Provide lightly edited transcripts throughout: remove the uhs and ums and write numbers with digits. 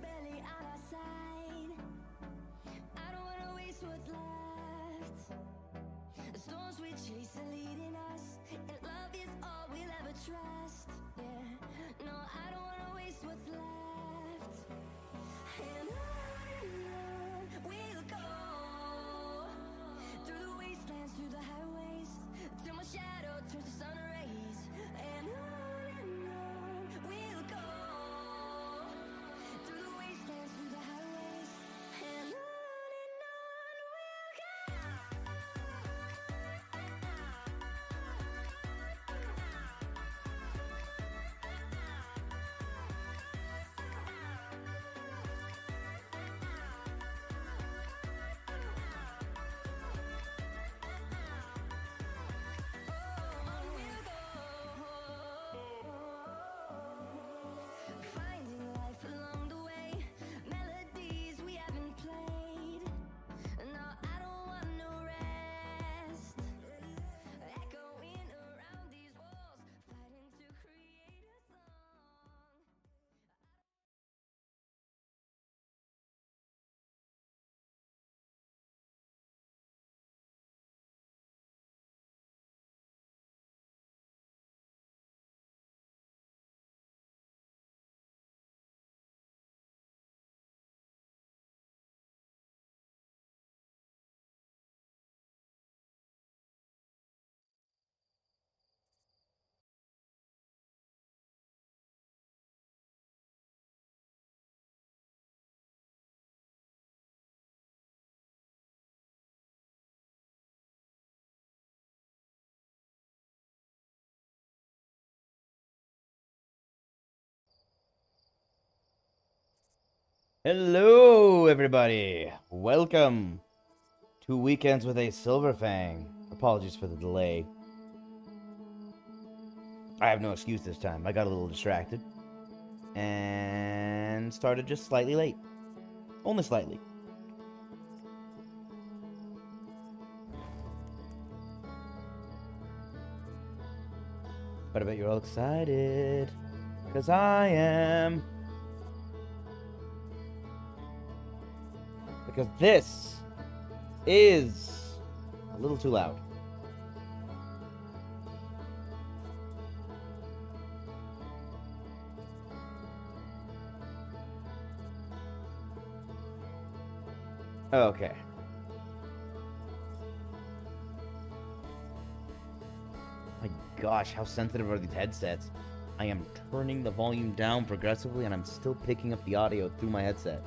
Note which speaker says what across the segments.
Speaker 1: barely on our side. I don't wanna waste what's left. The storms we chase are leading us, and love is all we'll ever trust. Yeah, no, I don't wanna waste what's left. And on we'll go, through the wastelands, through the highways, till my shadow turns to sun rays. And on we'll go, through the wastelands, through the highways, and on we'll go. Finding life along the way, melodies we haven't played. No, I don't want no rest. Echoing around these walls, fighting to create a song.
Speaker 2: Hello, everybody. Welcome to Weekends with AceSilverFang. Apologies for the delay. I have no excuse this time. I got a little distracted and started just slightly late. Only slightly. But I bet you're all excited, because I am. Because this is a little too loud. Okay. My gosh, how sensitive are these headsets? I am turning the volume down progressively and I'm still picking up the audio through my headset.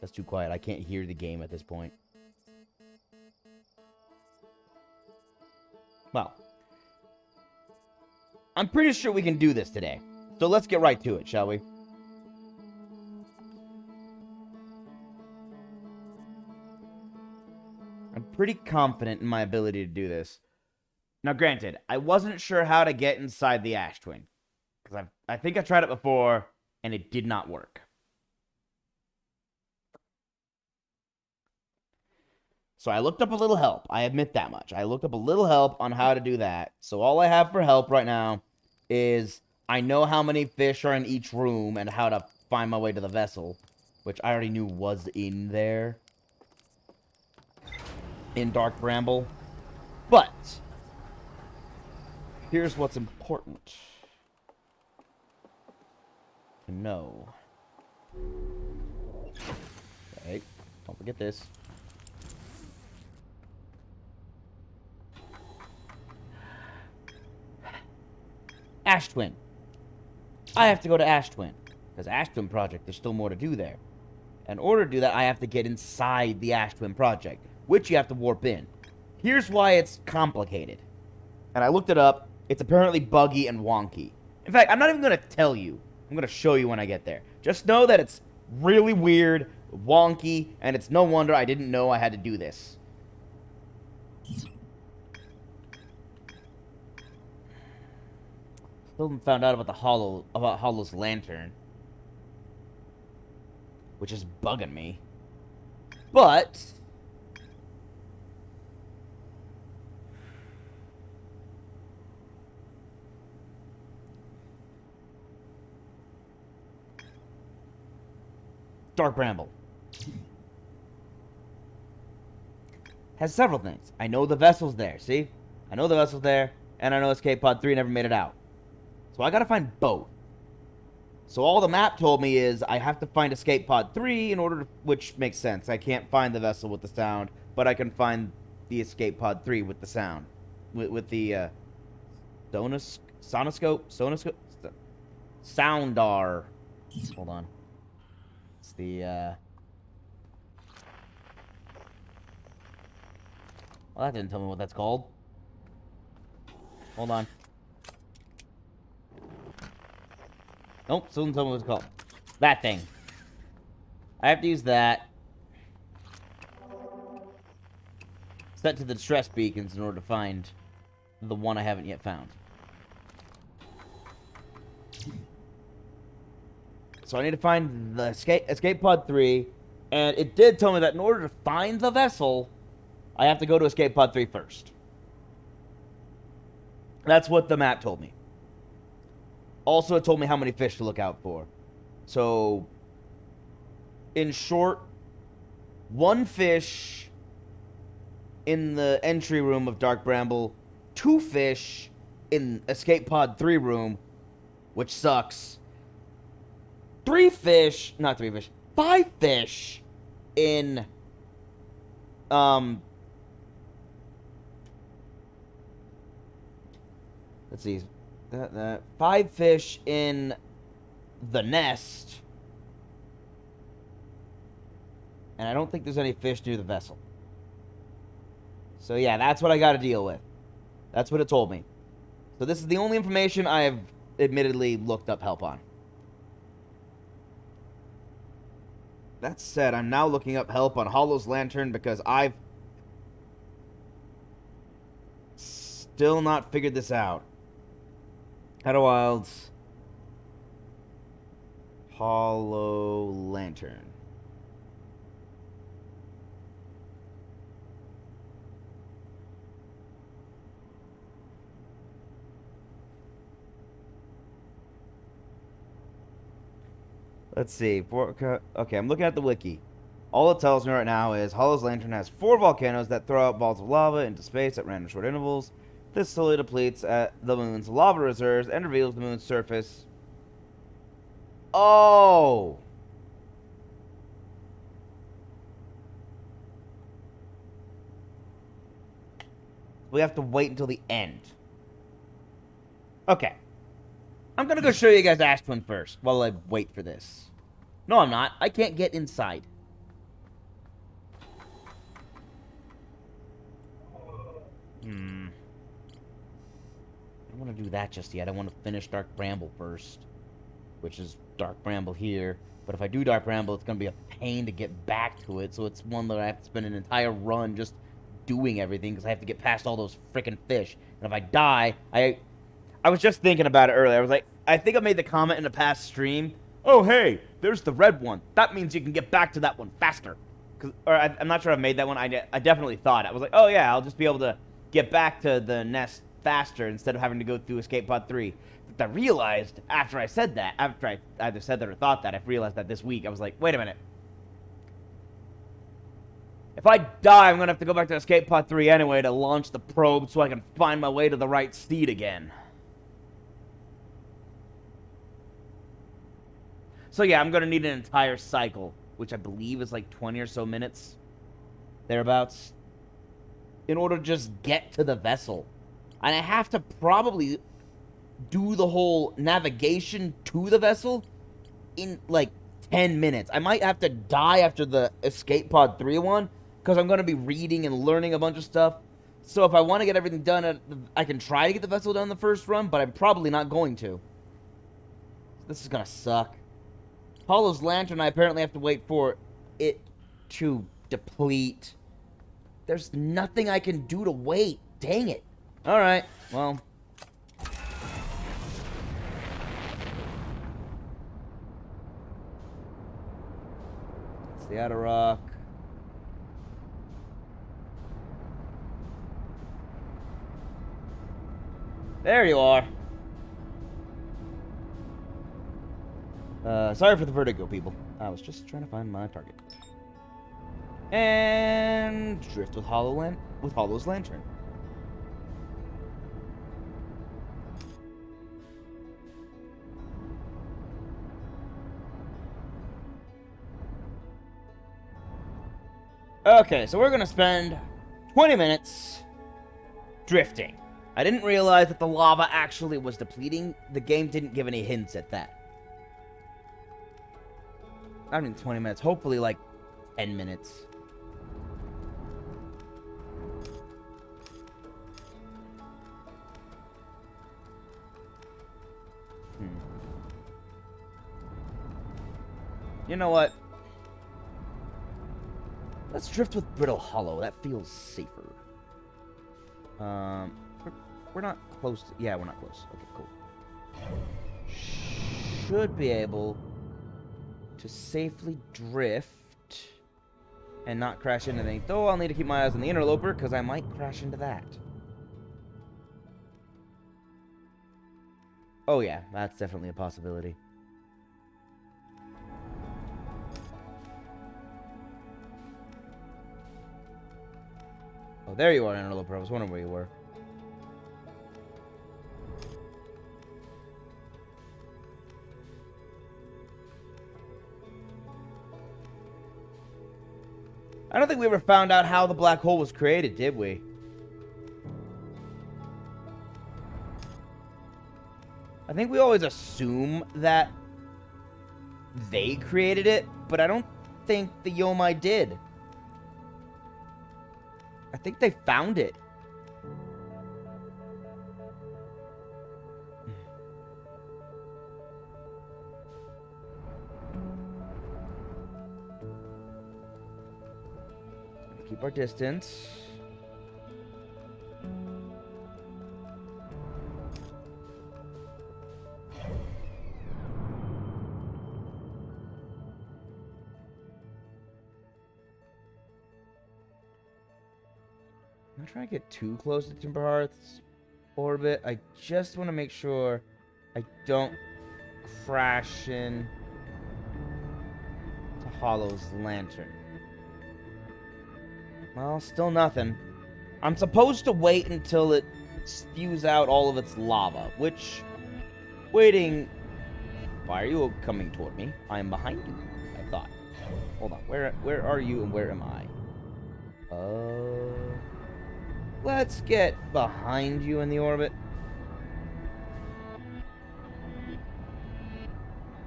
Speaker 2: That's too quiet. I can't hear the game at this point. Well, I'm pretty sure we can do this today. So let's get right to it, shall we? I'm pretty confident in my ability to do this. Now, granted, I wasn't sure how to get inside the Ash Twin, because I think I tried it before, and it did not work. So I looked up a little help. I admit that much. I looked up a little help on how to do that. So all I have for help right now is I know how many fish are in each room and how to find my way to the vessel, which I already knew was in there. In Dark Bramble. But here's what's important to know. Okay, don't forget this. Ash Twin. I have to go to Ash Twin, because Ash Twin Project, there's still more to do there. In order to do that, I have to get inside the Ash Twin Project, which you have to warp in. Here's why it's complicated. And I looked it up. It's apparently buggy and wonky. In fact, I'm not even going to tell you. I'm going to show you when I get there. Just know that it's really weird, wonky, and it's no wonder I didn't know I had to do this. Still haven't found out about Hollow's lantern, which is bugging me. But Dark Bramble has several things. I know the vessel's there, see? I know the vessel's there, and I know Escape Pod 3 never made it out. So I gotta find both. So all the map told me is I have to find Escape Pod 3 in order to, which makes sense. I can't find the vessel with the sound, but I can find the Escape Pod 3 with the sound. With the sonoscope? Soundar. Hold on. It's the, well, that didn't tell me what that's called. Hold on. Nope, still didn't tell me what it's called. That thing. I have to use that. Set to the distress beacons in order to find the one I haven't yet found. So I need to find the Escape Pod 3, and it did tell me that in order to find the vessel, I have to go to Escape Pod 3 first. That's what the map told me. Also, it told me how many fish to look out for. So, in short, 1 fish in the entry room of Dark Bramble, 2 fish in Escape Pod 3 room, which sucks. 5 fish in, let's see, 5 fish in the nest, and I don't think there's any fish near the vessel. So yeah, that's what I got to deal with. That's what it told me. So this is the only information I have admittedly looked up help on. That said, I'm now looking up help on Hollow's Lantern because I've still not figured this out. Outer Wilds, Hollow Lantern. Let's see. Okay, I'm looking at the wiki. All it tells me right now is Hollow's Lantern has 4 volcanoes that throw out balls of lava into space at random short intervals. This slowly depletes the moon's lava reserves and reveals the moon's surface. Oh! We have to wait until the end. Okay. I'm gonna go show you guys Ash Twin first while I wait for this. No, I'm not. I can't get inside. I don't want to do that just yet. I want to finish Dark Bramble first, which is Dark Bramble here. But if I do Dark Bramble, it's going to be a pain to get back to it, so it's one that I have to spend an entire run just doing everything, because I have to get past all those freaking fish. And if I die, I was just thinking about it earlier. I was like, I think I made the comment in a past stream, oh, hey, there's the red one. That means you can get back to that one faster. I'm not sure I've made that one. I definitely thought. I was like, oh, yeah, I'll just be able to get back to the nest faster instead of having to go through Escape Pod 3. But I realized after I said that, after I either said that or thought that, I realized that this week, I was like, wait a minute. If I die, I'm going to have to go back to Escape Pod 3 anyway to launch the probe so I can find my way to the right seed again. So yeah, I'm going to need an entire cycle, which I believe is like 20 or so minutes, thereabouts, in order to just get to the vessel. And I have to probably do the whole navigation to the vessel in like 10 minutes. I might have to die after the Escape Pod 3 one, because I'm going to be reading and learning a bunch of stuff. So if I want to get everything done, I can try to get the vessel done the first run, but I'm probably not going to. This is going to suck. Hollow's Lantern, I apparently have to wait for it to deplete. There's nothing I can do to wait. Dang it. Alright, well. It's the Outer Rock. There you are. Sorry for the vertigo, people. I was just trying to find my target. And drift with Hollow's lantern. Okay, so we're gonna spend 20 minutes drifting. I didn't realize that the lava actually was depleting. The game didn't give any hints at that. I mean 20 minutes, hopefully like 10 minutes. You know what? Let's drift with Brittle Hollow. That feels safer. We're not close to... Yeah, we're not close. Okay, cool. Should be able to safely drift and not crash into anything. Though I'll need to keep my eyes on the interloper, because I might crash into that. Oh yeah, that's definitely a possibility. Oh, there you are, interloper. I was wondering where you were. I don't think we ever found out how the black hole was created, did we? I think we always assume that they created it, but I don't think the Yomai did. I think they found it. Keep our distance. I'm not trying to get too close to Timberhearth's orbit. I just want to make sure I don't crash in to Hollow's lantern. Well, still nothing. I'm supposed to wait until it spews out all of its lava, which... Waiting... Why are you coming toward me? I am behind you, I thought. Hold on, where are you and where am I? Let's get behind you in the orbit.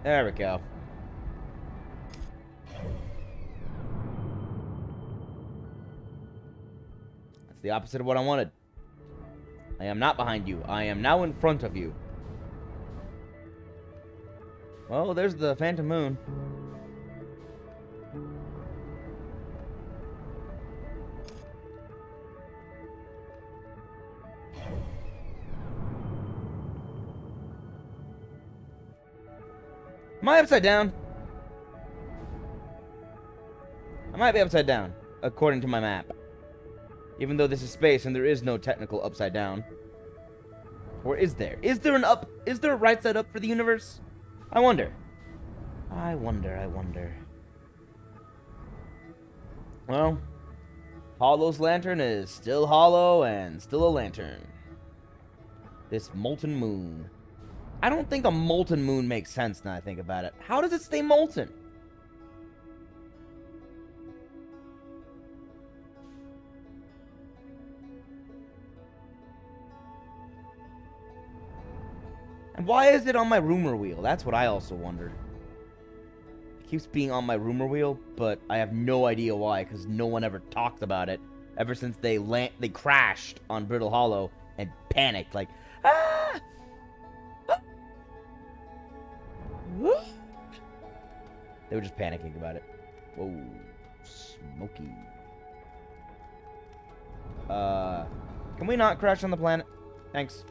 Speaker 2: There we go. That's the opposite of what I wanted. I am not behind you. I am now in front of you. Well, there's the Phantom Moon. Am I upside down? I might be upside down, according to my map. Even though this is space and there is no technical upside down. Or is there? Is there a right side up for the universe? I wonder. I wonder. Well, Hollow's lantern is still hollow and still a lantern. This molten moon. I don't think a molten moon makes sense now I think about it. How does it stay molten? And why is it on my rumor wheel? That's what I also wondered. It keeps being on my rumor wheel, but I have no idea why, because no one ever talked about it ever since they crashed on Brittle Hollow and panicked, like, ah! They were just panicking about it. Whoa, smoky. Can we not crash on the planet? Thanks.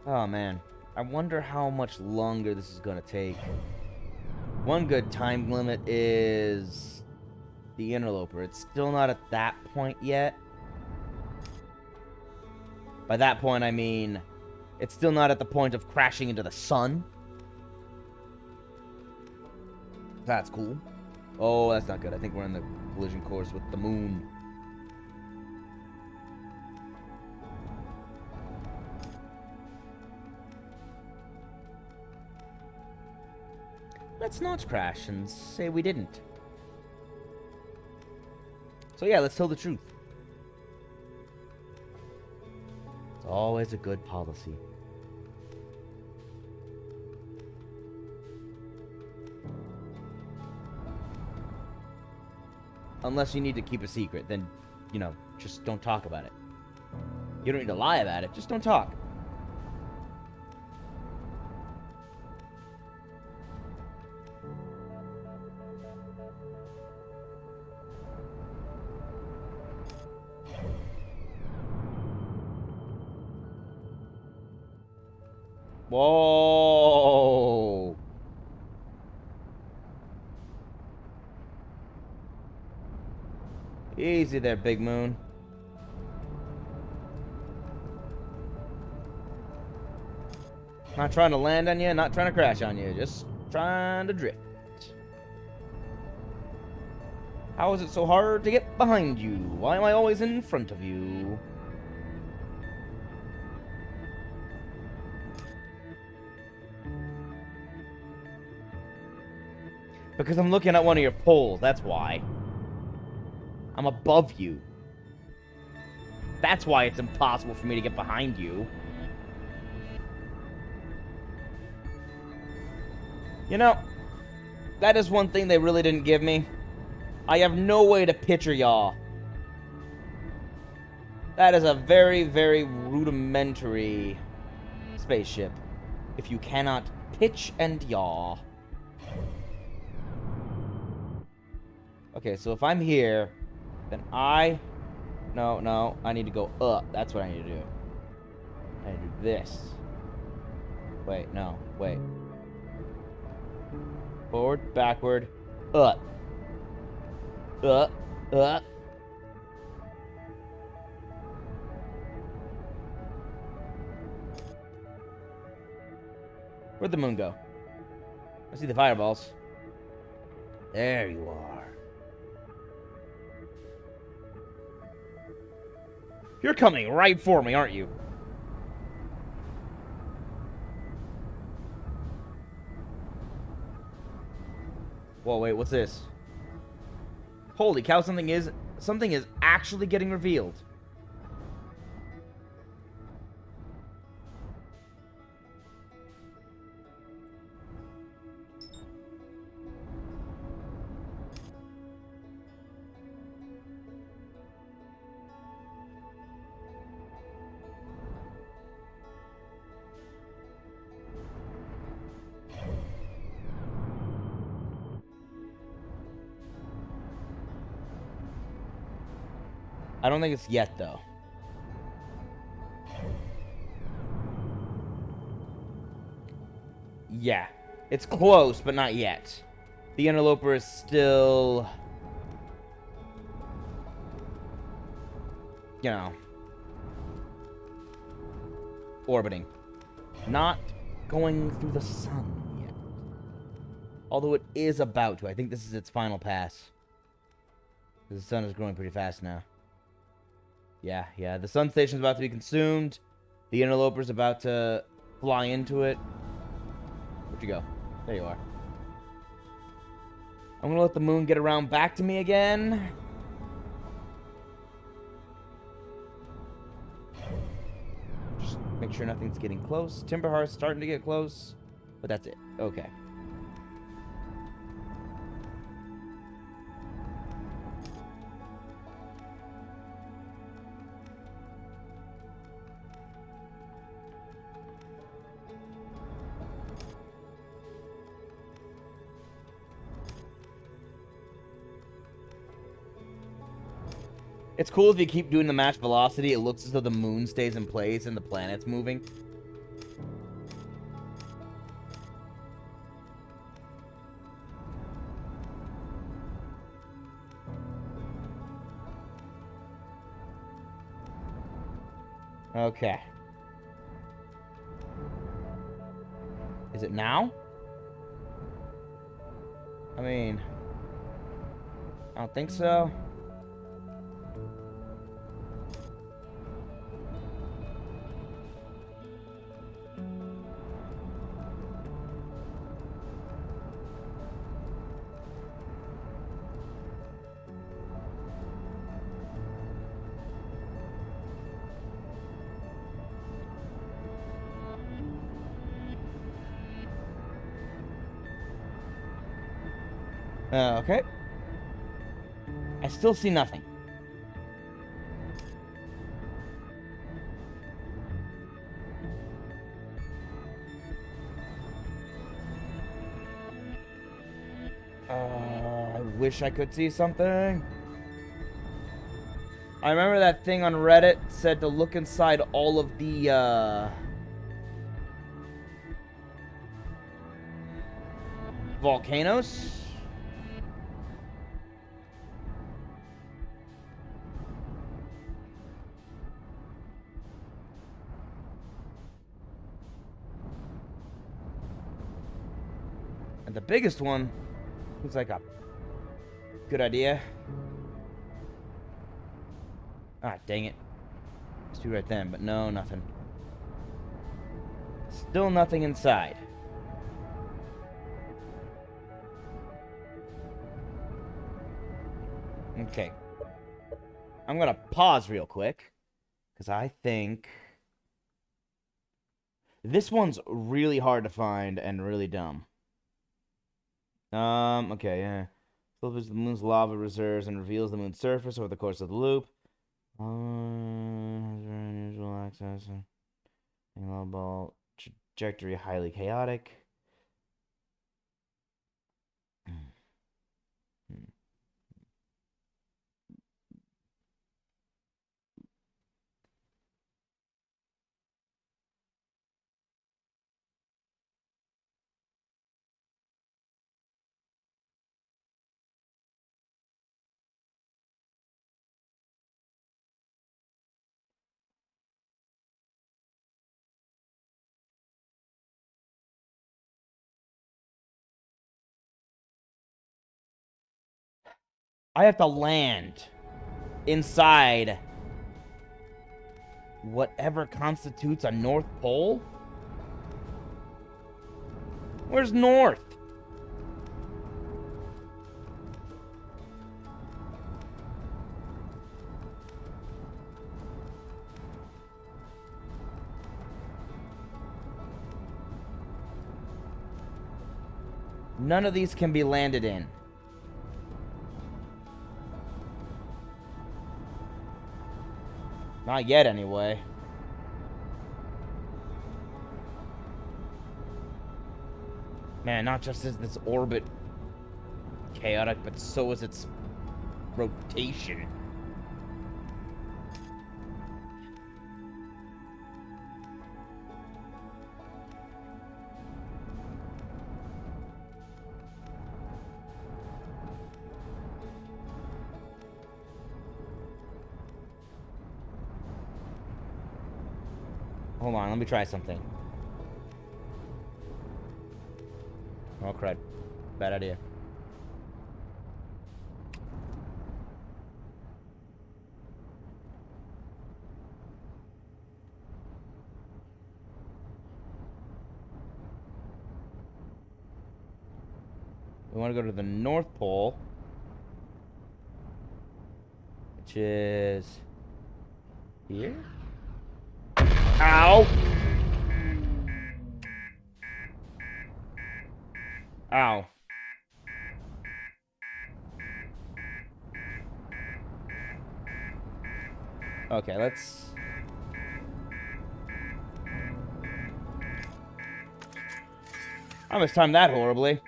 Speaker 2: Oh man, I wonder how much longer this is gonna take. One good time limit is the interloper. It's still not at that point yet. By that point, I mean, it's still not at the point of crashing into the sun. That's cool. Oh, that's not good. I think we're in the collision course with the moon. Let's not crash and say we didn't. So yeah, let's tell the truth. It's always a good policy. Unless you need to keep a secret, then, you know, just don't talk about it. You don't need to lie about it, just don't talk. Whoa! Easy there, Big Moon. Not trying to land on you, not trying to crash on you, just trying to drift. How is it so hard to get behind you? Why am I always in front of you? Because I'm looking at one of your poles, that's why. I'm above you. That's why it's impossible for me to get behind you. You know, that is one thing they really didn't give me. I have no way to picture yaw. That is a very, very rudimentary spaceship. If you cannot pitch and yaw. Okay, so if I'm here, then No, I need to go up. That's what I need to do. I need to do this. Wait, no, wait. Forward, backward, up. Up. Where'd the moon go? I see the fireballs. There you are. You're coming right for me, aren't you? Whoa, wait, what's this? Holy cow, something is actually getting revealed. I don't think it's yet, though. Yeah. It's close, but not yet. The interloper is still... you know... orbiting. Not going through the sun yet. Although it is about to. I think this is its final pass. The sun is growing pretty fast now. Yeah. The sun station's about to be consumed. The interloper's about to fly into it. Where'd you go? There you are. I'm gonna let the moon get around back to me again. Just make sure nothing's getting close. Timberheart's starting to get close. But that's it. Okay. It's cool if you keep doing the match velocity, it looks as though the moon stays in place and the planet's moving. Okay. Is it now? I mean, I don't think so. Okay. I still see nothing. I wish I could see something. I remember that thing on Reddit said to look inside all of the, volcanoes. And the biggest one looks like a good idea. Ah, dang it. Let's do right then, but no, nothing. Still nothing inside. Okay. I'm gonna pause real quick, because I think this one's really hard to find and really dumb. Okay, yeah. Filters the moon's lava reserves and reveals the moon's surface over the course of the loop. Unusual access. Ball trajectory highly chaotic. I have to land inside whatever constitutes a North Pole? Where's North? None of these can be landed in. Not yet, anyway. Man, not just is this orbit chaotic, but so is its rotation. Hold on, let me try something. Oh, crud. Bad idea. We want to go to the North Pole, which is here. Ow! Ow. Okay, let's... I mistimed that horribly.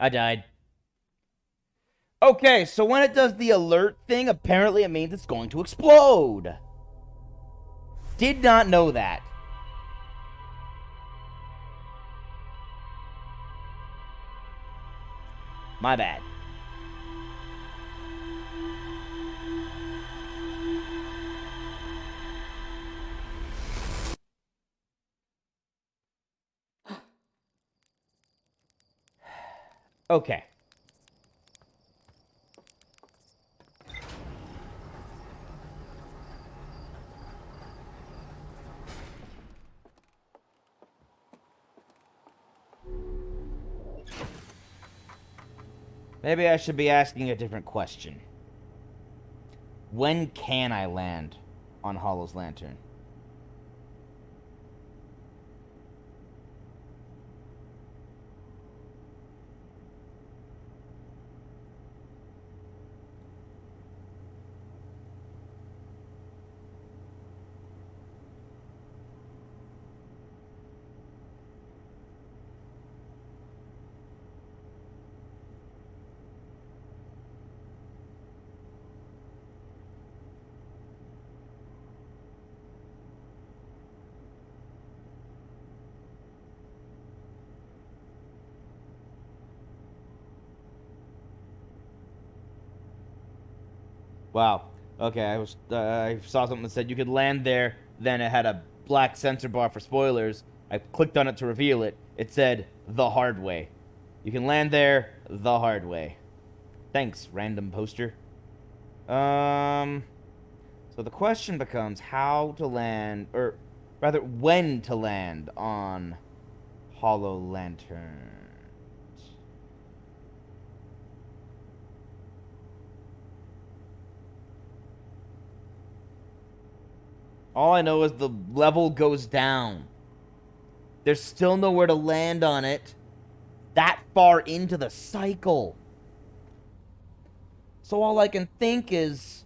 Speaker 2: I died. Okay, so when it does the alert thing, apparently it means it's going to explode. Did not know that. My bad. Okay. Maybe I should be asking a different question. When can I land on Hollow's Lantern? Wow. Okay, I saw something that said you could land there. Then it had a black censor bar for spoilers. I clicked on it to reveal it. It said the hard way. You can land there the hard way. Thanks, random poster. So the question becomes how to land, or rather, when to land on Hollow Lantern. All I know is the level goes down. There's still nowhere to land on it that far into the cycle. So all I can think is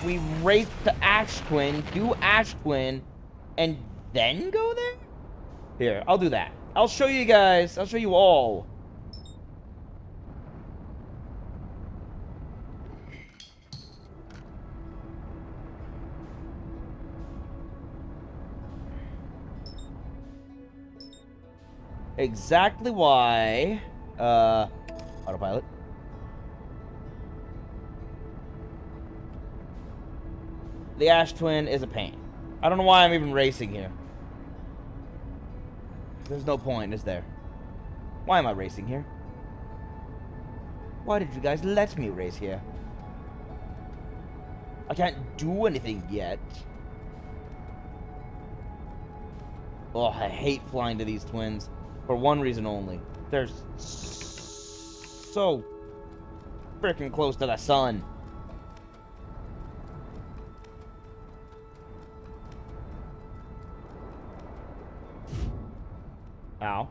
Speaker 2: we race to Ash Twin, do Ash Twin, and then go there? Here, I'll do that. I'll show you guys. I'll show you all. Exactly why, autopilot. The Ash Twin is a pain. I don't know why I'm even racing here. There's no point, is there? Why am I racing here? Why did you guys let me race here? I can't do anything yet. Oh, I hate flying to these twins. For one reason only. They're so freaking close to the sun. Ow.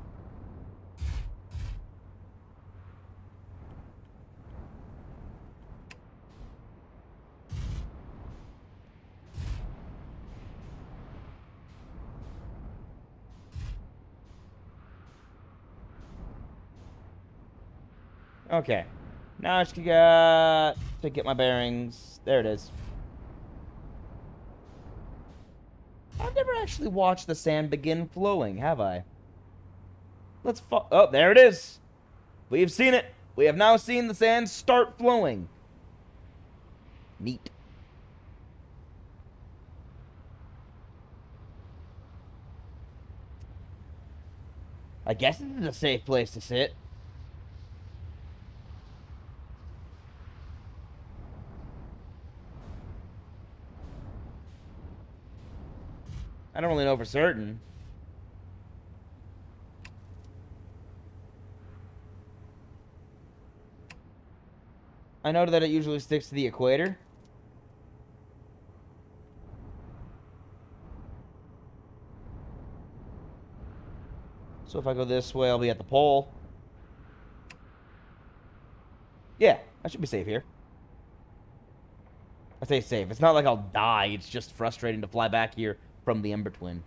Speaker 2: Okay. Now I just got to get my bearings. There it is. I've never actually watched the sand begin flowing, have I? Let's oh, there it is. We've seen it. We have now seen the sand start flowing. Neat. I guess this is a safe place to sit. I don't really know for certain. I know that it usually sticks to the equator. So if I go this way, I'll be at the pole. Yeah, I should be safe here. I say safe. It's not like I'll die. It's just frustrating to fly back here from the Ember Twin.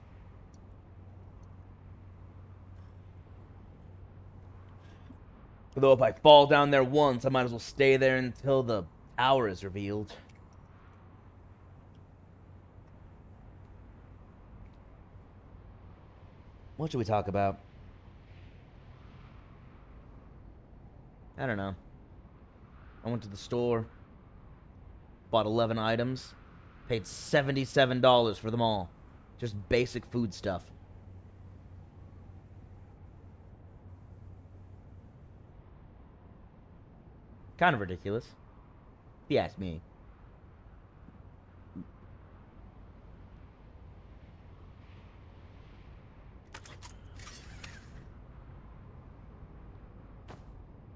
Speaker 2: Although if I fall down there once, I might as well stay there until the tower is revealed. What should we talk about? I don't know. I went to the store, bought 11 items, paid $77 for them all. Just basic food stuff. Kind of ridiculous, if you ask me.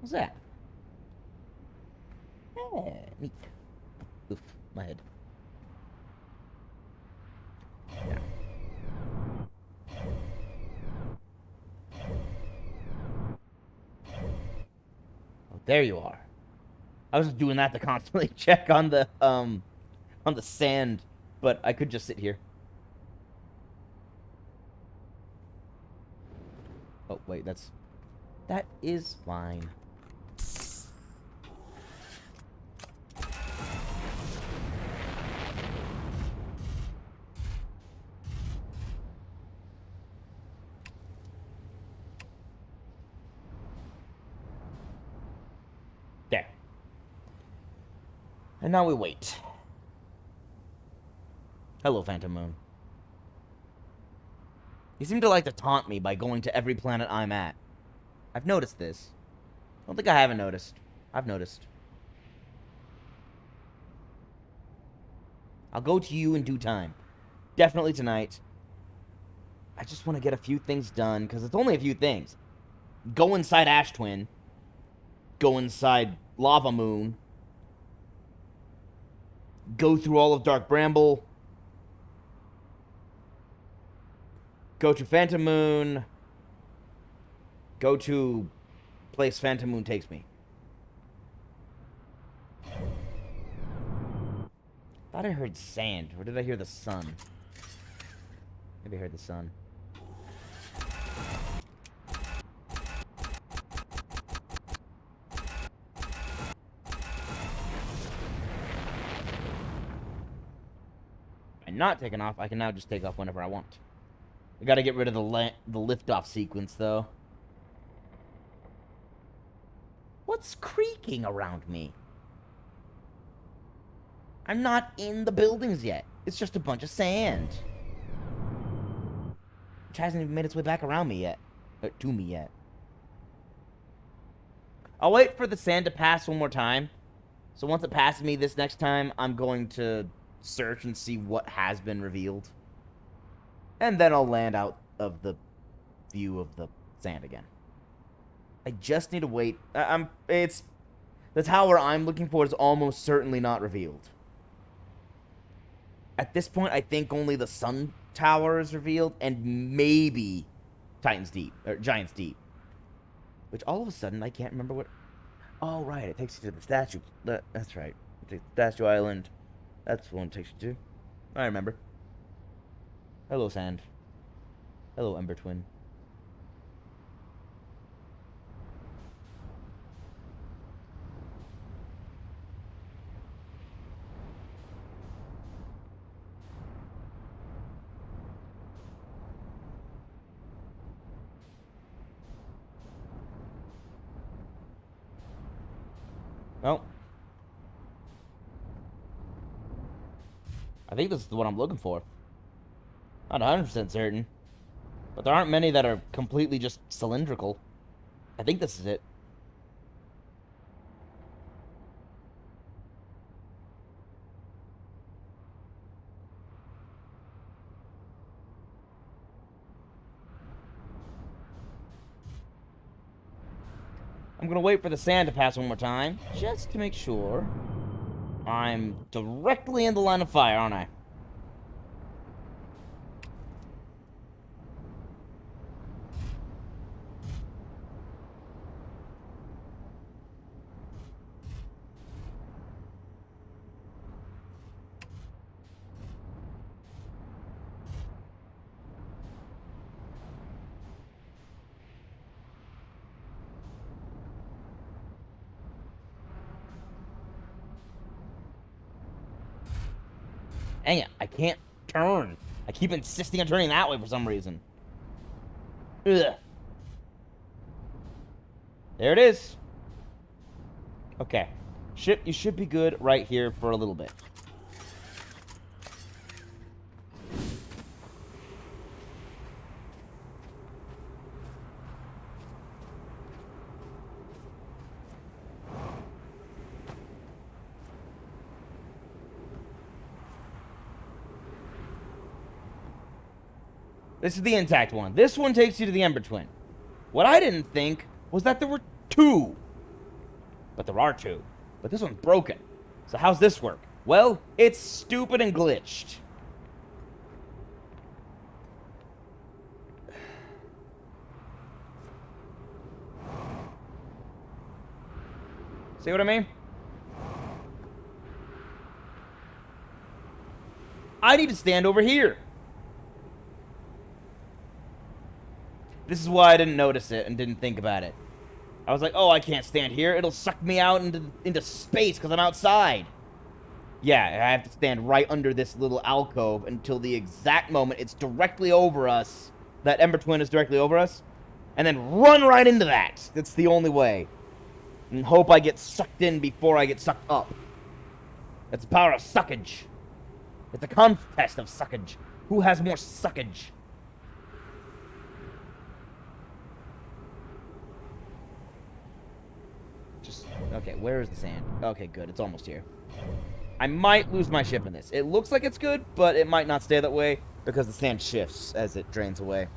Speaker 2: What's that? Hey, neat. Oof, my head. Yeah. Oh, there you are. I was just doing that to constantly check on the sand, but I could just sit here. Oh, wait, that is fine. There. And now we wait. Hello, Phantom Moon. You seem to like to taunt me by going to every planet I'm at. I've noticed this. I don't think I haven't noticed. I've noticed. I'll go to you in due time. Definitely tonight. I just want to get a few things done, because it's only a few things. Go inside Ash Twin. Go inside Lava Moon. Go through all of Dark Bramble. Go to Phantom Moon. Go to place Phantom Moon takes me. Thought I heard sand, or did I hear the sun? Maybe I heard the sun. And not taking off, I can now just take off whenever I want. I gotta get rid of the liftoff sequence, though. What's creaking around me? I'm not in the buildings yet. It's just a bunch of sand. Which hasn't even made its way back around me yet. To me yet. I'll wait for the sand to pass one more time. So once it passes me this next time, I'm going to search and see what has been revealed. And then I'll land out of the view of the sand again. I just need to wait. The tower I'm looking for is almost certainly not revealed. At this point, I think only the Sun Tower is revealed, and maybe Titan's Deep, or Giant's Deep. Which all of a sudden, I can't remember what... Oh, right, it takes you to the statue. That's right. It takes Statue Island. That's the one it takes you to. I remember. Hello, Sand. Hello, Ember Twin. Oh. I think this is the one I'm looking for. Not 100% certain. But there aren't many that are completely just cylindrical. I think this is it. I'm gonna wait for the sand to pass one more time, just to make sure. I'm directly in the line of fire, aren't I? Dang it, I can't turn. I keep insisting on turning that way for some reason. Ugh. There it is. Okay. Ship, you should be good right here for a little bit. This is the intact one. This one takes you to the Ember Twin. What I didn't think was that there were two. But there are two. But this one's broken. So how's this work? Well, it's stupid and glitched. See what I mean? I need to stand over here. This is why I didn't notice it and didn't think about it. I was like, oh, I can't stand here. It'll suck me out into space because I'm outside. Yeah, I have to stand right under this little alcove until the exact moment it's directly over us. That Ember Twin is directly over us. And then run right into that. That's the only way. And hope I get sucked in before I get sucked up. That's the power of suckage. It's a contest of suckage. Who has more suckage? Okay, where is the sand? Okay, good. It's almost here. I might lose my ship in this. It looks like it's good, but it might not stay that way because the sand shifts as it drains away.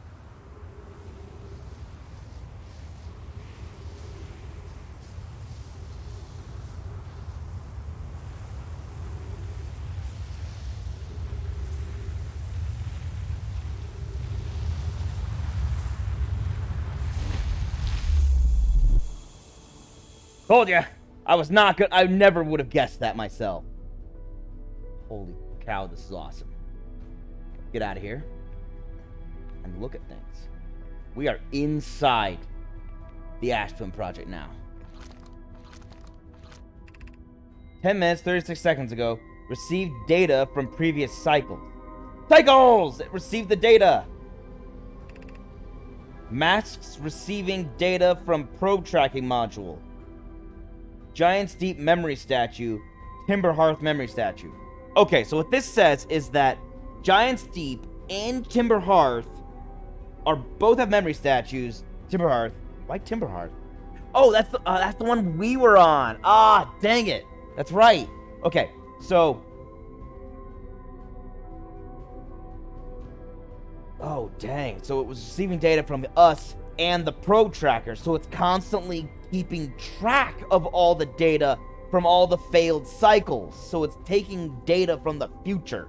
Speaker 2: Told ya! I was not good. I never would have guessed that myself. Holy cow, this is awesome. Get out of here. And look at things. We are inside the Ash Twin project now. 10 minutes, 36 seconds ago, received data from previous cycles. Cycles! It received the data. Masks receiving data from probe tracking module. Giant's Deep memory statue, Timber Hearth memory statue. Okay, so what this says is that Giant's Deep and Timber Hearth both have memory statues. Timber Hearth. Why Timber Hearth? Oh, that's the one we were on. Ah, dang it. That's right. Okay, so. Oh, dang. So it was receiving data from us and the probe tracker, so it's constantly keeping track of all the data from all the failed cycles. So it's taking data from the future.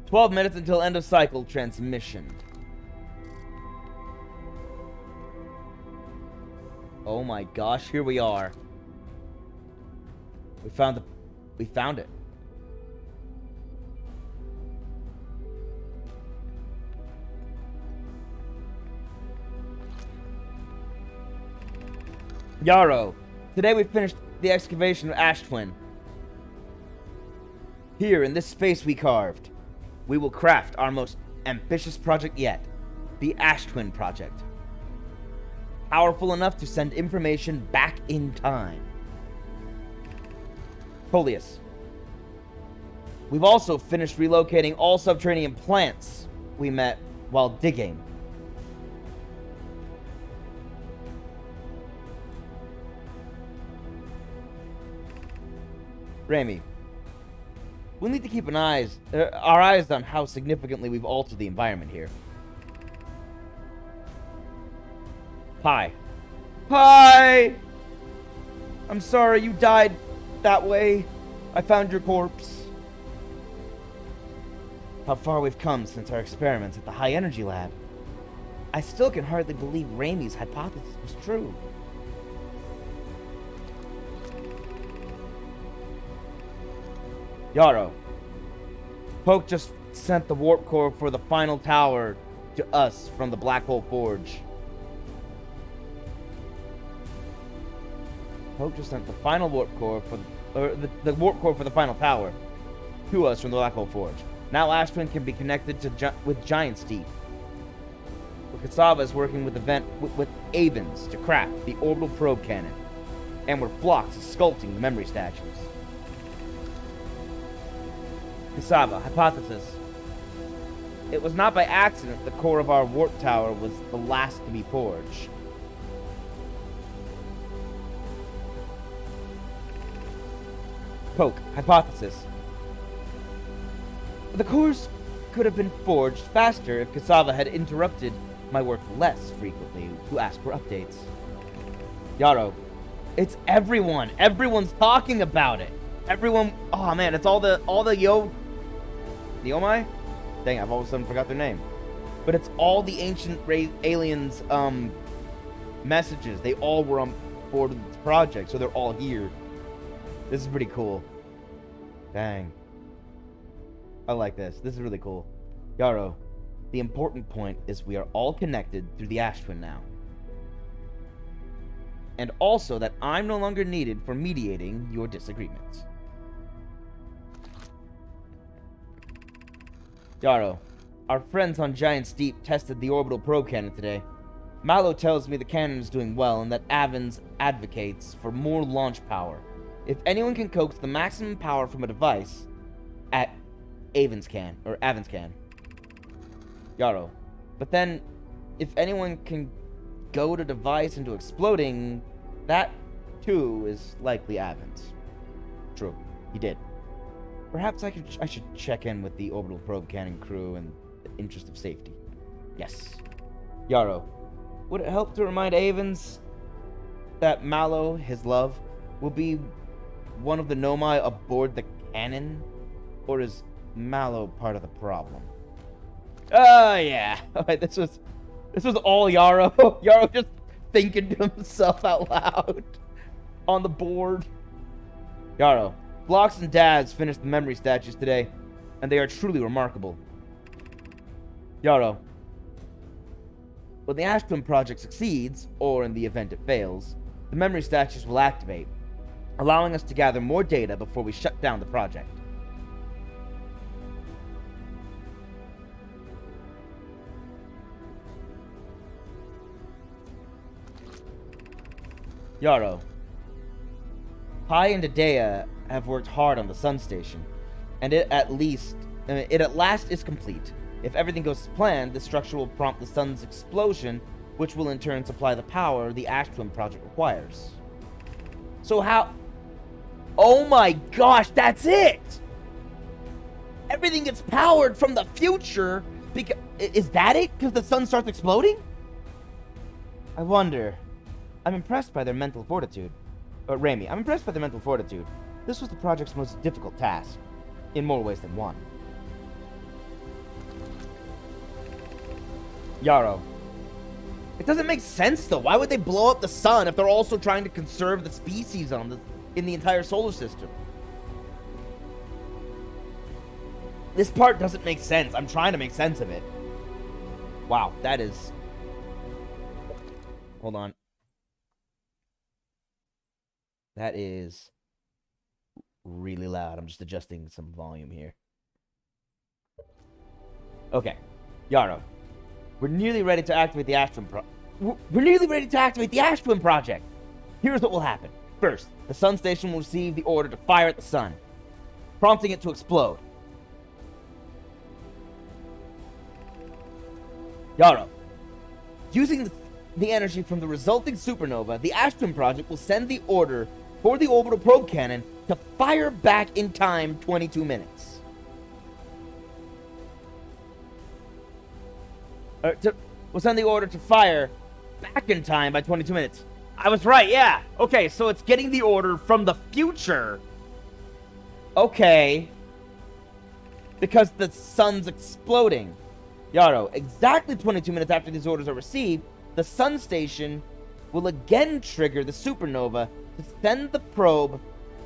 Speaker 2: 12 minutes until end of cycle transmission. Oh my gosh, here we are. We found it. Yarrow, today we finished the excavation of Ash Twin. Here, in this space we carved, we will craft our most ambitious project yet, the Ash Twin Project. Powerful enough to send information back in time. Coleus, we've also finished relocating all subterranean plants we met while digging. Rami, we'll need to keep our eyes on how significantly we've altered the environment here. Hi. I'm sorry you died that way. I found your corpse. How far we've come since our experiments at the High Energy Lab. I still can hardly believe Rami's hypothesis was true. Yarrow, Poke just sent the warp core for the final tower to us from the Black Hole Forge. Poke just sent the final warp core the warp core for the final tower to us from the Black Hole Forge. Now Ash Twin can be connected with Giant's Deep. Kasava is working with Avens to craft the orbital probe cannon, and where Phlox is sculpting the memory statues. Kasava, hypothesis. It was not by accident the core of our warp tower was the last to be forged. Poke, hypothesis. The cores could have been forged faster if Kasava had interrupted my work less frequently to ask for updates. Yarrow, it's everyone. Everyone's talking about it. Everyone. Oh man, it's all the the Omai? Dang, I've all of a sudden forgot their name. But it's all the ancient aliens messages. They all were on board with this project, so they're all here. This is pretty cool. Dang. I like this. This is really cool. Yarrow, the important point is we are all connected through the Ash Twin now. And also that I'm no longer needed for mediating your disagreements. Yarrow, our friends on Giant's Deep tested the orbital probe cannon today. Mallow tells me the cannon is doing well and that Avens advocates for more launch power. If anyone can coax the maximum power from a device, Avens can. Yarrow, but then, if anyone can goad a device into exploding, that too is likely Avens. True, he did. Perhaps I should check in with the orbital probe cannon crew in the interest of safety. Yes. Yarrow, would it help to remind Avens that Mallow, his love, will be one of the Nomai aboard the cannon? Or is Mallow part of the problem? Oh, yeah. Alright, this was all Yarrow. Yarrow just thinking to himself out loud on the board. Yarrow, Blocks and Dads finished the memory statues today, and they are truly remarkable. Yarrow, when the Ash Twin project succeeds, or in the event it fails, the memory statues will activate, allowing us to gather more data before we shut down the project. Yarrow, Pi and Adea have worked hard on the Sun Station, and it at last is complete. If everything goes as planned, the structure will prompt the sun's explosion, which will in turn supply the power the Ash Twin project requires. So how... Oh my gosh, that's it! Everything gets powered from the future because... Is that it? Because the sun starts exploding? I wonder... I'm impressed by their mental fortitude. Raimi, I'm impressed by their mental fortitude. This was the project's most difficult task, in more ways than one. Yarrow. It doesn't make sense, though. Why would they blow up the sun if they're also trying to conserve the species in the entire solar system? This part doesn't make sense. I'm trying to make sense of it. Wow, that is... Hold on. That is really loud. I'm just adjusting some volume here. Okay. Yarrow. We're nearly ready to activate the Ash Twin project. Here's what will happen. First, the Sun Station will receive the order to fire at the sun, prompting it to explode. Yarrow. Using the energy from the resulting supernova, the Ash Twin project will send the order for the orbital probe cannon to fire back in time 22 minutes. We'll send the order to fire back in time by 22 minutes. I was right, yeah. Okay, so it's getting the order from the future. Okay. Because the sun's exploding. Yarrow, exactly 22 minutes after these orders are received, the Sun Station will again trigger the supernova to send the probe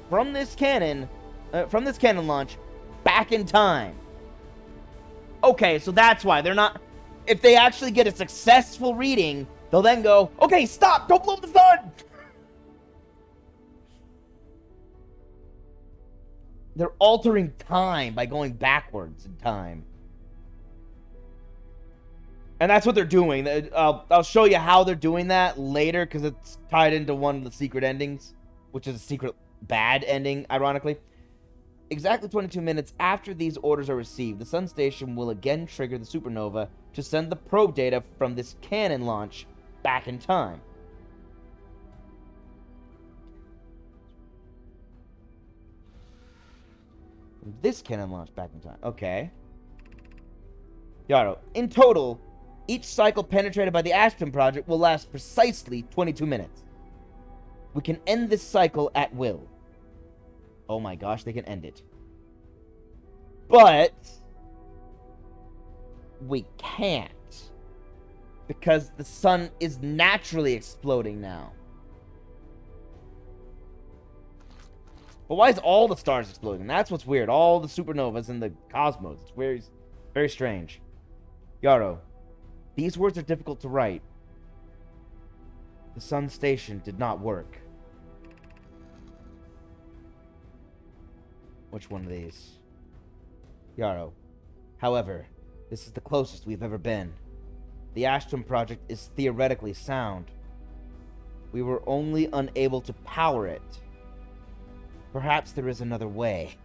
Speaker 2: from this cannon launch back in time. Okay, so that's why they're not... If they actually get a successful reading, they'll then go, okay, stop, don't blow up the sun! They're altering time by going backwards in time. And that's what they're doing. I'll show you how they're doing that later, because it's tied into one of the secret endings, which is a secret bad ending, ironically. Exactly 22 minutes after these orders are received, the Sun Station will again trigger the supernova to send the probe data from this cannon launch back in time. This cannon launch back in time. Okay. Yaro, in total, each cycle penetrated by the Ashton Project will last precisely 22 minutes. We can end this cycle at will. Oh my gosh, they can end it. But we can't. Because the sun is naturally exploding now. But why is all the stars exploding? That's what's weird. All the supernovas in the cosmos. It's very, very strange. Yaro, these words are difficult to write. The Sun Station did not work. Which one of these? Yaro. However, this is the closest we've ever been. The Ashton Project is theoretically sound. We were only unable to power it. Perhaps there is another way.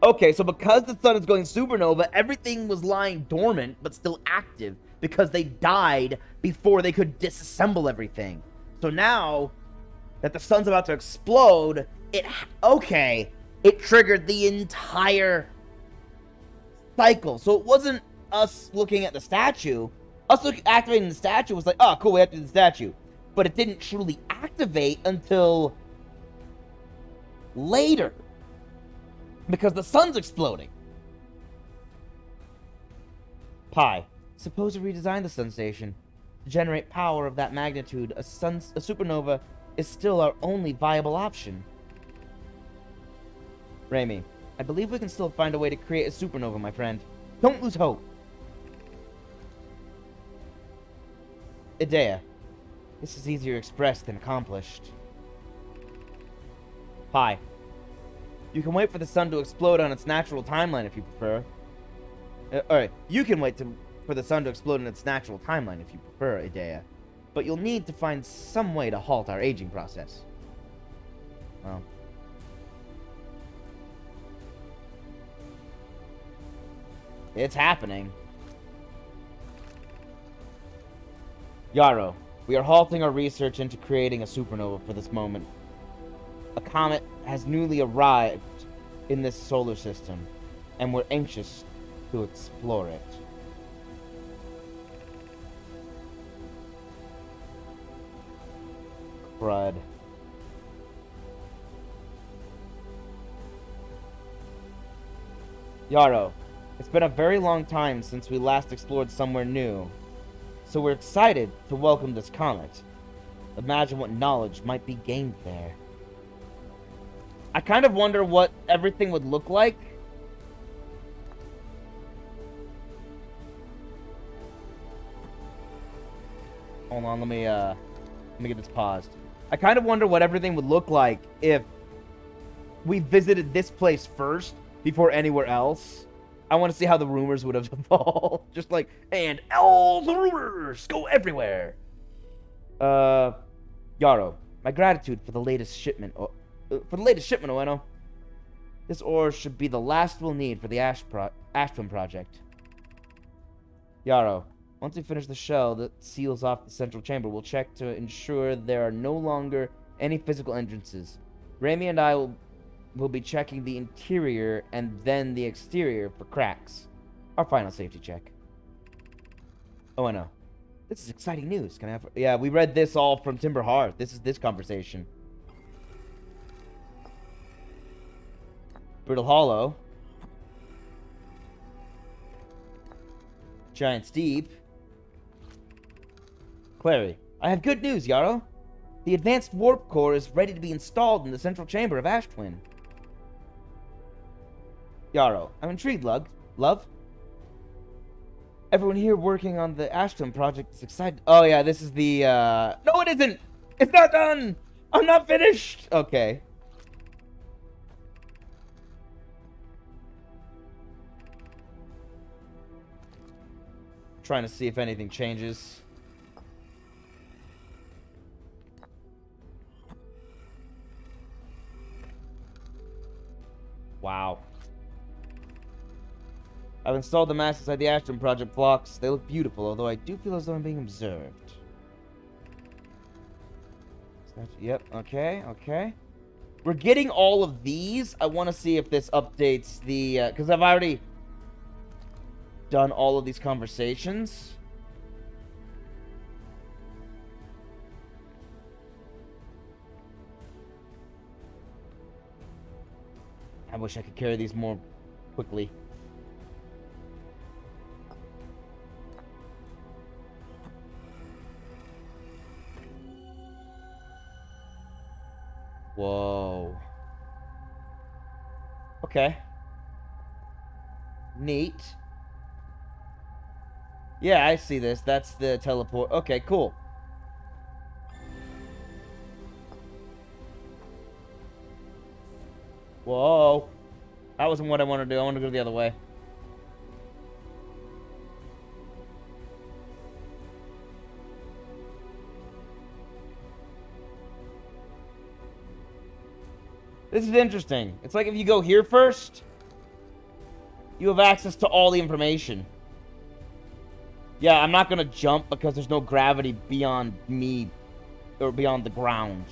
Speaker 2: Okay, so because the sun is going supernova, everything was lying dormant, but still active, because they died before they could disassemble everything. So now that the sun's about to explode, it triggered the entire cycle. So it wasn't us looking at the statue. Activating the statue was like, oh, cool, we activated the statue. But it didn't truly activate until later. Because the sun's exploding. Pi, suppose we redesign the Sun Station. To generate power of that magnitude, a supernova is still our only viable option. Raimi, I believe we can still find a way to create a supernova, my friend. Don't lose hope. Idea, this is easier expressed than accomplished. Pi, you can wait for the sun to explode on its natural timeline if you prefer. Alright, you can wait for the sun to explode in its natural timeline if you prefer, Idea. But you'll need to find some way to halt our aging process. Well. It's happening. Yaro, we are halting our research into creating a supernova for this moment. A comet has newly arrived in this solar system, and we're anxious to explore it. Crud. Yaro, it's been a very long time since we last explored somewhere new, so we're excited to welcome this comet. Imagine what knowledge might be gained there. I kind of wonder what everything would look like. Hold on, let me get this paused. I kind of wonder what everything would look like if we visited this place first before anywhere else. I want to see how the rumors would have evolved. Just like, and all the rumors go everywhere. Yaro, my gratitude for the latest shipment. Ueno. This ore should be the last we'll need for the Ashton Project. Yaro, once we finish the shell that seals off the central chamber, we'll check to ensure there are no longer any physical entrances. Raimi and I will be checking the interior and then the exterior for cracks. Our final safety check. Ueno, this is exciting news. Can I have... Yeah, we read this all from Timber Hearth. This is this conversation. Brittle Hollow. Giant's Deep. Clary, I have good news, Yaro. The advanced warp core is ready to be installed in the central chamber of Ash Twin. Yaro, I'm intrigued, Love. Everyone here working on the Ashton project is excited. Oh yeah, this is the, No, it isn't! It's not done! I'm not finished! Okay. Trying to see if anything changes. Wow. I've installed the mask inside the Ashton Project blocks. They look beautiful, although I do feel as though I'm being observed. Yep, okay, okay. We're getting all of these. I want to see if this updates the... because I've already done all of these conversations. I wish I could carry these more quickly. Whoa. Okay. Neat. Yeah, I see this. That's the teleport. Okay, cool. Whoa. That wasn't what I want to do. I want to go the other way. This is interesting. It's like if you go here first, you have access to all the information. Yeah, I'm not going to jump because there's no gravity beyond me or beyond the ground.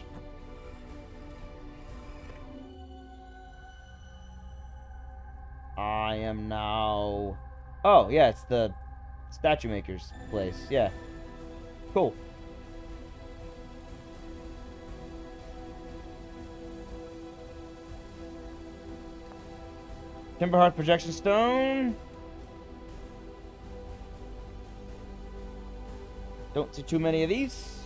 Speaker 2: I am now... Oh, yeah, it's the statue maker's place. Yeah. Cool. Timberheart projection stone. Don't see too many of these.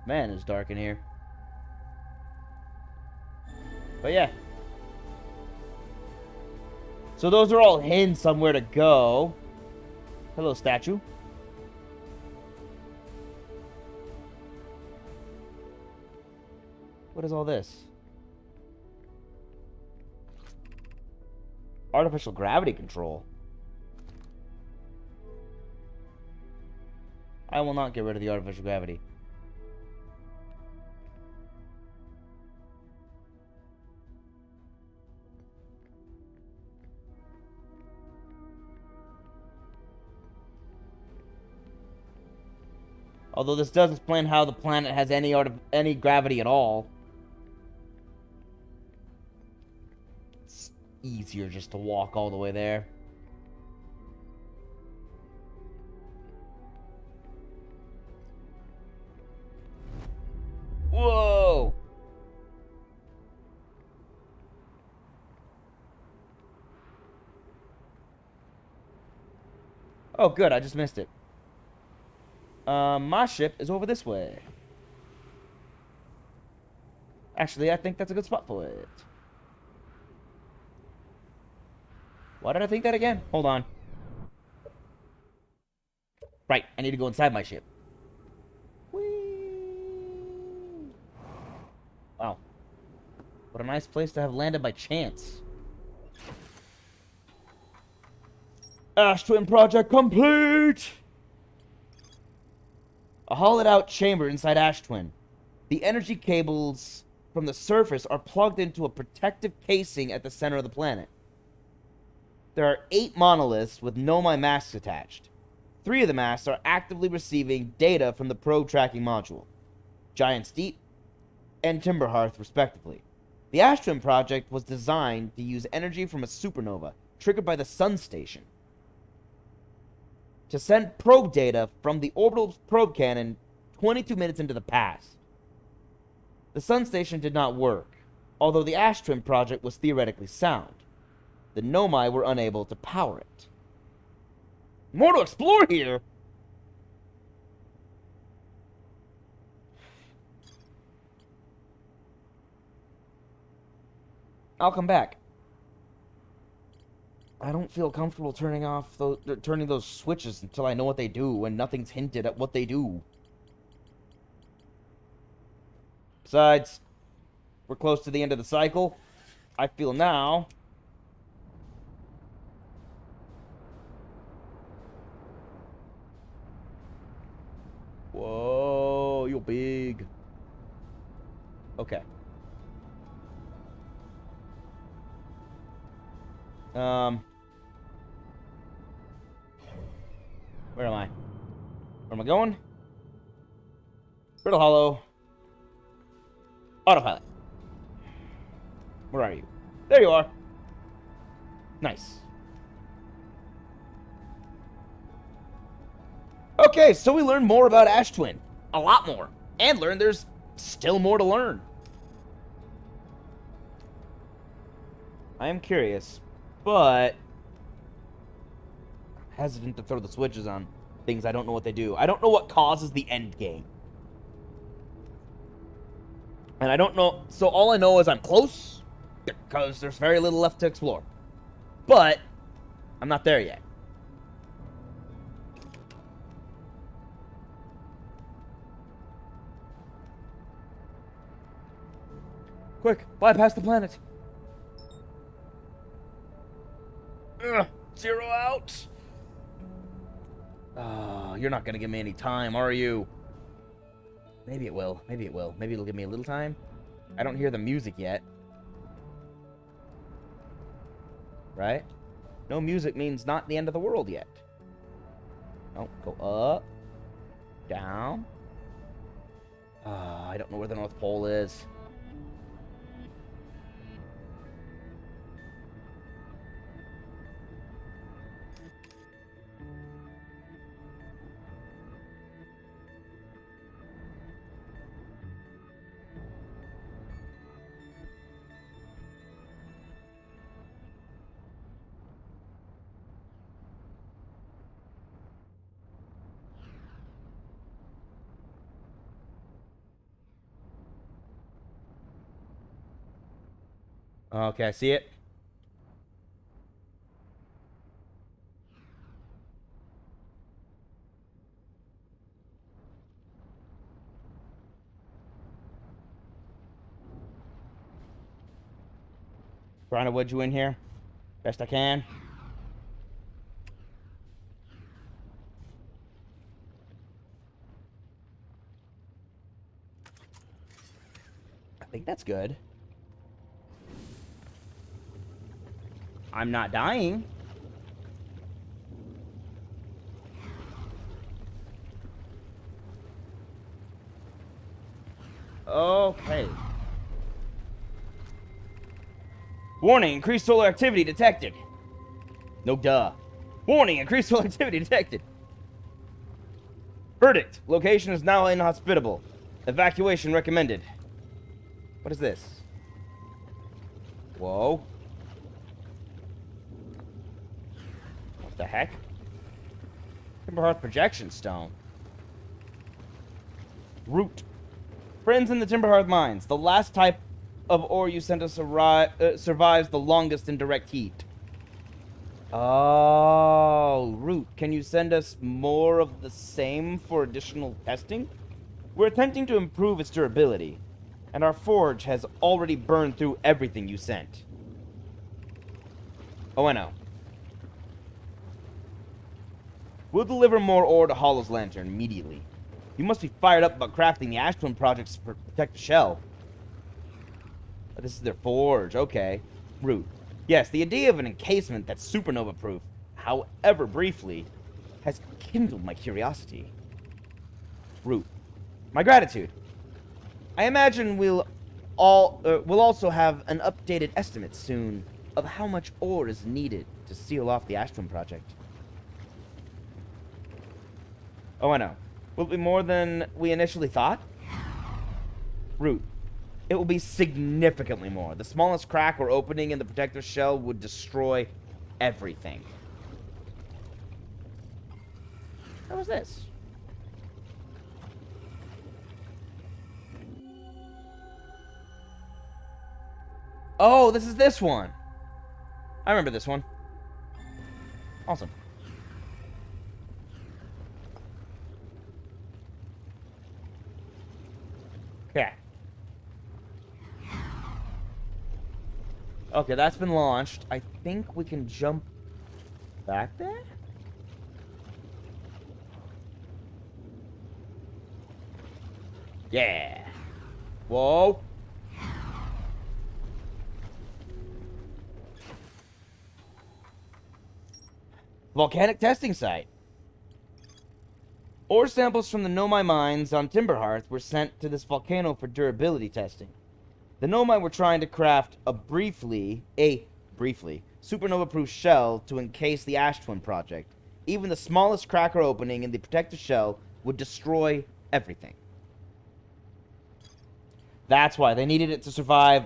Speaker 2: Man, it's dark in here. But yeah. So those are all hints on where to go. Hello, statue. What is all this? Artificial gravity control. I will not get rid of the artificial gravity. Although this does explain how the planet has any gravity at all. It's easier just to walk all the way there. Whoa! Oh, good. I just missed it. My ship is over this way. Actually, I think that's a good spot for it. Why did I think that again? Hold on. Right, I need to go inside my ship. Whee! Wow. What a nice place to have landed by chance. Ash Twin project complete! A hollowed-out chamber inside Ash Twin. The energy cables from the surface are plugged into a protective casing at the center of the planet. There are 8 monoliths with Nomai masks attached. 3 of the masks are actively receiving data from the probe tracking module. Giant's Deep and Timberhearth, respectively. The Ash Twin project was designed to use energy from a supernova triggered by the Sun Station to send probe data from the orbital probe cannon 22 minutes into the past. The Sun Station did not work, although the Ash Twin project was theoretically sound. The Nomai were unable to power it. More to explore here! I'll come back. I don't feel comfortable turning those switches until I know what they do, and nothing's hinted at what they do. Besides, we're close to the end of the cycle. I feel now. Whoa, you're big. Okay. Where am I? Where am I going? Brittle Hollow. Autopilot. Where are you? There you are. Nice. Okay, so we learned more about Ash Twin. A lot more. And learned there's still more to learn. I am curious, but I'm hesitant to throw the switches on things I don't know what they do. I don't know what causes the end game. And I don't know, so all I know is I'm close, because there's very little left to explore. But I'm not there yet. Quick, bypass the planet. Ugh, 0 out. You're not gonna give me any time, are you? Maybe it will. Maybe it will. Maybe it'll give me a little time. I don't hear the music yet. Right? No music means not the end of the world yet. Oh, go up. Down. I don't know where the North Pole is. Okay, I see it. Trying to wedge you in here. Best I can. I think that's good. I'm not dying. Okay. Warning, increased solar activity detected. No duh. Warning, increased solar activity detected. Verdict, location is now inhospitable. Evacuation recommended. What is this? Whoa. What the heck? Timberhearth projection stone. Root. Friends in the Timberhearth mines. The last type of ore you sent us survives the longest in direct heat. Oh, root. Can you send us more of the same for additional testing? We're attempting to improve its durability, and our forge has already burned through everything you sent. Oh, I know. We'll deliver more ore to Hollow's Lantern immediately. You must be fired up about crafting the Ash Twin projects to protect the shell. Oh, this is their forge, okay. Root. Yes, the idea of an encasement that's supernova-proof, however briefly, has kindled my curiosity. Root. My gratitude. I imagine we'll also have an updated estimate soon of how much ore is needed to seal off the Ash Twin project. Oh, I know. Will it be more than we initially thought? Root. It will be significantly more. The smallest crack or opening in the protector shell would destroy everything. What was this? Oh, this is this one. I remember this one. Awesome. Okay. Okay, that's been launched. I think we can jump back there? Yeah. Whoa. Volcanic testing site. Ore samples from the Nomai mines on Timberhearth were sent to this volcano for durability testing. The Nomai were trying to craft a briefly, supernova-proof shell to encase the Ash Twin project. Even the smallest crack or opening in the protective shell would destroy everything. That's why they needed it to survive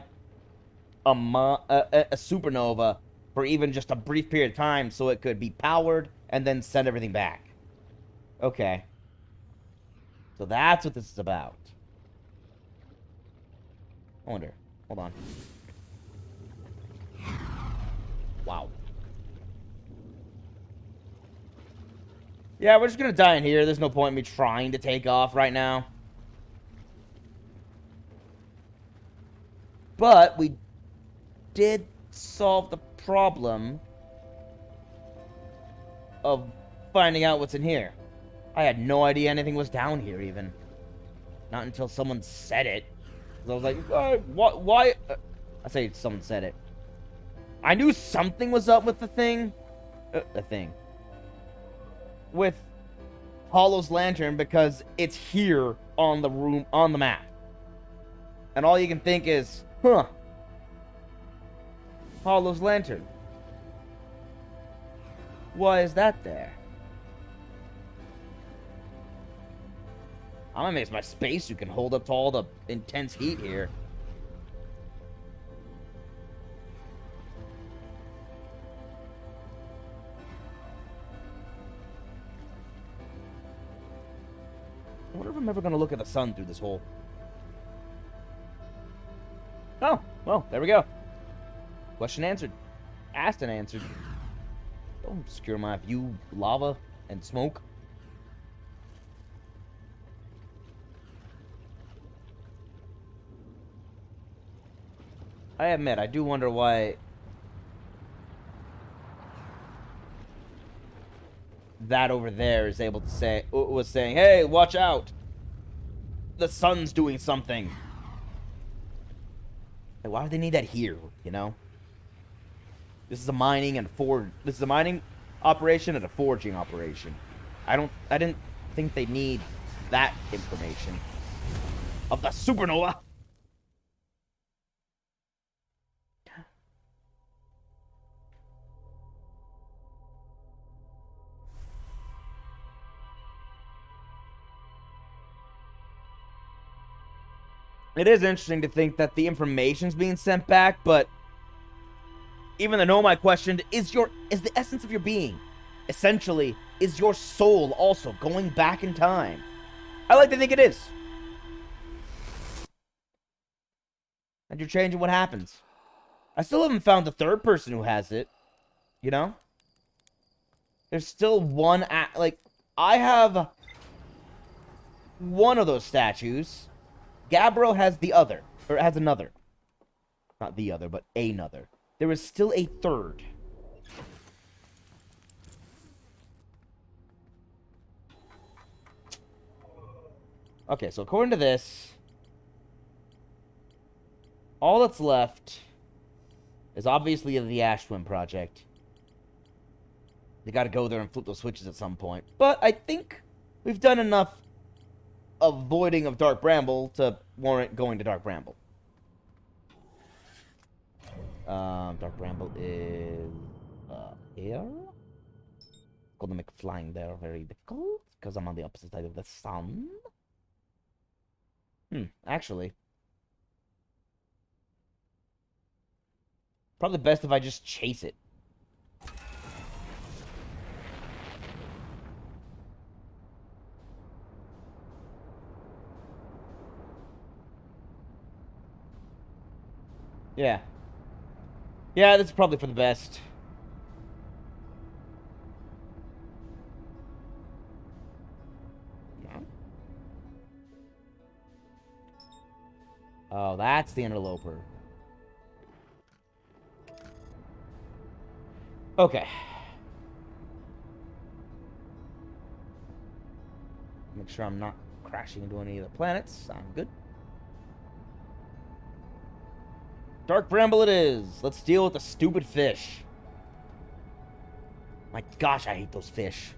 Speaker 2: a supernova for even just a brief period of time so it could be powered and then send everything back. Okay. So that's what this is about. I wonder. Hold on. Wow. Yeah, we're just gonna die in here. There's no point in me trying to take off right now. But we did solve the problem of finding out what's in here. I had no idea anything was down here, even. Not until someone said it. I was like, why? I say someone said it. I knew something was up with the thing. With Hollow's lantern, because it's here on the map. And all you can think is, huh. Hollow's lantern. Why is that there? I'm amazed my spacesuit can hold up to all the intense heat here. I wonder if I'm ever going to look at the sun through this hole. Oh, well, there we go. Question answered. Asked and answered. Don't obscure my view, lava and smoke. I admit, I do wonder why that over there is able to say, was saying, hey, watch out. The sun's doing something. Like, why do they need that here, you know? This is a mining operation and a forging operation. I didn't think they need that information of the supernova. It is interesting to think that the information's being sent back, but even the Nomai questioned, is the essence of your being, essentially, is your soul also going back in time? I like to think it is. And you're changing what happens. I still haven't found the third person who has it, you know? There's still one, like, I have one of those statues. Gabbro has the other, or has another. Not the other, but another. There is still a third. Okay, so according to this, all that's left is obviously the Ash Twin project. They gotta go there and flip those switches at some point. But I think we've done enough avoiding of Dark Bramble to warrant going to Dark Bramble. Dark Bramble is here. Gonna make flying there very difficult because I'm on the opposite side of the sun. Actually, probably best if I just chase it. Yeah. Yeah, that's probably for the best. Oh, that's the interloper. Okay. Make sure I'm not crashing into any of the planets. I'm good. Dark Bramble it is. Let's deal with the stupid fish. My gosh, I hate those fish.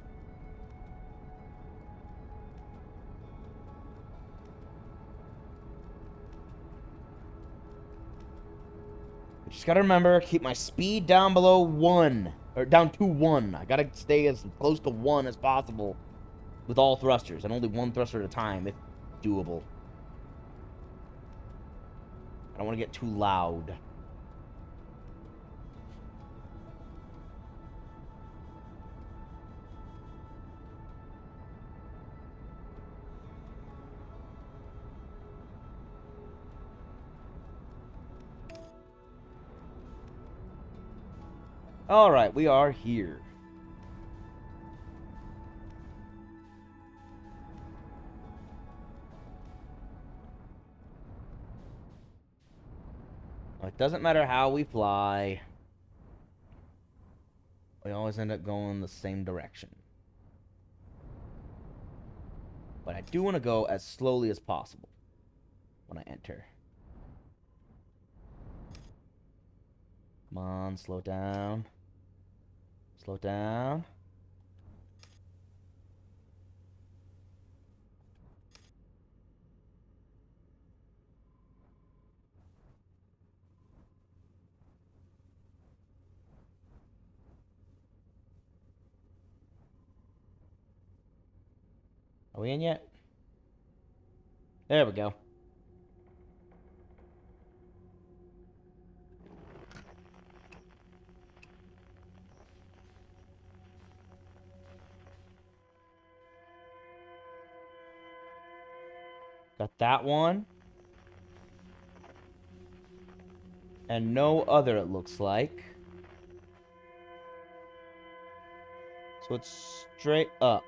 Speaker 2: I just gotta remember, keep my speed down below 1. Or down to 1. I gotta stay as close to 1 as possible with all thrusters. And only 1 thruster at a time, if doable. I don't want to get too loud. Alright, we are here. It doesn't matter how we fly. We always end up going the same direction. But I do want to go as slowly as possible when I enter. Come on, slow down. Slow down. Are we in yet? There we go. Got that one. And no other, it looks like. So it's straight up.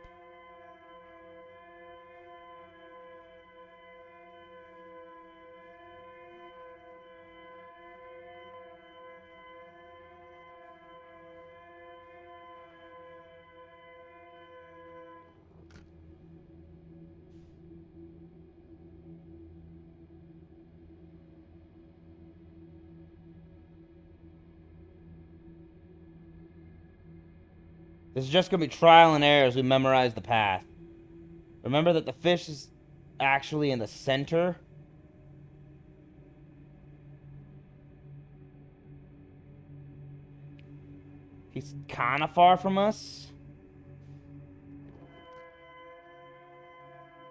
Speaker 2: This is just going to be trial and error as we memorize the path. Remember that the fish is actually in the center. He's kind of far from us.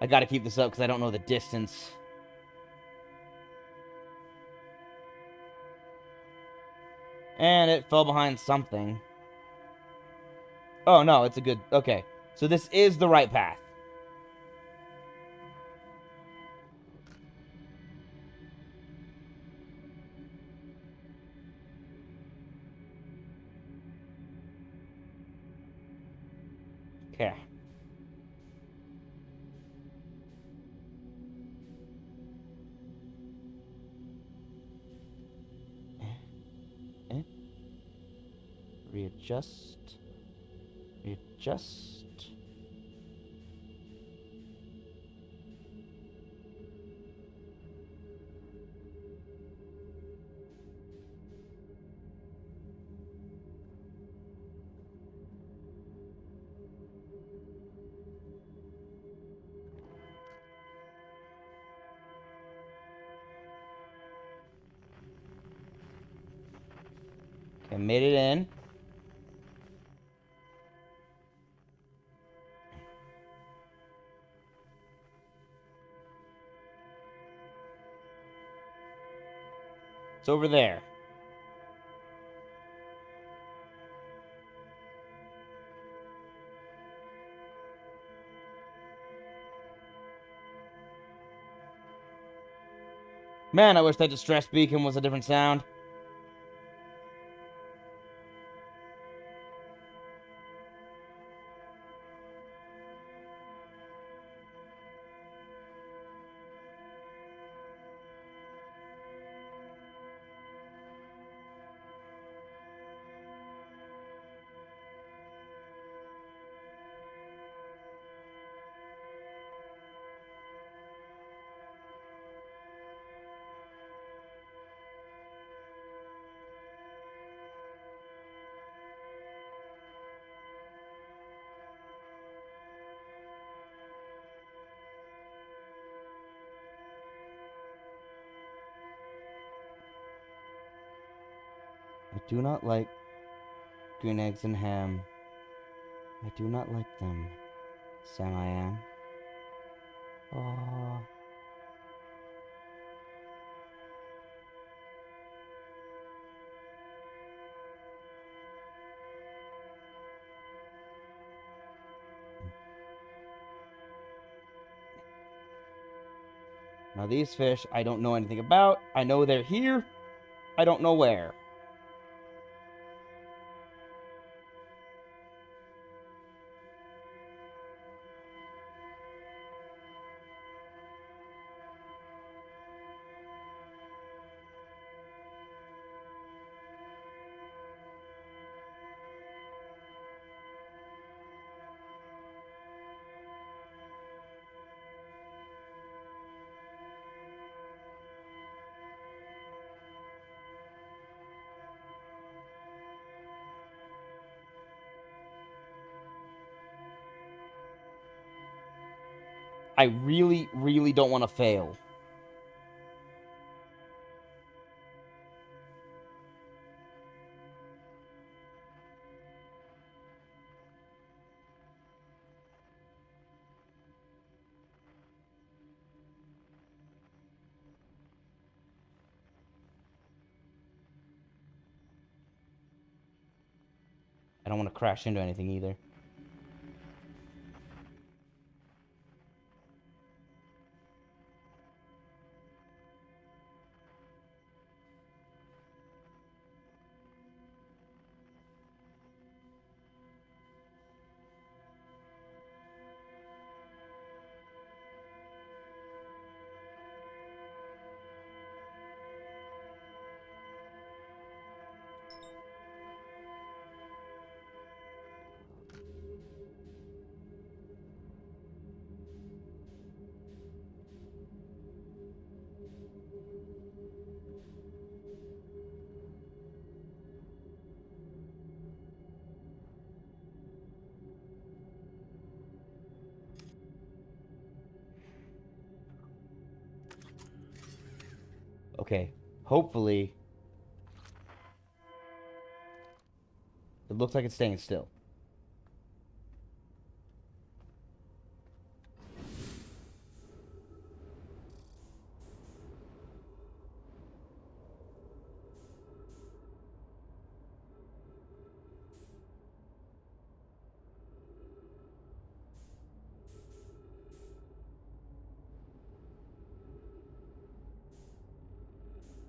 Speaker 2: I got to keep this up because I don't know the distance. And it fell behind something. Oh, no, it's a good... Okay, so this is the right path. Okay. Readjust. Readjust. Okay, made it in. It's over there. Man, I wish that distress beacon was a different sound. do not like green eggs and ham. I do not like them. Sam, I am. Oh. Now these fish, I don't know anything about. I know they're here. I don't know where. I really, really don't want to fail. I don't want to crash into anything either. Okay, hopefully it looks like it's staying still.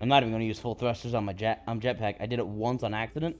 Speaker 2: I'm not even going to use full thrusters on my jetpack. I did it once on accident.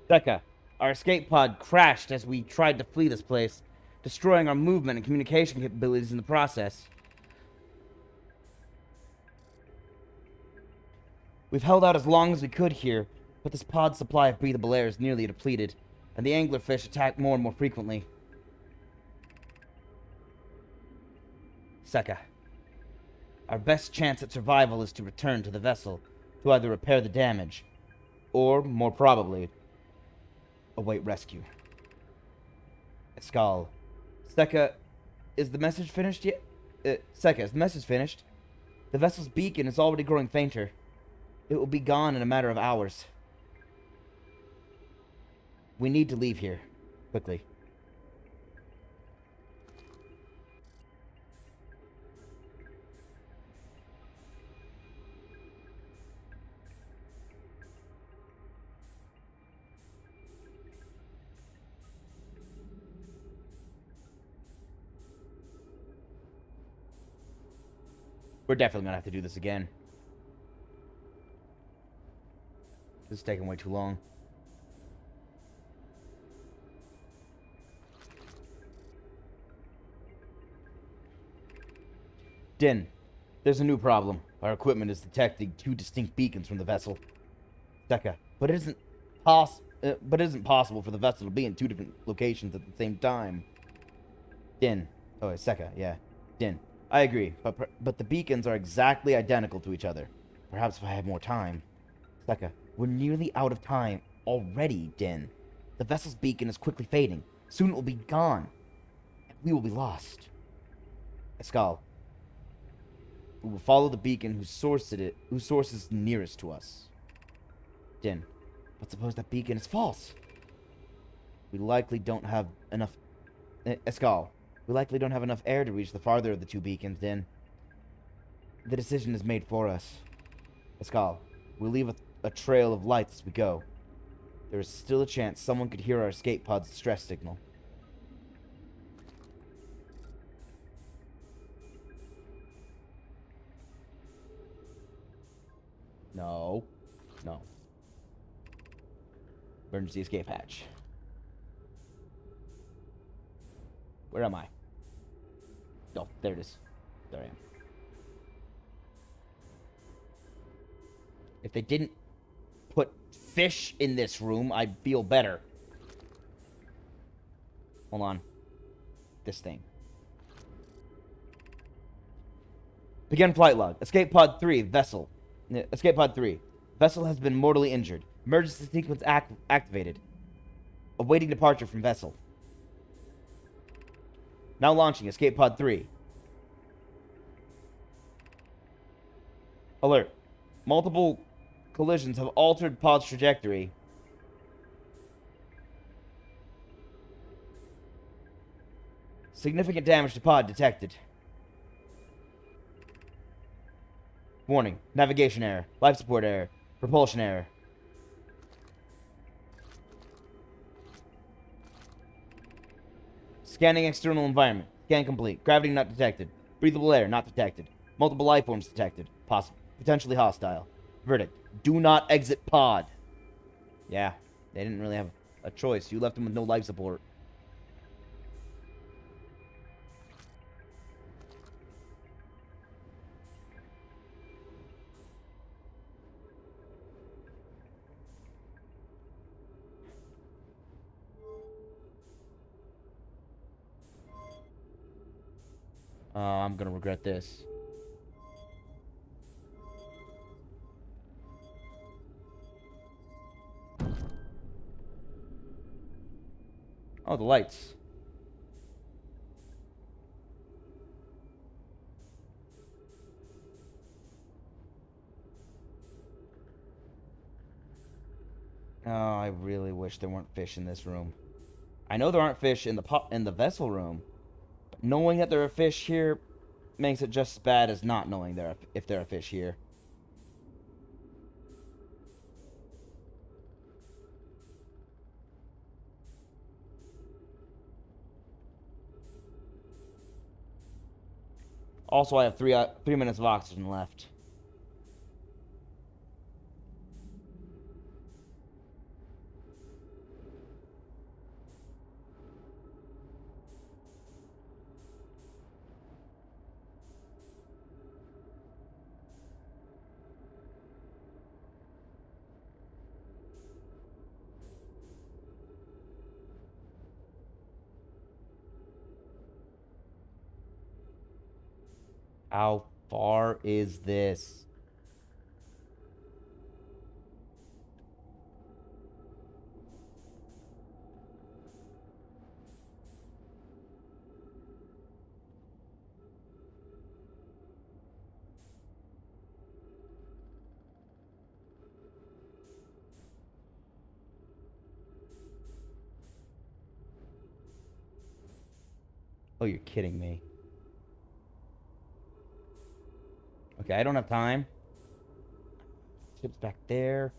Speaker 2: Becca, our escape pod crashed as we tried to flee this place, destroying our movement and communication capabilities in the process. We've held out as long as we could here, but this pod's supply of breathable air is nearly depleted, and the anglerfish attack more and more frequently. Seka, Our best chance at survival is to return to the vessel to either repair the damage, or, more probably, await rescue. Escal. Seka, is the message finished yet? Seka, is the message finished? The vessel's beacon is already growing fainter. It will be gone in a matter of hours. We need to leave here. Quickly. We're definitely gonna have to do this again. This is taking way too long. Din, there's a new problem. Our equipment is detecting two distinct beacons from the vessel. Seka, but it isn't possible for the vessel to be in two different locations at the same time. Din. Oh, Seka, yeah. Din. I agree, but the beacons are exactly identical to each other. Perhaps if I had more time. Seka, we're nearly out of time already, Din. The vessel's beacon is quickly fading. Soon it will be gone. And we will be lost. Escal. We will follow the beacon whose source is nearest to us. Din. But suppose that beacon is false. We likely don't have enough... Escal. We likely don't have enough air to reach the farther of the two beacons, Din. The decision is made for us. Escal, we'll leave a trail of lights as we go. There is still a chance someone could hear our escape pod's distress signal. No. No. Emergency escape hatch. Where am I? Oh, there it is. There I am. If they didn't put fish in this room, I'd feel better. Hold on. This thing. Begin flight log. Escape pod 3, vessel. Escape pod 3. Vessel has been mortally injured. Emergency sequence activated. Awaiting departure from vessel. Now launching escape pod 3. Alert. Multiple collisions have altered pod's trajectory. Significant damage to pod detected. Warning. Navigation error. Life support error. Propulsion error. Scanning external environment. Scan complete. Gravity not detected. Breathable air not detected. Multiple life forms detected. Potentially hostile. Verdict. Do not exit pod. Yeah, they didn't really have a choice. You left them with no life support. I'm gonna regret this. Oh, the lights. Oh, I really wish there weren't fish in this room. I know there aren't fish in the vessel room, but knowing that there are fish here makes it just as bad as not knowing if there are fish here. Also, I have 3 minutes of oxygen left. Ow. far is this? Oh, you're kidding me. Okay, I don't have time. Ship's back there.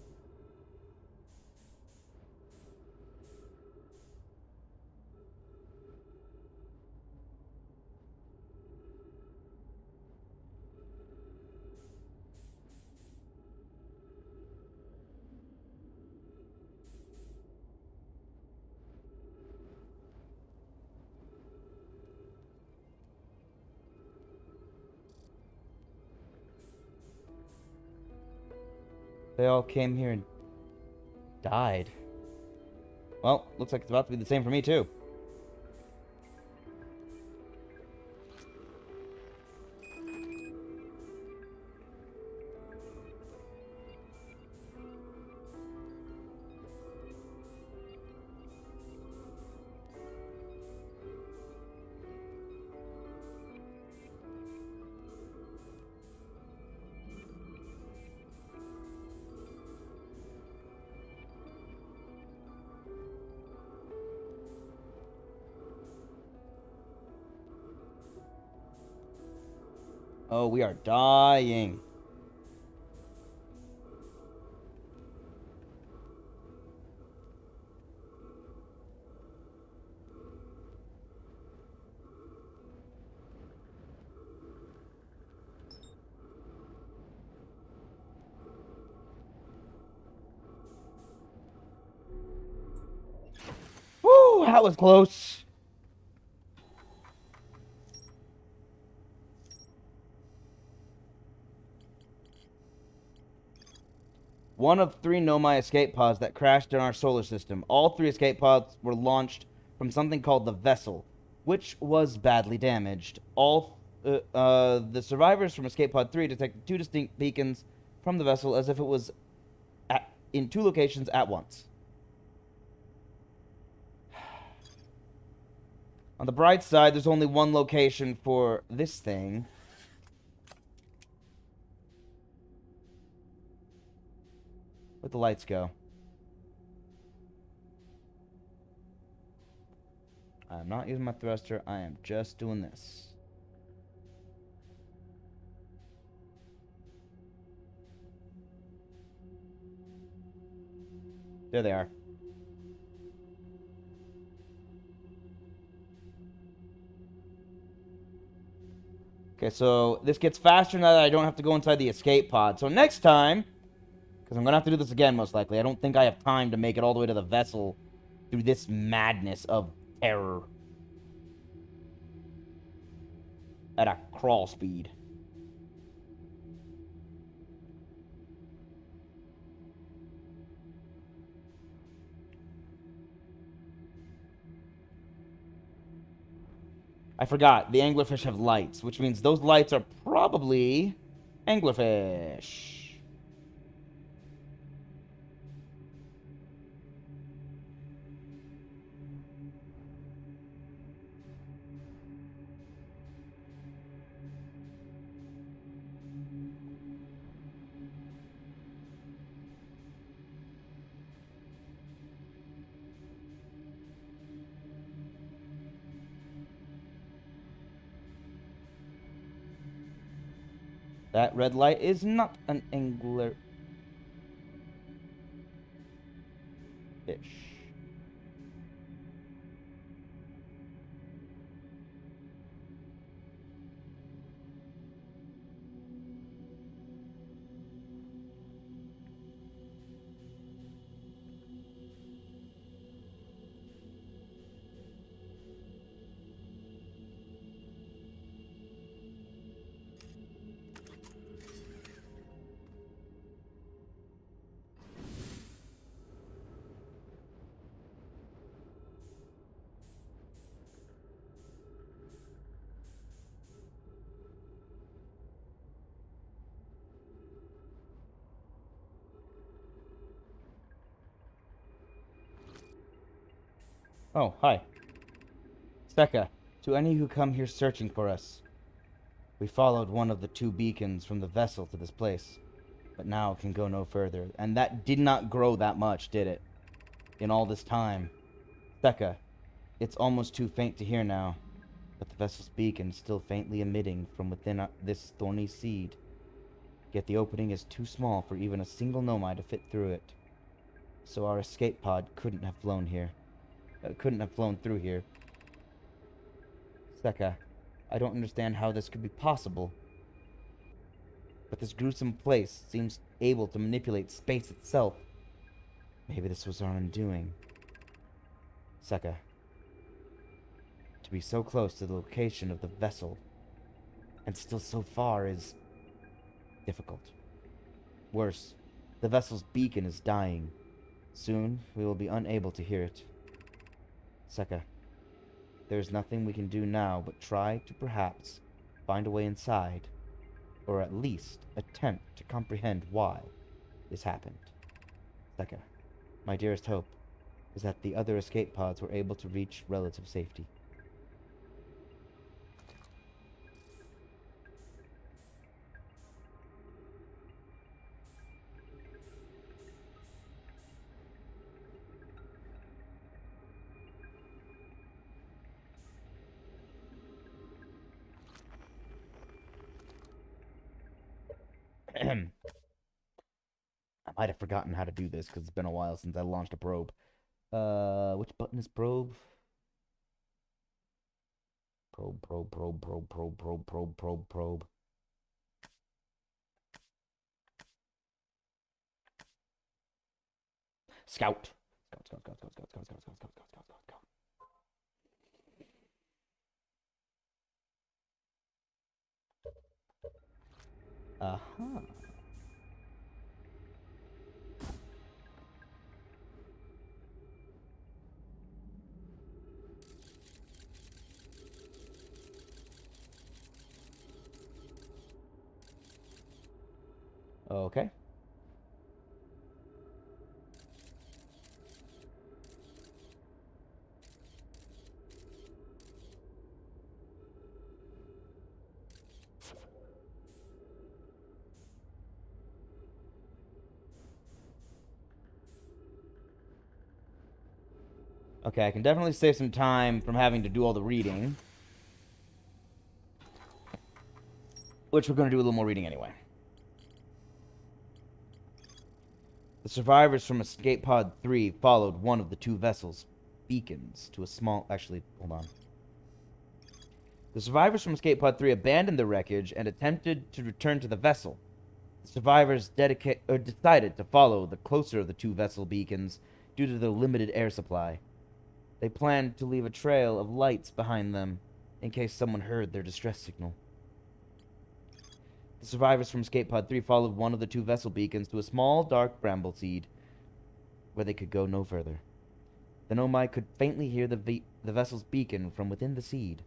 Speaker 2: They all came here and died. Well, looks like it's about to be the same for me, too. Oh, we are dying. Woo, that was close. One of 3 Nomai escape pods that crashed in our solar system. All 3 escape pods were launched from something called the Vessel, which was badly damaged. The survivors from escape pod 3 detected 2 distinct beacons from the vessel as if it was in 2 locations at once. On the bright side, there's only 1 location for this thing. Where'd the lights go? I am not using my thruster. I am just doing this. There they are. Okay, so this gets faster now that I don't have to go inside the escape pod. So next time, because I'm going to have to do this again most likely, I don't think I have time to make it all the way to the vessel through this madness of terror. At a crawl speed. I forgot, the anglerfish have lights, which means those lights are probably anglerfish. That red light is not an anglerfish. Oh, hi. Steka, to any who come here searching for us, we followed one of the two beacons from the vessel to this place, but now can go no further. And that did not grow that much, did it? In all this time. Steka, it's almost too faint to hear now, but the vessel's beacon is still faintly emitting from within this thorny seed. Yet the opening is too small for even a single nomai to fit through it. So our escape pod couldn't have flown here. Couldn't have flown through here. Steka, I don't understand how this could be possible. But this gruesome place seems able to manipulate space itself. Maybe this was our undoing. Steka, to be so close to the location of the vessel, and still so far, is difficult. Worse, the vessel's beacon is dying. Soon, we will be unable to hear it. Steka, there is nothing we can do now but try to perhaps find a way inside, or at least attempt to comprehend why this happened. Steka, my dearest hope is that the other escape pods were able to reach relative safety. I might have forgotten how to do this because it's been a while since I launched a probe. Which button is probe? Probe. Scout. Scout. Uh-huh. Okay. Okay, I can definitely save some time from having to do all the reading. Which we're going to do a little more reading anyway. The survivors from Escape Pod 3 followed one of the two vessels' beacons to a small... Actually, hold on. The survivors from Escape Pod 3 abandoned the wreckage and attempted to return to the vessel. The survivors decided to follow the closer of the two vessel beacons due to the limited air supply. They planned to leave a trail of lights behind them in case someone heard their distress signal. The survivors from Escape Pod 3 followed one of the two vessel beacons to a small, dark bramble seed where they could go no further. The nomai could faintly hear the vessel's beacon from within the seed,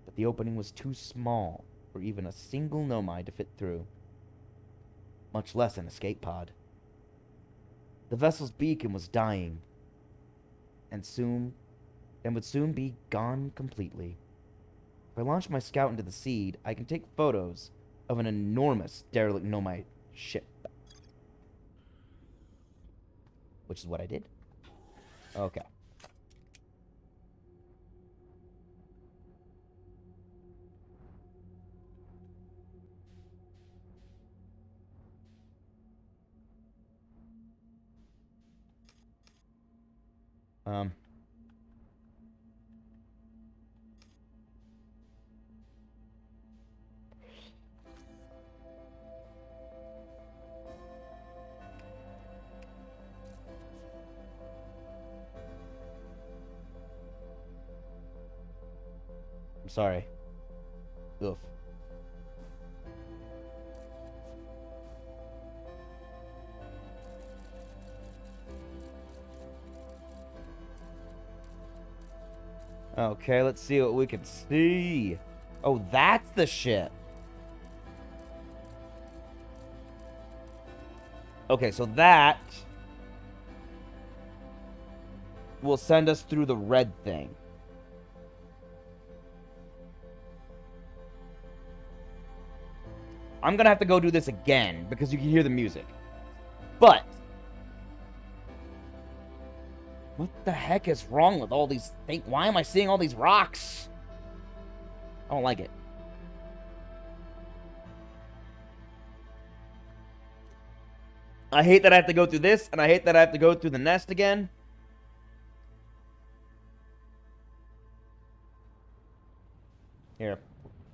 Speaker 2: but the opening was too small for even a single nomai to fit through, much less an escape pod. The vessel's beacon was dying, and would soon be gone completely. If I launch my scout into the seed, I can take photos of an enormous derelict nomai ship. Which is what I did. Okay. I'm sorry. Oof. Okay, let's see what we can see. Oh, that's the ship. Okay, so that will send us through the red thing. I'm gonna have to go do this again because you can hear the music. But what the heck is wrong with all these things? Why am I seeing all these rocks? I don't like it. I hate that I have to go through this, and I hate that I have to go through the nest again. Here,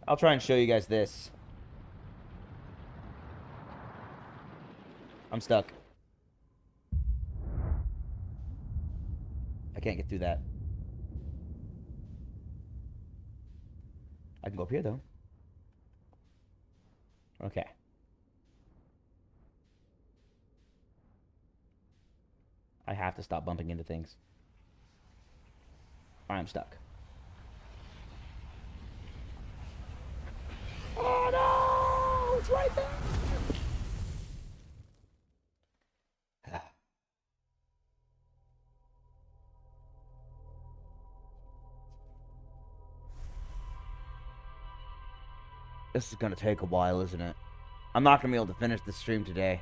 Speaker 2: I'll try and show you guys this. I'm stuck. I can't get through that. I can go up here, though. Okay. I have to stop bumping into things. I'm stuck. Oh, no! It's right there! This is gonna take a while, isn't it? I'm not gonna be able to finish the stream today.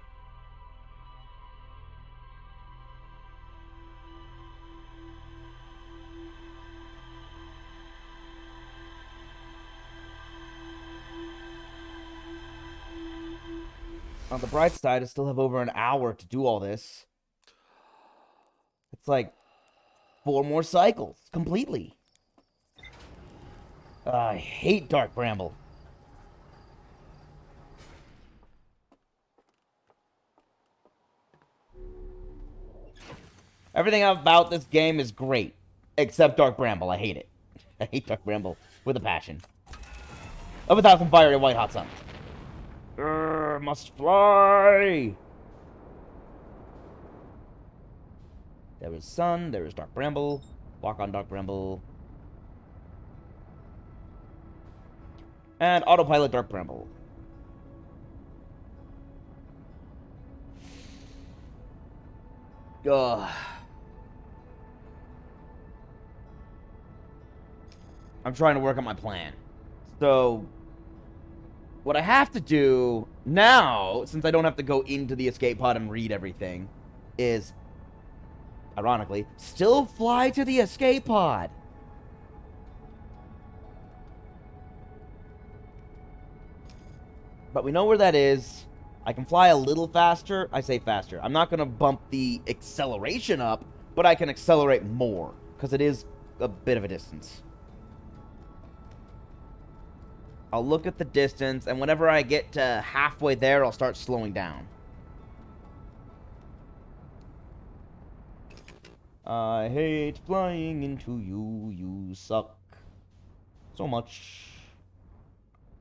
Speaker 2: On the bright side, I still have over an hour to do all this. It's like 4 more cycles, completely. I hate Dark Bramble. Everything about this game is great, except Dark Bramble. I hate it. I hate Dark Bramble with a passion. Of 1,000 fiery white hot suns. Must fly! There is sun, there is Dark Bramble. Walk on Dark Bramble. And autopilot Dark Bramble. Ugh. I'm trying to work on my plan. So, what I have to do now, since I don't have to go into the escape pod and read everything, is, ironically, still fly to the escape pod. But we know where that is. I can fly a little faster. I say faster. I'm not going to bump the acceleration up, but I can accelerate more, because it is a bit of a distance. I'll look at the distance, and whenever I get to halfway there, I'll start slowing down. I hate flying into you, you suck. So much.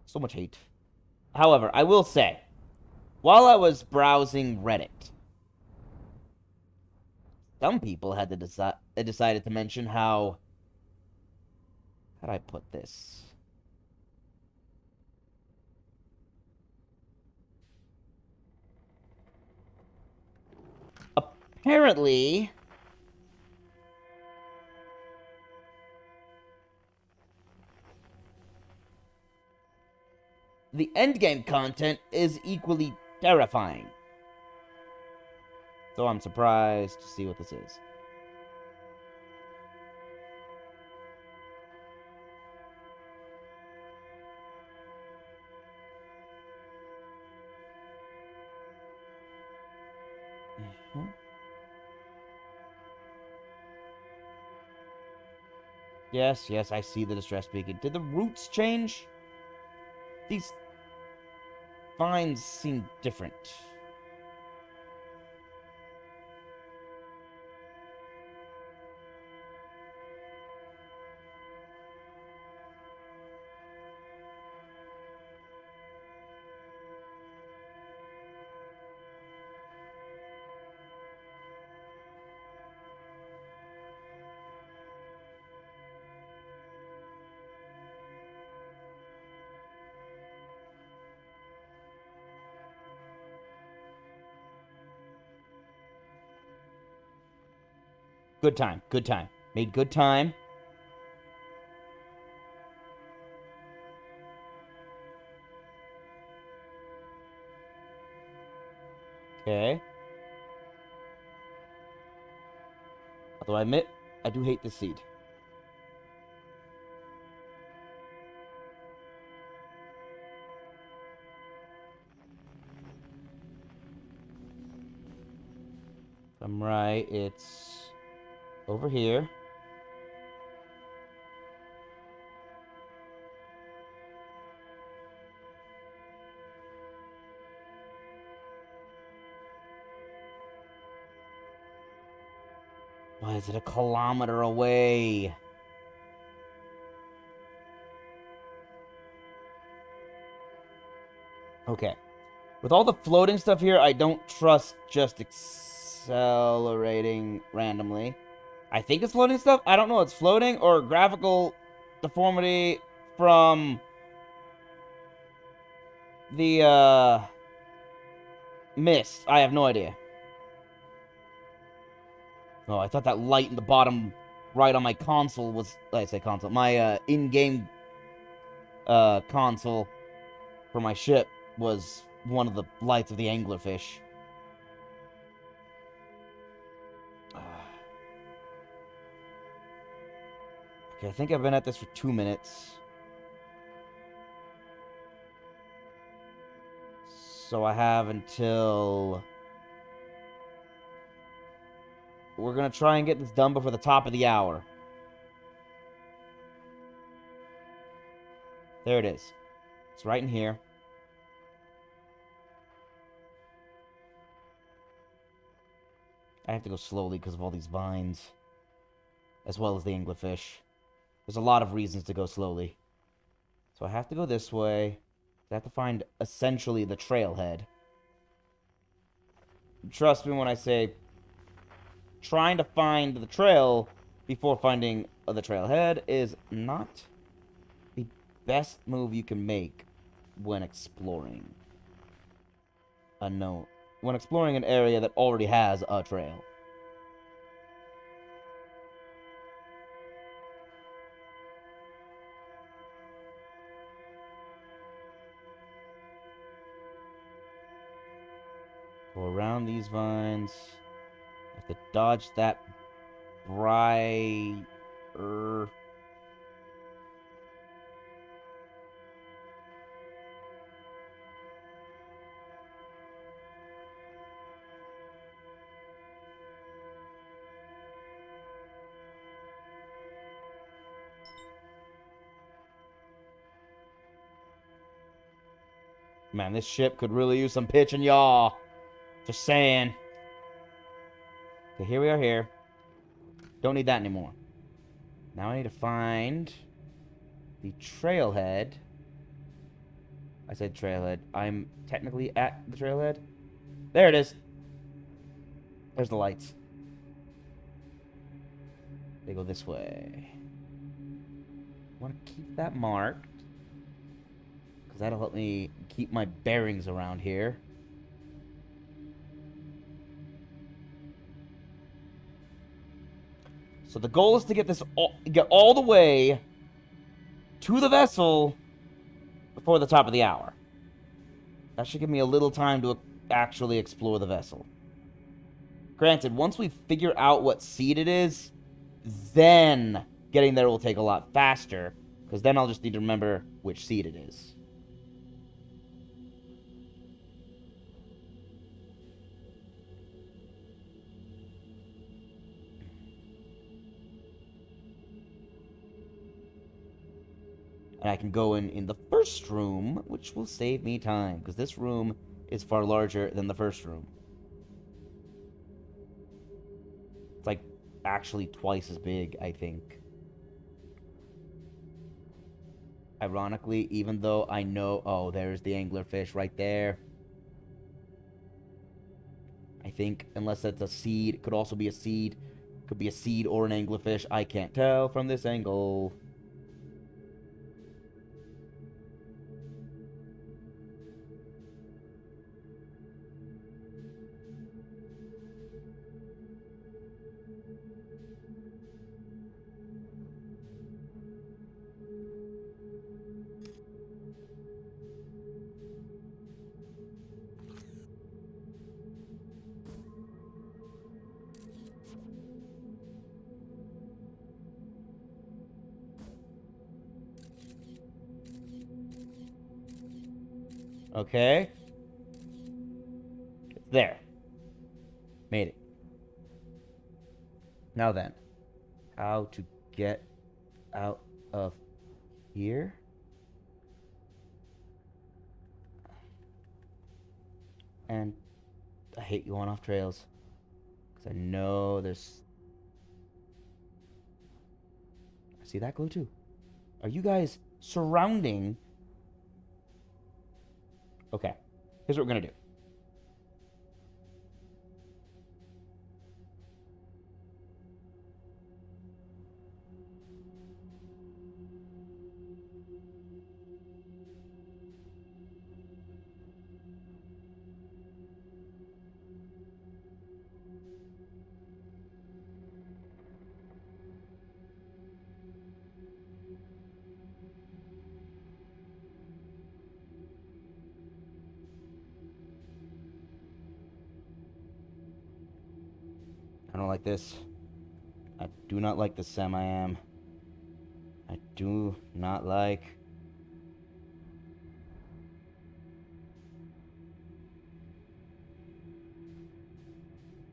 Speaker 2: So much hate. However, I will say, while I was browsing Reddit, some people had decided to mention how do I put this? Apparently, the endgame content is equally terrifying. So I'm surprised to see what this is. Yes, yes, I see the distress beacon. Did the routes change? These vines seem different. Good time. Good time. Made good time. Okay. Although I admit, I do hate this seed. If I'm right, it's over here. Why is it a kilometer away? Okay. With all the floating stuff here, I don't trust just accelerating randomly. I think it's floating stuff. I don't know. It's floating or graphical deformity from the mist. I have no idea. Oh, I thought that light in the bottom right on my console was... I say console. My in-game console for my ship was one of the lights of the anglerfish. Okay, I think I've been at this for 2 minutes. So I have until... We're going to try and get this done before the top of the hour. There it is. It's right in here. I have to go slowly because of all these vines. As well as the anglerfish. There's a lot of reasons to go slowly. So I have to go this way. I have to find, essentially, the trailhead. Trust me when I say... Trying to find the trail before finding the trailhead is not the best move you can make when exploring when exploring an area that already has a trail. Go around these vines. I have to dodge that briar. Man, this ship could really use some pitch and yaw. Just saying. Okay, here we are here. Don't need that anymore. Now I need to find the trailhead. I said trailhead. I'm technically at the trailhead. There it is. There's the lights. They go this way. I want to keep that marked. Because that'll help me keep my bearings around here. So the goal is to get all the way to the vessel before the top of the hour. That should give me a little time to actually explore the vessel. Granted, once we figure out what seed it is, then getting there will take a lot faster, because then I'll just need to remember which seed it is. And I can go in the first room, which will save me time, because this room is far larger than the first room. It's like actually twice as big, I think. Ironically, even though I know... Oh, there's the anglerfish right there. I think, unless that's a seed, it could also be a seed. Could be a seed or an anglerfish. I can't tell from this angle. Okay. It's there. Made it. Now then. How to get out of here? And I hate going off trails. Because I know there's... I see that glue too. Are you guys surrounding... Okay. Here's what we're going to do. I don't like this. I do not like the Sam I am. I do not like...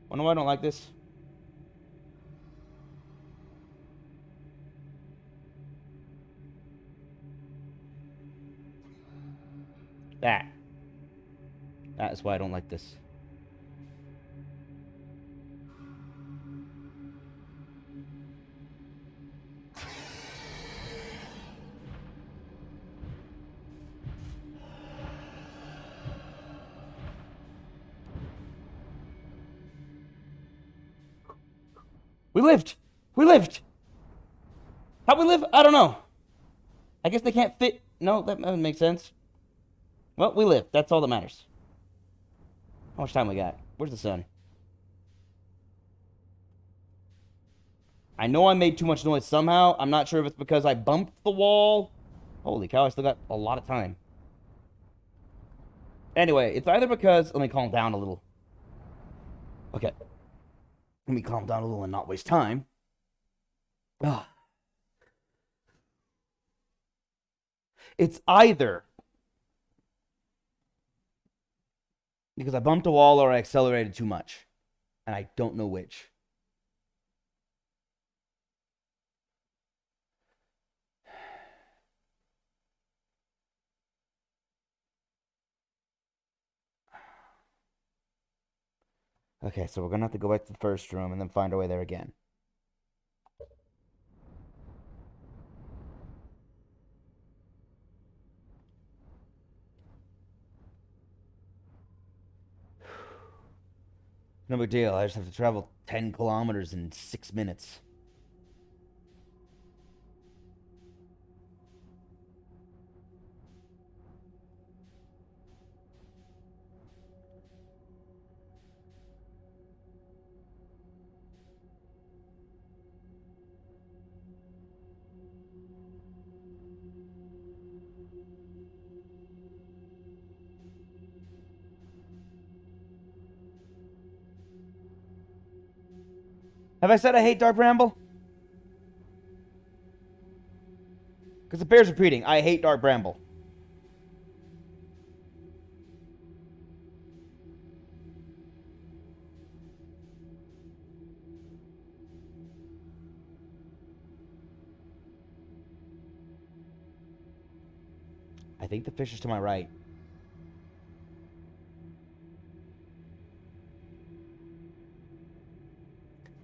Speaker 2: Wonder why I don't like this? That. That is why I don't like this. We lived! We lived! How'd we live? I don't know. I guess they can't fit... No, that doesn't make sense. Well, we lived. That's all that matters. How much time we got? Where's the sun? I know I made too much noise somehow. I'm not sure if it's because I bumped the wall. Holy cow, I still got a lot of time. Anyway, it's either because... Let me calm down a little. Okay. Let me calm down a little and not waste time. Ah. It's either because I bumped a wall or I accelerated too much. And I don't know which. Okay, so we're gonna have to go back to the first room and then find our way there again. No big deal. I just have to travel 10 kilometers in 6 minutes. Have I said I hate Dark Bramble? Because it bears repeating. I hate Dark Bramble. I think the fish is to my right.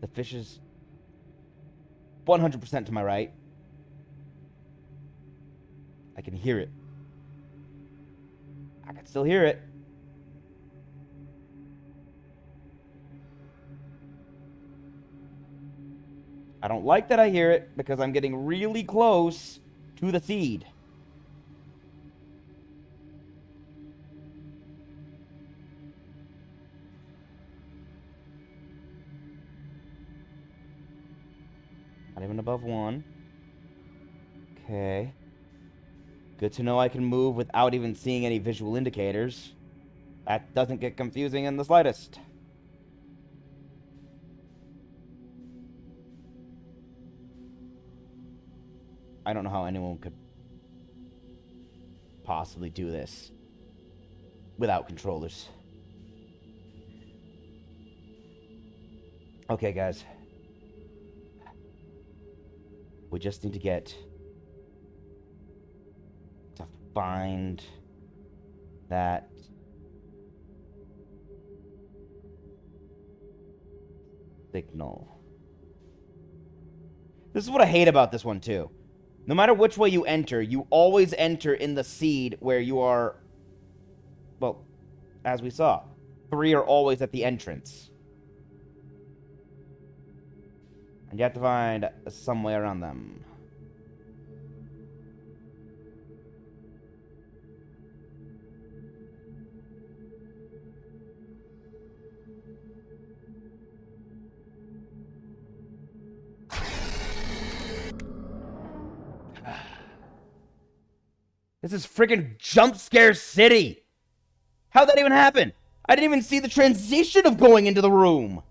Speaker 2: The fish is 100% to my right. I can hear it. I can still hear it. I don't like that I hear it because I'm getting really close to the seed. Not even above 1. Okay. Good to know I can move without even seeing any visual indicators. That doesn't get confusing in the slightest. I don't know how anyone could possibly do this. without controllers. Okay, guys. We just need to find that signal. This is what I hate about this one, too. No matter which way you enter, you always enter in the seed where you are... Well, as we saw, 3 are always at the entrance. And you have to find some way around them. This is friggin' Jump Scare City! How'd that even happen? I didn't even see the transition of going into the room!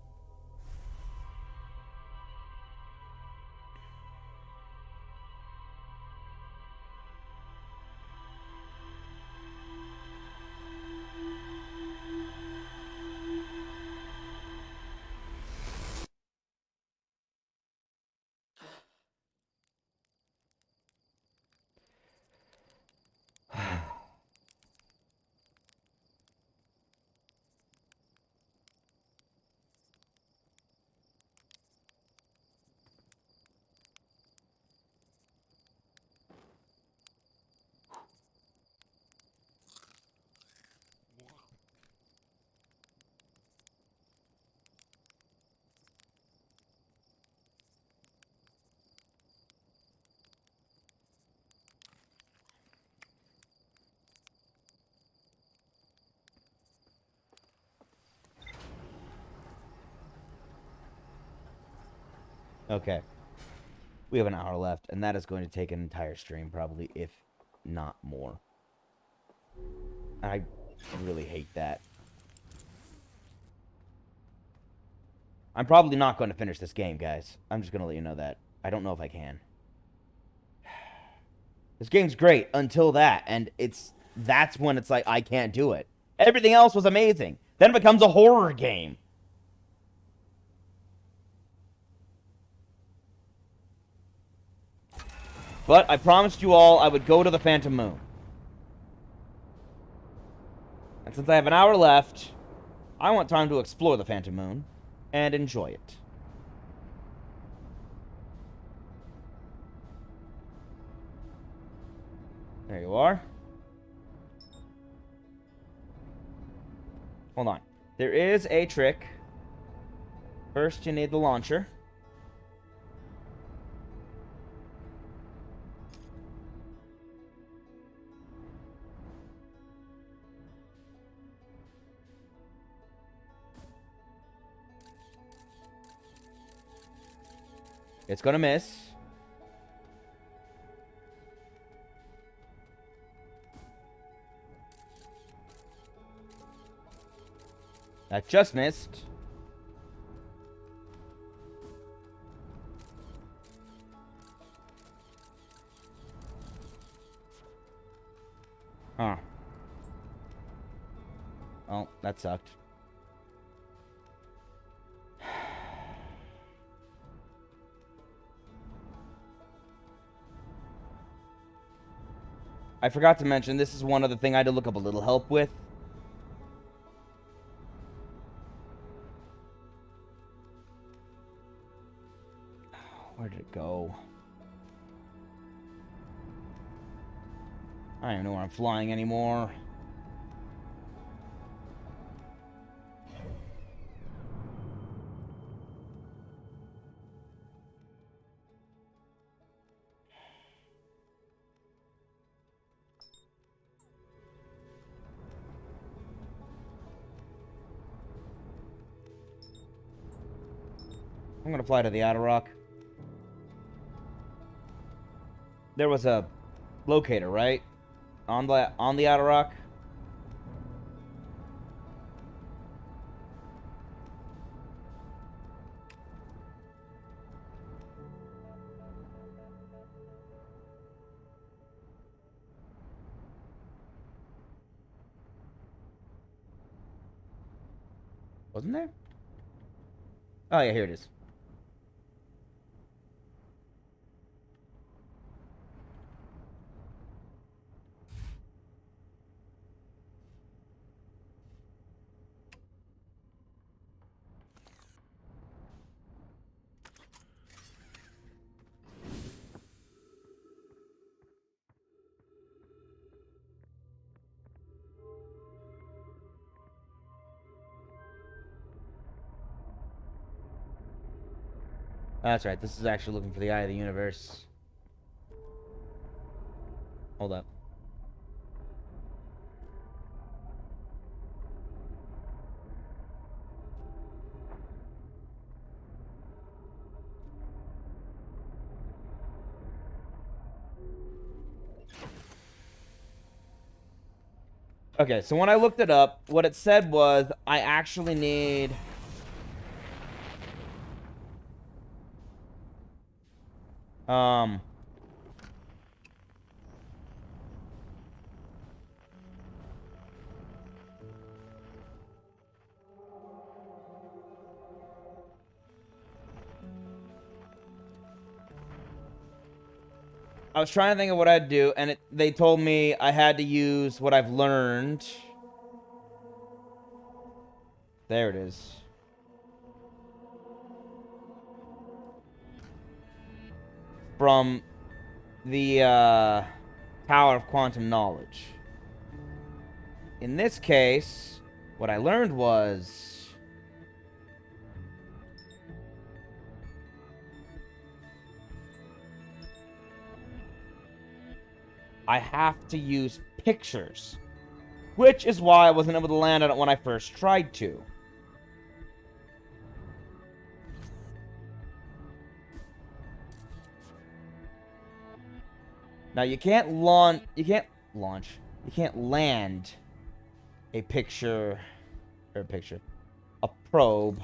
Speaker 2: Okay. We have an hour left, and that is going to take an entire stream, probably, if not more. I really hate that. I'm probably not going to finish this game, guys. I'm just going to let you know that. I don't know if I can. This game's great until that, and that's when it's like, I can't do it. Everything else was amazing. Then it becomes a horror game. But I promised you all I would go to the Phantom Moon. And since I have an hour left, I want time to explore the Phantom Moon and enjoy it. There you are. Hold on. There is a trick. First, you need the launcher. It's gonna miss. That just missed. Huh. Oh, that sucked. I forgot to mention, this is one other thing I had to look up a little help with. Where did it go? I don't even know where I'm flying anymore. I'm gonna fly to the Outer Rock. There was a locator, right? On the Outer Rock. Wasn't there? Oh, yeah, here it is. That's right. This is actually looking for the eye of the universe. Hold up. Okay, so when I looked it up, what it said was I actually need... I was trying to think of what I'd do, and they told me I had to use what I've learned. There it is. From the Tower of Quantum Knowledge. In this case, what I learned was... I have to use pictures. Which is why I wasn't able to land on it when I first tried to. Now you can't land a a probe.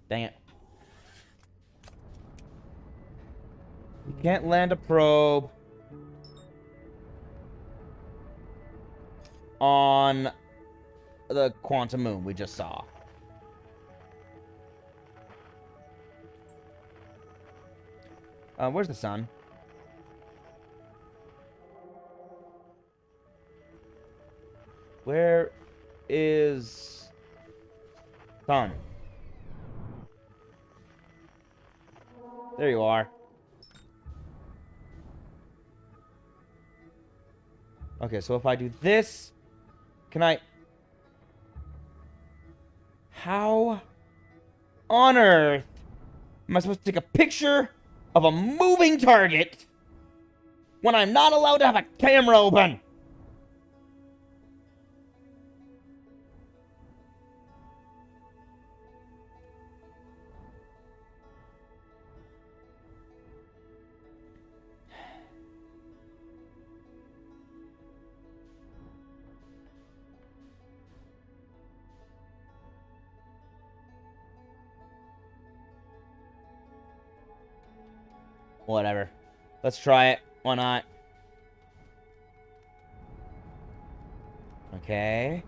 Speaker 2: Dang it. You can't land a probe on the quantum moon we just saw. Where's the sun? Where is sun? There you are. Okay, so if I do this, can I... How on earth am I supposed to take a picture of a moving target when I'm not allowed to have a camera open? Whatever. Let's try it. Why not? Okay.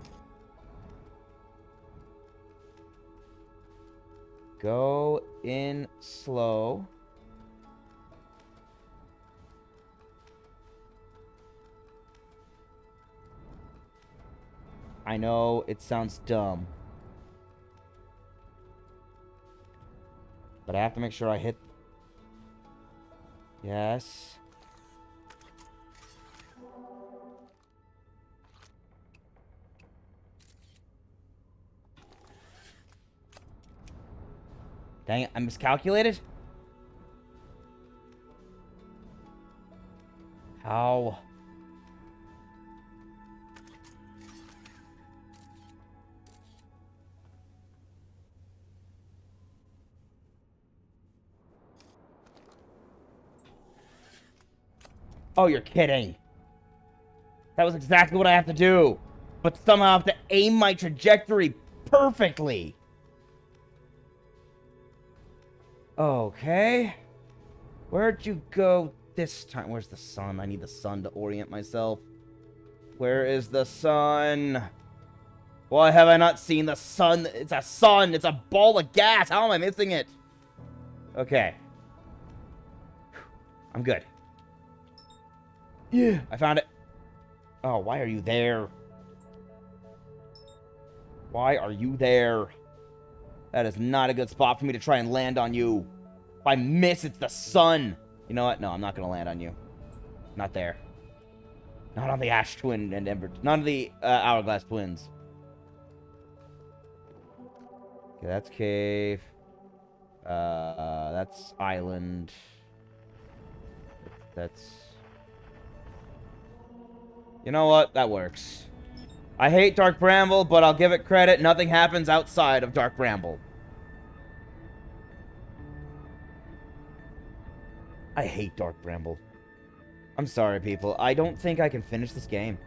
Speaker 2: Go in slow. I know it sounds dumb, but I have to make sure I hit... Yes. Dang it, I miscalculated? How? Oh, you're kidding. That was exactly what I have to do. But somehow I have to aim my trajectory perfectly. Okay. Where'd you go this time? Where's the sun? I need the sun to orient myself. Where is the sun? Why have I not seen the sun? It's a sun. It's a ball of gas. How am I missing it? Okay. I'm good. Yeah, I found it. Oh, why are you there? Why are you there? That is not a good spot for me to try and land on you. If I miss, it's the sun. You know what? No, I'm not going to land on you. Not there. Not on the Ash Twin and Ember. None of the Hourglass Twins. Okay, that's cave. That's island. That's... You know what? That works. I hate Dark Bramble, but I'll give it credit. Nothing happens outside of Dark Bramble. I hate Dark Bramble. I'm sorry, people. I don't think I can finish this game.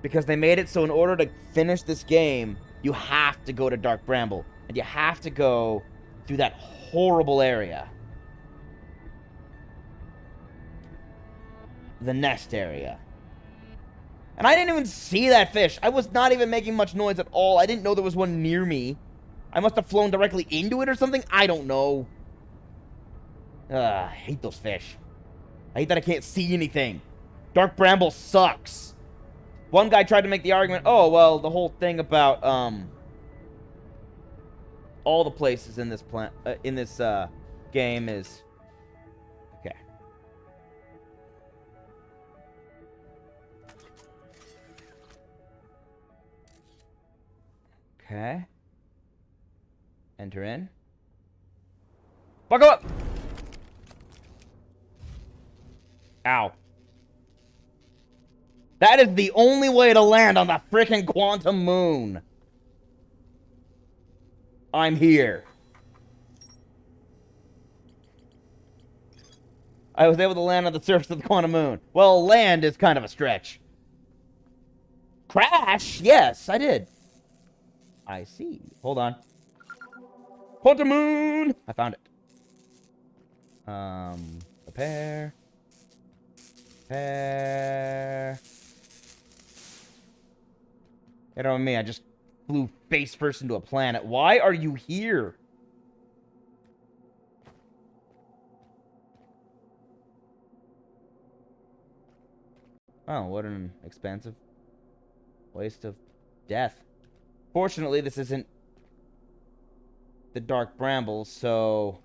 Speaker 2: Because they made it so in order to finish this game, you have to go to Dark Bramble. And you have to go through that horrible area. The nest area. And I didn't even see that fish. I was not even making much noise at all. I didn't know there was one near me. I must have flown directly into it or something. I don't know. I hate those fish. I hate that I can't see anything. Dark Bramble sucks. One guy tried to make the argument, oh, well, the whole thing about, all the places in this game is... Okay. Okay. Enter in. Buckle up! Ow. That is the only way to land on the frickin' Quantum Moon. I'm here. I was able to land on the surface of the Quantum Moon. Well, land is kind of a stretch. Crash? Yes, I did. I see. Hold on. Quantum Moon! I found it. Prepare. Prepare. Get on me, I just flew face first into a planet. Why are you here? Oh, what an expansive waste of death. Fortunately, this isn't the Dark Bramble, so...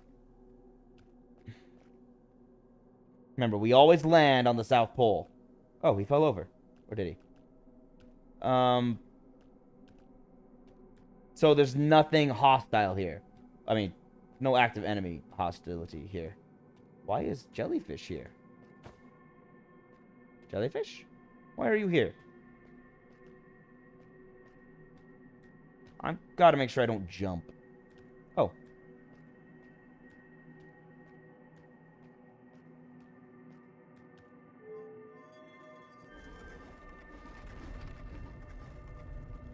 Speaker 2: Remember, we always land on the South Pole. Oh, he fell over. Or did he? So there's nothing hostile here. I mean, no active enemy hostility here. Why is Jellyfish here? Jellyfish? Why are you here? I've got to make sure I don't jump. Oh.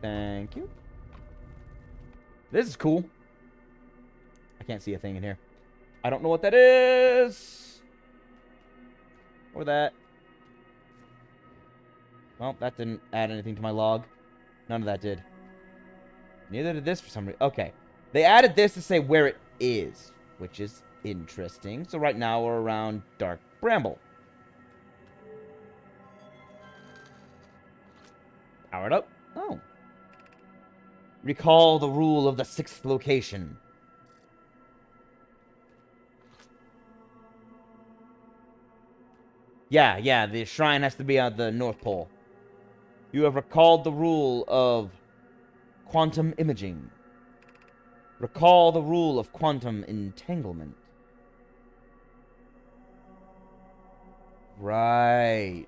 Speaker 2: Thank you. This is cool. I can't see a thing in here. I don't know what that is. Or that. Well, that didn't add anything to my log. None of that did. Neither did this for some reason. Okay. They added this to say where it is, which is interesting. So right now we're around Dark Bramble. Powered up. Oh. Recall the rule of the 6th location. Yeah, the shrine has to be at the North Pole. You have recalled the rule of quantum imaging. Recall the rule of quantum entanglement. Right.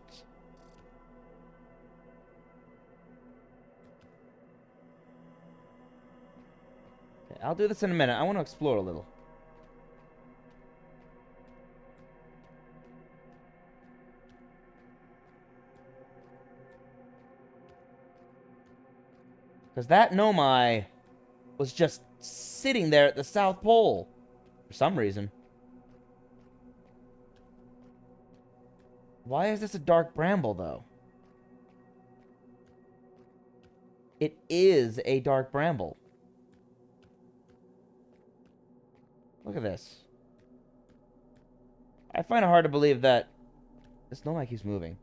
Speaker 2: Okay, I'll do this in a minute. I want to explore a little. Because that Nomai was just sitting there at the South Pole. For some reason. Why is this a dark bramble, though? It is a dark bramble. Look at this. I find it hard to believe that this Nomai keeps moving.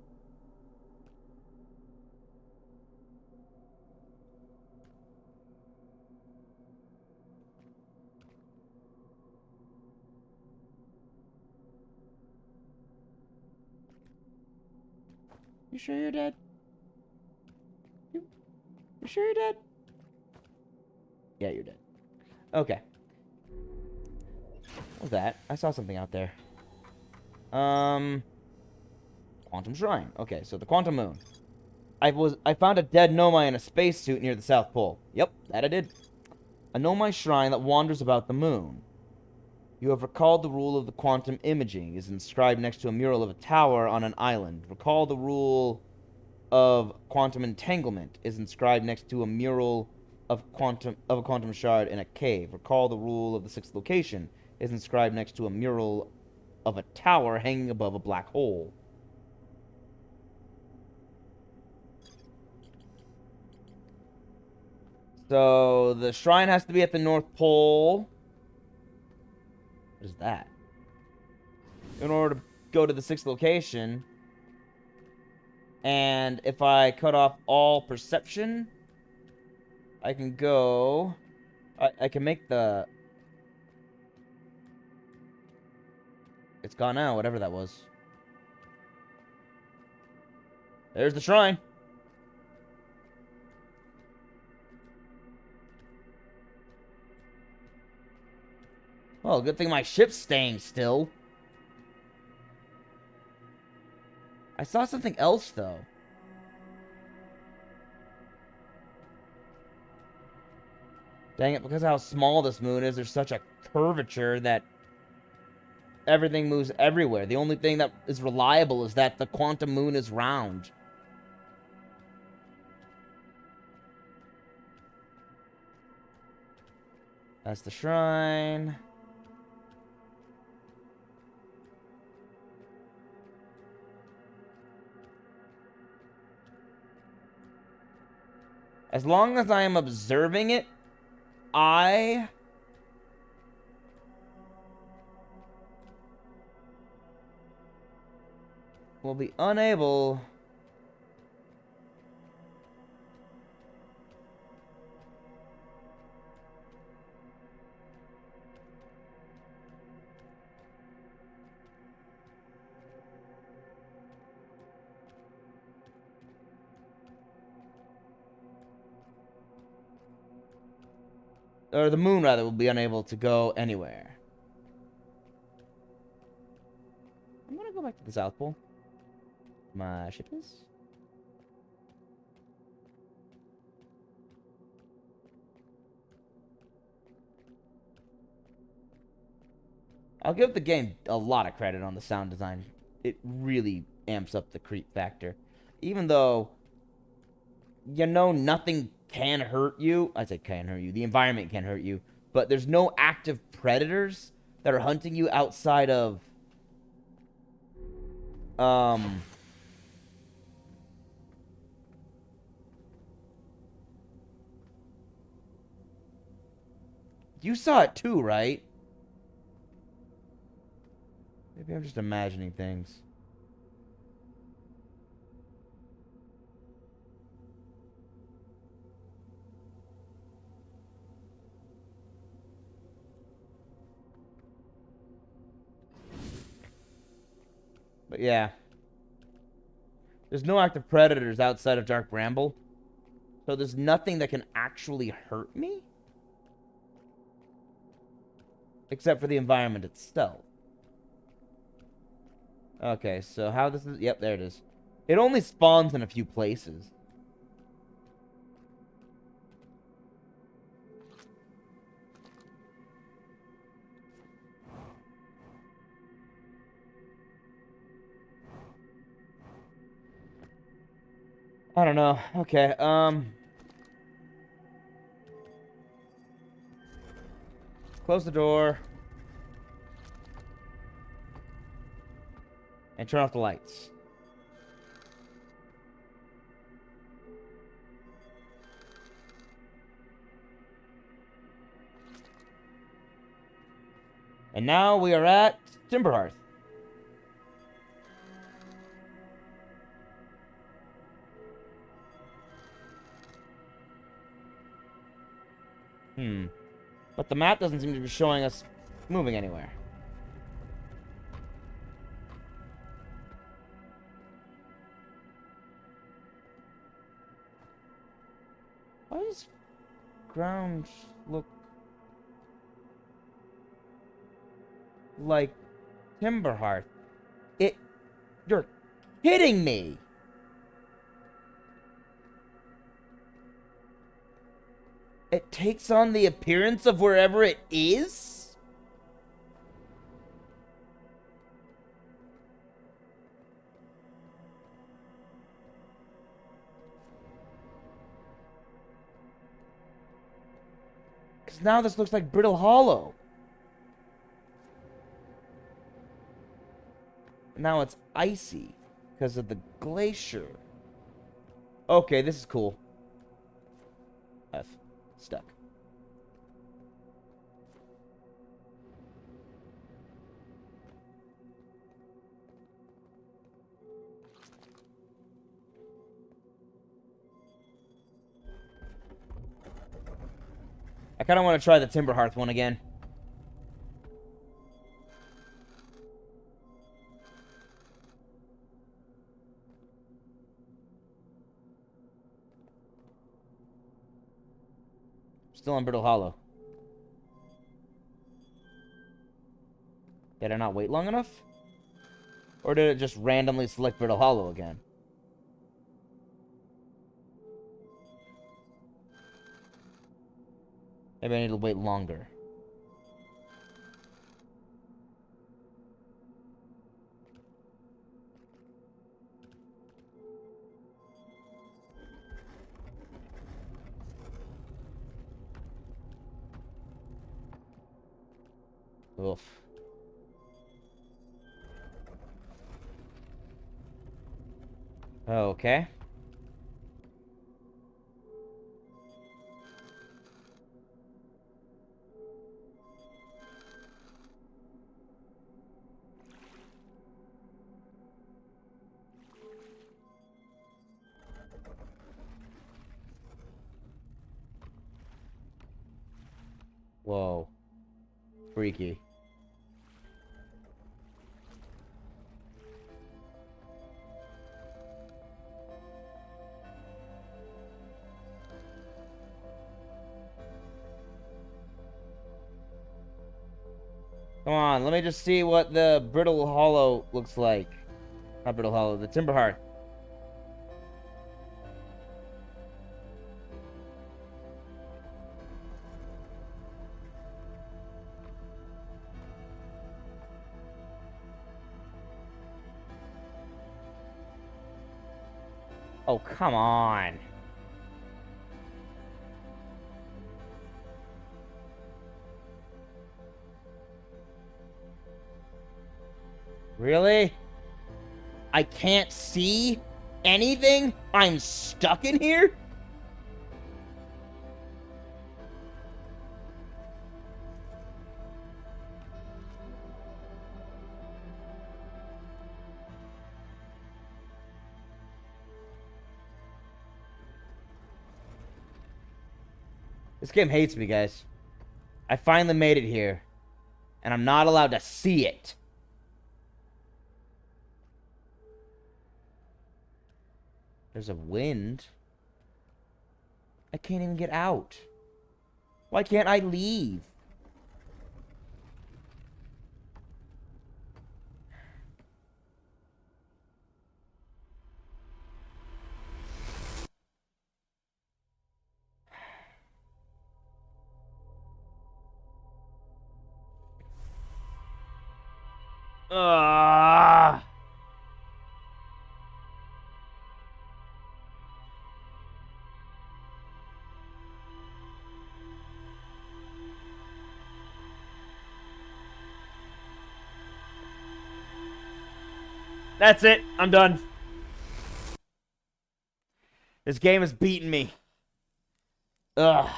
Speaker 2: You sure you're dead? You sure you're dead? Yeah, you're dead. Okay. What was that? I saw something out there. Quantum Shrine. Okay, so the Quantum Moon. I found a dead Nomai in a spacesuit near the South Pole. Yep, that I did. A Nomai shrine that wanders about the moon. You have recalled the rule of the quantum imaging is inscribed next to a mural of a tower on an island. Recall the rule of quantum entanglement is inscribed next to a mural of a quantum shard in a cave. Recall the rule of the sixth location is inscribed next to a mural of a tower hanging above a black hole. So the shrine has to be at the North Pole. What is that? In order to go to the sixth location. And if I cut off all perception, I can go... I can make the... It's gone now, whatever that was. There's the shrine. Well, good thing my ship's staying still. I saw something else, though. Dang it, because of how small this moon is, there's such a curvature that everything moves everywhere. The only thing that is reliable is that the quantum moon is round. That's the shrine. As long as I am observing it, I will be unable or the moon rather will be unable to go anywhere. I'm gonna go back to the South Pole. My ship is. I'll give the game a lot of credit on the sound design. It really amps up the creep factor. Even though, you know, nothing can hurt you. I say can hurt you. The environment can hurt you. But there's no active predators that are hunting you outside of... You saw it too, right? Maybe I'm just imagining things. But yeah. There's no active predators outside of Dark Bramble. So there's nothing that can actually hurt me. Except for the environment itself. Okay, so how this is... Yep, there it is. It only spawns in a few places. I don't know. Okay, Close the door. And turn off the lights. And now we are at Timberhearth. But the map doesn't seem to be showing us moving anywhere. Why does ground look like Timberhearth? You're kidding me! It takes on the appearance of wherever it is? Because now this looks like Brittle Hollow. Now it's icy because of the glacier. Okay, this is cool. F. Stuck. I kind of want to try the Timberhearth one again. Still on Brittle Hollow. Did I not wait long enough? Or did it just randomly select Brittle Hollow again? Maybe I need to wait longer. Oof. Okay. Whoa. Freaky. Come on, let me just see what the Brittle Hollow looks like. Not Brittle Hollow, the Timberhearth. Oh, come on. Really? I can't see anything? I'm stuck in here? This game hates me, guys. I finally made it here. And I'm not allowed to see it. There's a wind. I can't even get out. Why can't I leave? Ah. That's it. I'm done. This game has beaten me. Ugh.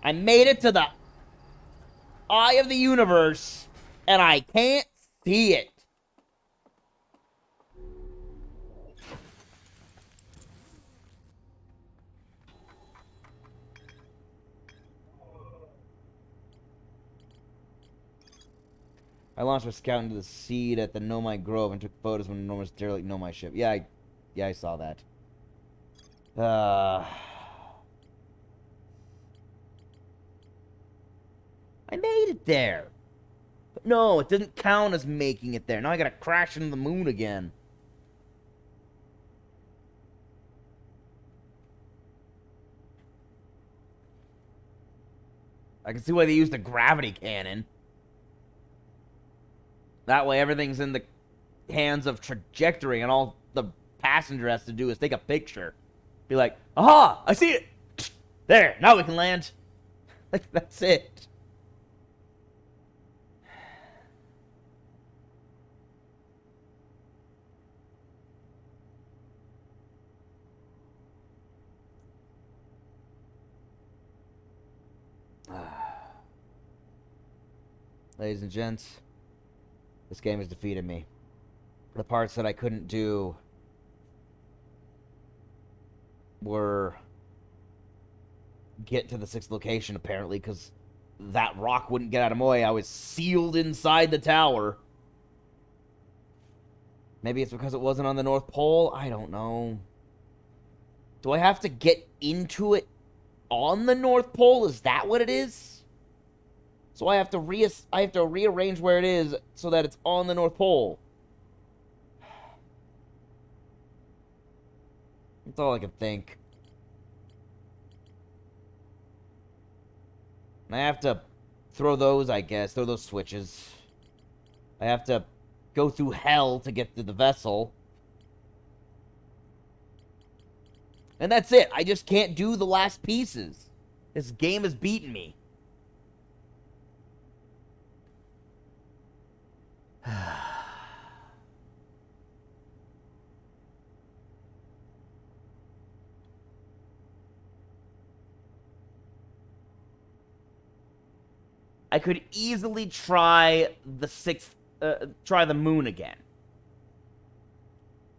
Speaker 2: I made it to the eye of the universe, and I can't see it. I launched my scout into the seed at the Nomai Grove and took photos of an enormous derelict Nomai ship. Yeah, I saw that. I made it there. But no, it didn't count as making it there. Now I gotta crash into the moon again. I can see why they used a gravity cannon. That way everything's in the hands of trajectory, and all the passenger has to do is take a picture. Be like, aha, I see it. There, now we can land. Like, that's it. Ladies and gents, this game has defeated me. The parts that I couldn't do were get to the 6th location, apparently, because that rock wouldn't get out of my way. I was sealed inside the tower. Maybe it's because it wasn't on the North Pole. I don't know. Do I have to get into it on the North Pole? Is that what it is? So I have to rearrange where it is so that it's on the North Pole. That's all I can think. And I have to throw those, I guess. Throw those switches. I have to go through hell to get to the vessel. And that's it. I just can't do the last pieces. This game has beaten me. I could easily try the moon again.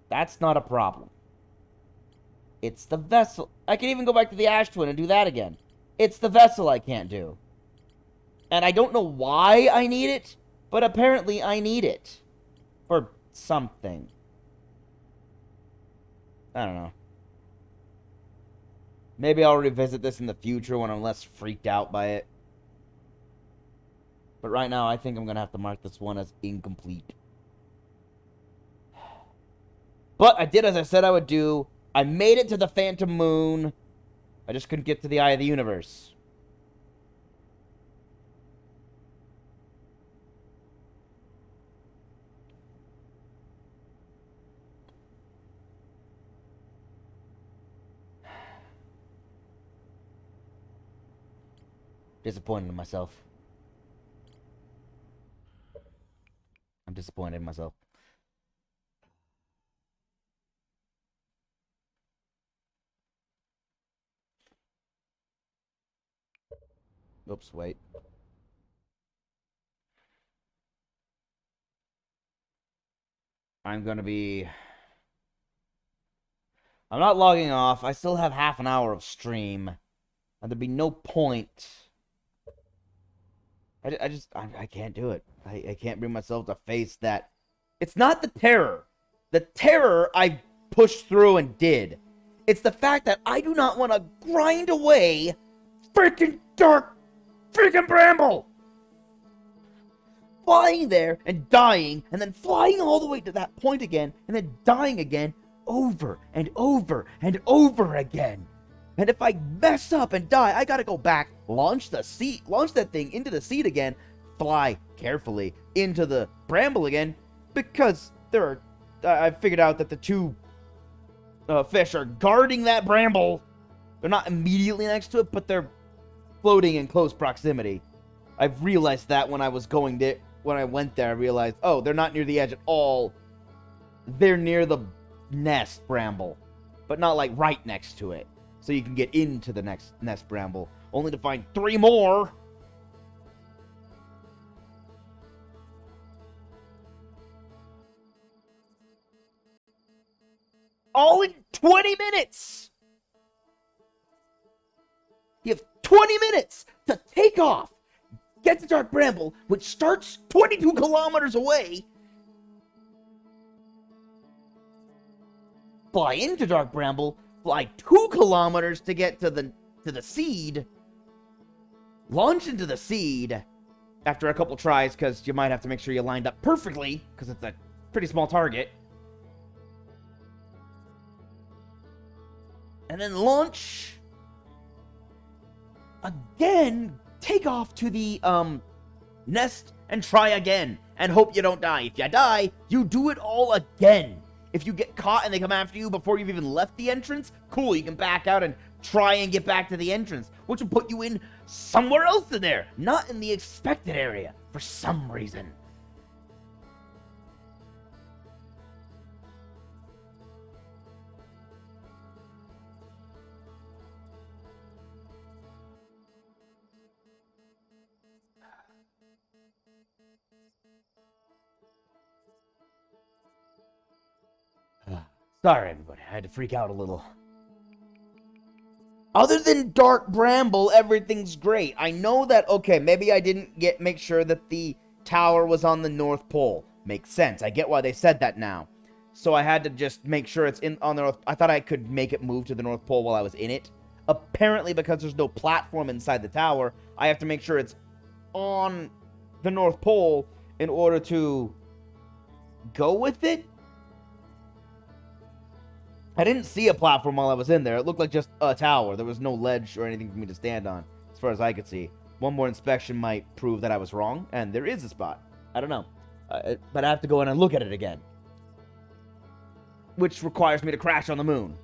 Speaker 2: That's not a problem. It's the vessel. I can even go back to the Ash Twin and do that again. It's the vessel I can't do. And I don't know why I need it, but apparently I need it. For something. I don't know. Maybe I'll revisit this in the future when I'm less freaked out by it. But right now, I think I'm going to have to mark this one as incomplete. But I did as I said I would do. I made it to the Phantom Moon. I just couldn't get to the Eye of the Universe. Disappointed in myself. I'm disappointed in myself. Oops, wait. I'm not logging off. I still have half an hour of stream. And there'd be no point. I can't do it. I can't bring myself to face that. It's not the terror. The terror I pushed through and did. It's the fact that I do not want to grind away freaking dark freaking bramble. Flying there and dying, and then flying all the way to that point again, and then dying again over and over and over again. And if I mess up and die, I gotta go back, launch that thing into the seat again, fly carefully into the bramble again, because I figured out that the two fish are guarding that bramble. They're not immediately next to it, but they're floating in close proximity. I've realized that when I went there, I realized, oh, they're not near the edge at all. They're near the nest bramble, but not like right next to it. So you can get into the next nest bramble, only to find 3 more. All in 20 minutes! You have 20 minutes to take off, get to Dark Bramble, which starts 22 kilometers away, fly into Dark Bramble, fly 2 kilometers to get to the seed, launch into the seed after a couple tries, because you might have to make sure you lined up perfectly, because it's a pretty small target, and then launch again, take off to the nest and try again and hope you don't die. If you die, you do it all again. If you get caught and they come after you before you've even left the entrance, cool, you can back out and try and get back to the entrance, which will put you in somewhere else in there, not in the expected area for some reason. Sorry, everybody. I had to freak out a little. Other than Dark Bramble, everything's great. I know that, okay, maybe I didn't make sure that the tower was on the North Pole. Makes sense. I get why they said that now. So I had to just make sure it's on the North. I thought I could make it move to the North Pole while I was in it. Apparently, because there's no platform inside the tower, I have to make sure it's on the North Pole in order to go with it. I didn't see a platform while I was in there. It looked like just a tower. There was no ledge or anything for me to stand on, as far as I could see. One more inspection might prove that I was wrong, and there is a spot. I don't know. But I have to go in and look at it again, which requires me to crash on the moon.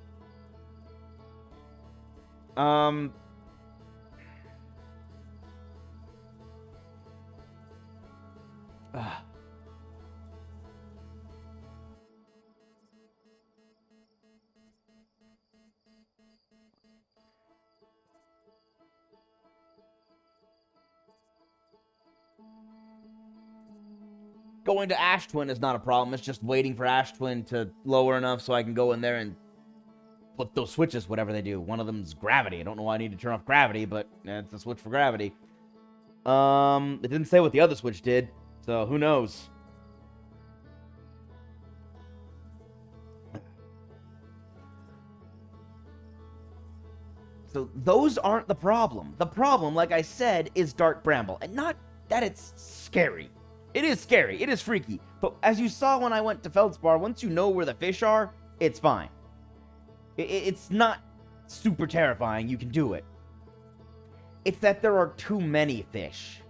Speaker 2: Going to Ash Twin is not a problem. It's just waiting for Ash Twin to lower enough so I can go in there and flip those switches, whatever they do. One of them's gravity. I don't know why I need to turn off gravity, but it's a switch for gravity. It didn't say what the other switch did, so who knows? So those aren't the problem. The problem, like I said, is Dark Bramble. And not that it's scary. It is scary. It is freaky. But as you saw when I went to Feldspar, once you know where the fish are, it's fine. It's not super terrifying. You can do it. It's that there are too many fish.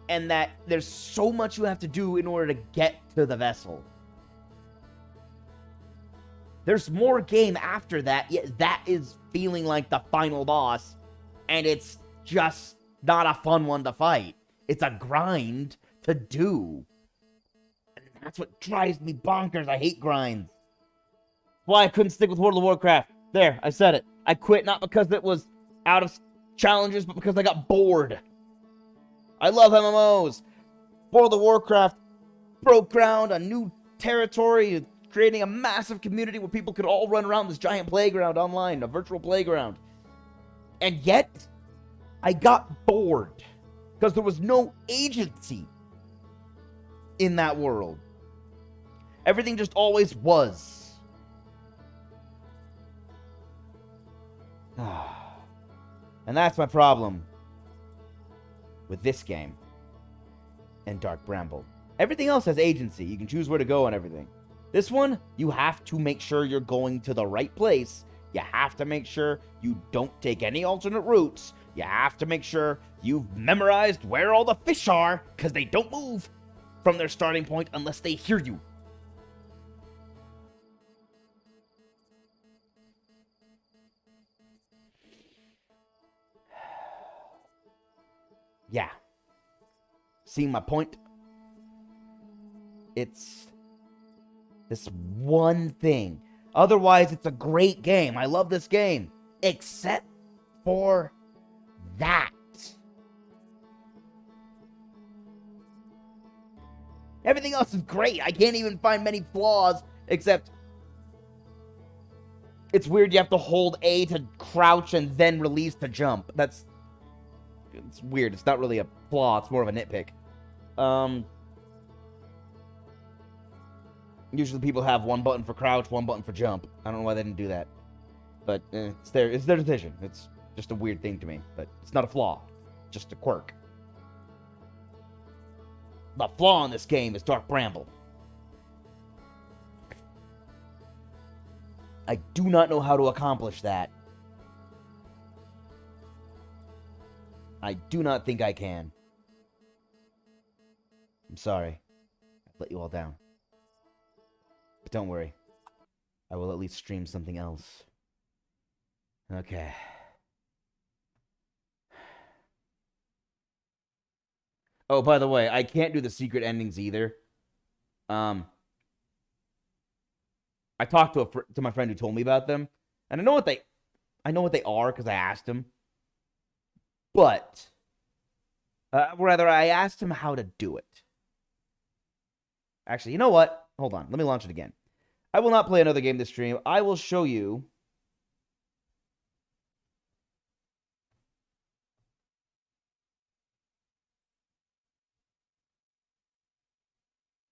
Speaker 2: And that there's so much you have to do in order to get to the vessel. There's more game after that, yet that is feeling like the final boss. And it's just not a fun one to fight. It's a grind to do. And that's what drives me bonkers. I hate grinds. Why I couldn't stick with World of Warcraft. There, I said it. I quit not because it was out of challenges, but because I got bored. I love MMOs. World of Warcraft broke ground, a new territory, creating a massive community where people could all run around this giant playground online, a virtual playground. And yet, I got bored because there was no agency in that world. Everything just always was. And that's my problem with this game and Dark Bramble. Everything else has agency. You can choose where to go and everything. This one, you have to make sure you're going to the right place. You have to make sure you don't take any alternate routes. You have to make sure you've memorized where all the fish are, because they don't move from their starting point unless they hear you. Yeah. See my point? It's this one thing. Otherwise, it's a great game. I love this game. Except for that. Everything else is great. I can't even find many flaws, except it's weird you have to hold A to crouch and then release to jump. It's weird. It's not really a flaw. It's more of a nitpick. Usually people have one button for crouch, one button for jump. I don't know why they didn't do that. But it's their decision. It's just a weird thing to me. But it's not a flaw. Just a quirk. The flaw in this game is Dark Bramble. I do not know how to accomplish that. I do not think I can. I'm sorry. I've let you all down. But don't worry. I will at least stream something else. Okay. Oh, by the way, I can't do the secret endings either. I talked to my friend who told me about them, and I know what they are because I asked him. But rather, I asked him how to do it. Actually, you know what? Hold on. Let me launch it again. I will not play another game this stream. I will show you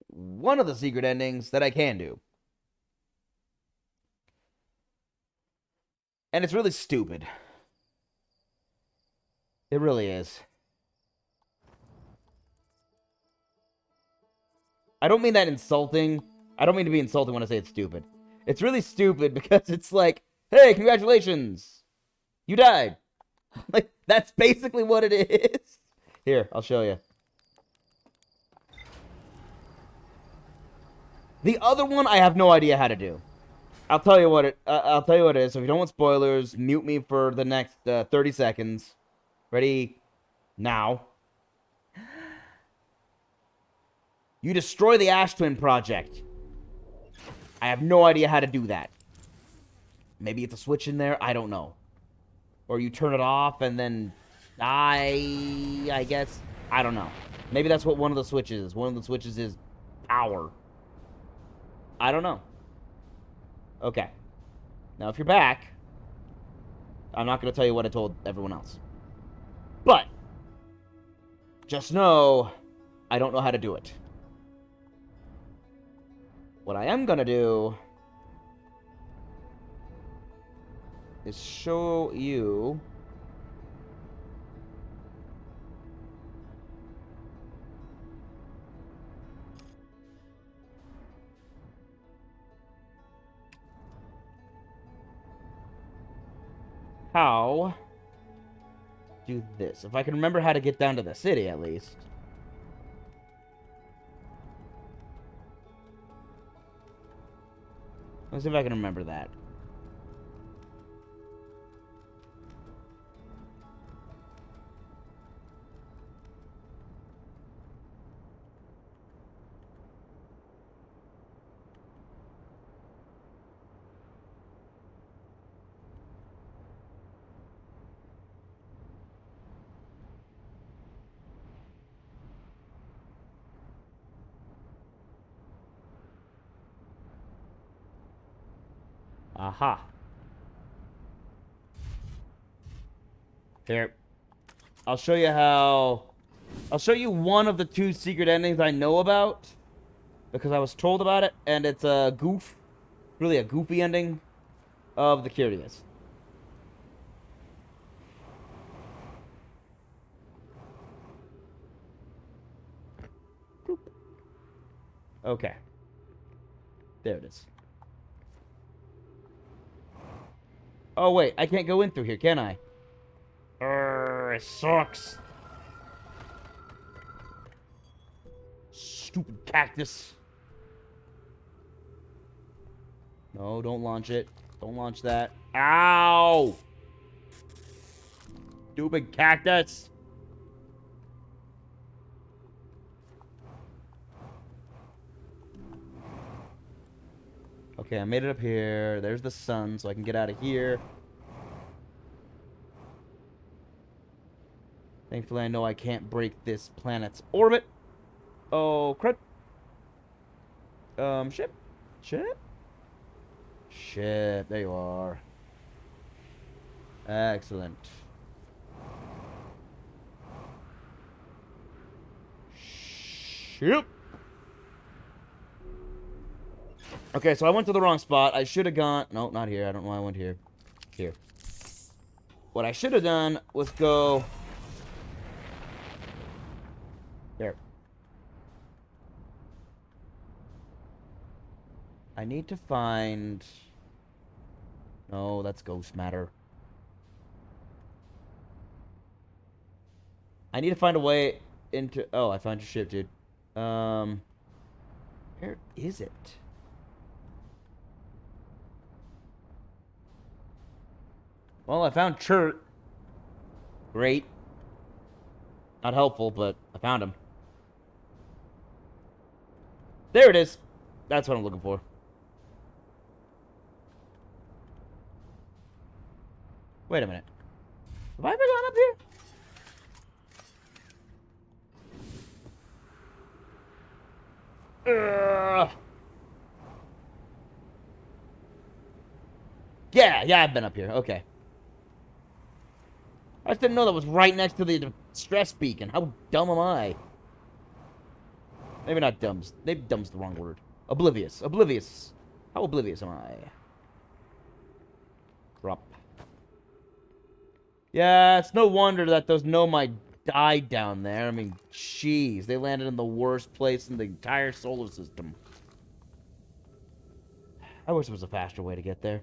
Speaker 2: one of the secret endings that I can do. And it's really stupid. It really is. I don't mean that insulting. I don't mean to be insulting when I say it's stupid. It's really stupid because it's like, hey, congratulations. You died. Like, that's basically what it is. Here, I'll show you. The other one, I have no idea how to do. I'll tell you what it is. So if you don't want spoilers, mute me for the next 30 seconds. Ready? Now. You destroy the Ash Twin Project. I have no idea how to do that. Maybe it's a switch in there. I don't know. Or you turn it off and then die, I guess. I don't know. Maybe that's what one of the switches is. One of the switches is power. I don't know. Okay. Now, if you're back, I'm not going to tell you what I told everyone else. But, just know, I don't know how to do it. What I am going to do is show you how to do this. If I can remember how to get down to the city, at least. Let's see if I can remember that. Aha. Here. I'll show you how... I'll show you one of the two secret endings I know about. Because I was told about it, and it's a goof. Really a goofy ending of the Curious. Okay. There it is. Oh, wait. I can't go in through here, can I? It sucks. Stupid cactus. No, don't launch it. Don't launch that. Ow! Stupid cactus. Okay, I made it up here. There's the sun, so I can get out of here. Thankfully, I know I can't break this planet's orbit. Oh, crud. Ship? Ship? Ship. There you are. Excellent. Ship. Okay, so I went to the wrong spot. I should have gone... No, not here. I don't know why I went here. Here. What I should have done was go... There. I need to find... No, that's ghost matter. I need to find a way into... Oh, I found your ship, dude. Where is it? Well, I found Chert. Great. Not helpful, but I found him. There it is. That's what I'm looking for. Wait a minute. Have I ever gone up here? Yeah, I've been up here. Okay. I just didn't know that was right next to the stress beacon. How dumb am I? Maybe not dumb. Maybe dumb's the wrong word. Oblivious. Oblivious. How oblivious am I? Drop. Yeah, it's no wonder that those Nomai died down there. I mean, jeez. They landed in the worst place in the entire solar system. I wish there was a faster way to get there.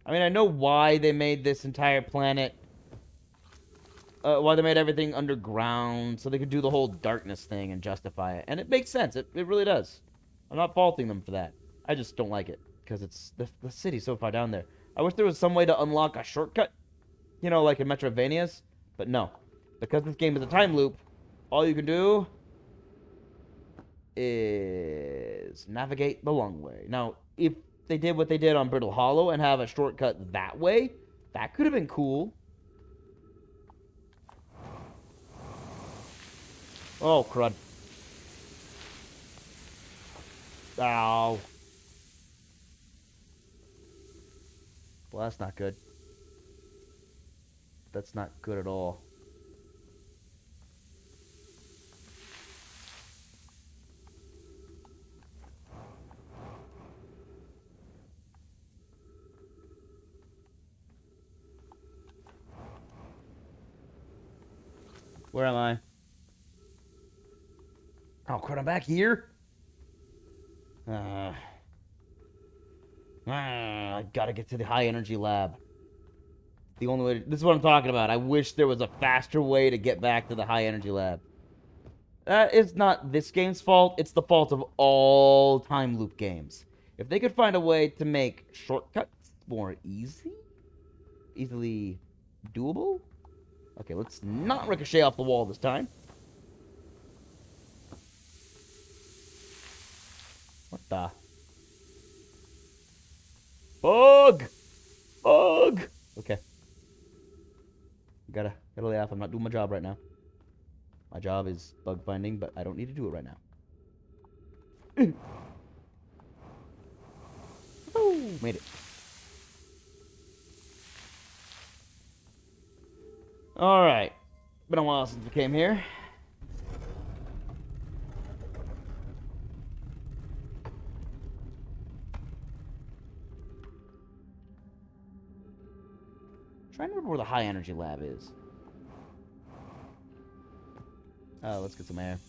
Speaker 2: I mean, I know why they made this entire planet. Why they made everything underground, so they could do the whole darkness thing and justify it. And it makes sense. It really does. I'm not faulting them for that. I just don't like it, because it's the city's so far down there. I wish there was some way to unlock a shortcut, you know, like in Metrovania's. But no. Because this game is a time loop, all you can do is navigate the long way. Now, if they did what they did on Brittle Hollow and have a shortcut that way, that could have been cool. Oh, crud. Ow. Well, that's not good. That's not good at all. Where am I? Oh, crud, I'm back here? I gotta get to the high energy lab. The only way this is what I'm talking about. I wish there was a faster way to get back to the high energy lab. It's not this game's fault. It's the fault of all time loop games. If they could find a way to make shortcuts more easily doable. Okay, let's not ricochet off the wall this time. What the? Bug! Bug! Okay. Gotta lay off. I'm not doing my job right now. My job is bug finding, but I don't need to do it right now. Oh, made it. Alright. Been a while since we came here. Trying to remember where the high energy lab is. Oh, let's get some air.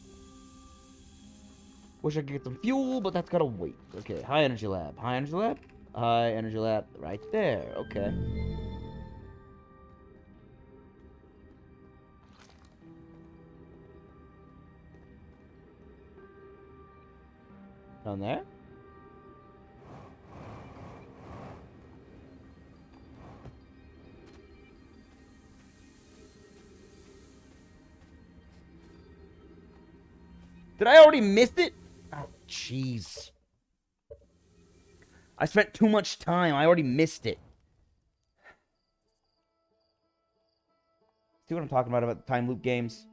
Speaker 2: Wish I could get some fuel, but that's gotta wait. Okay, high energy lab. High energy lab? High energy lab. Right there. Okay. Down there? Did I already miss it? Oh, jeez. I spent too much time. I already missed it. See what I'm talking about the time loop games?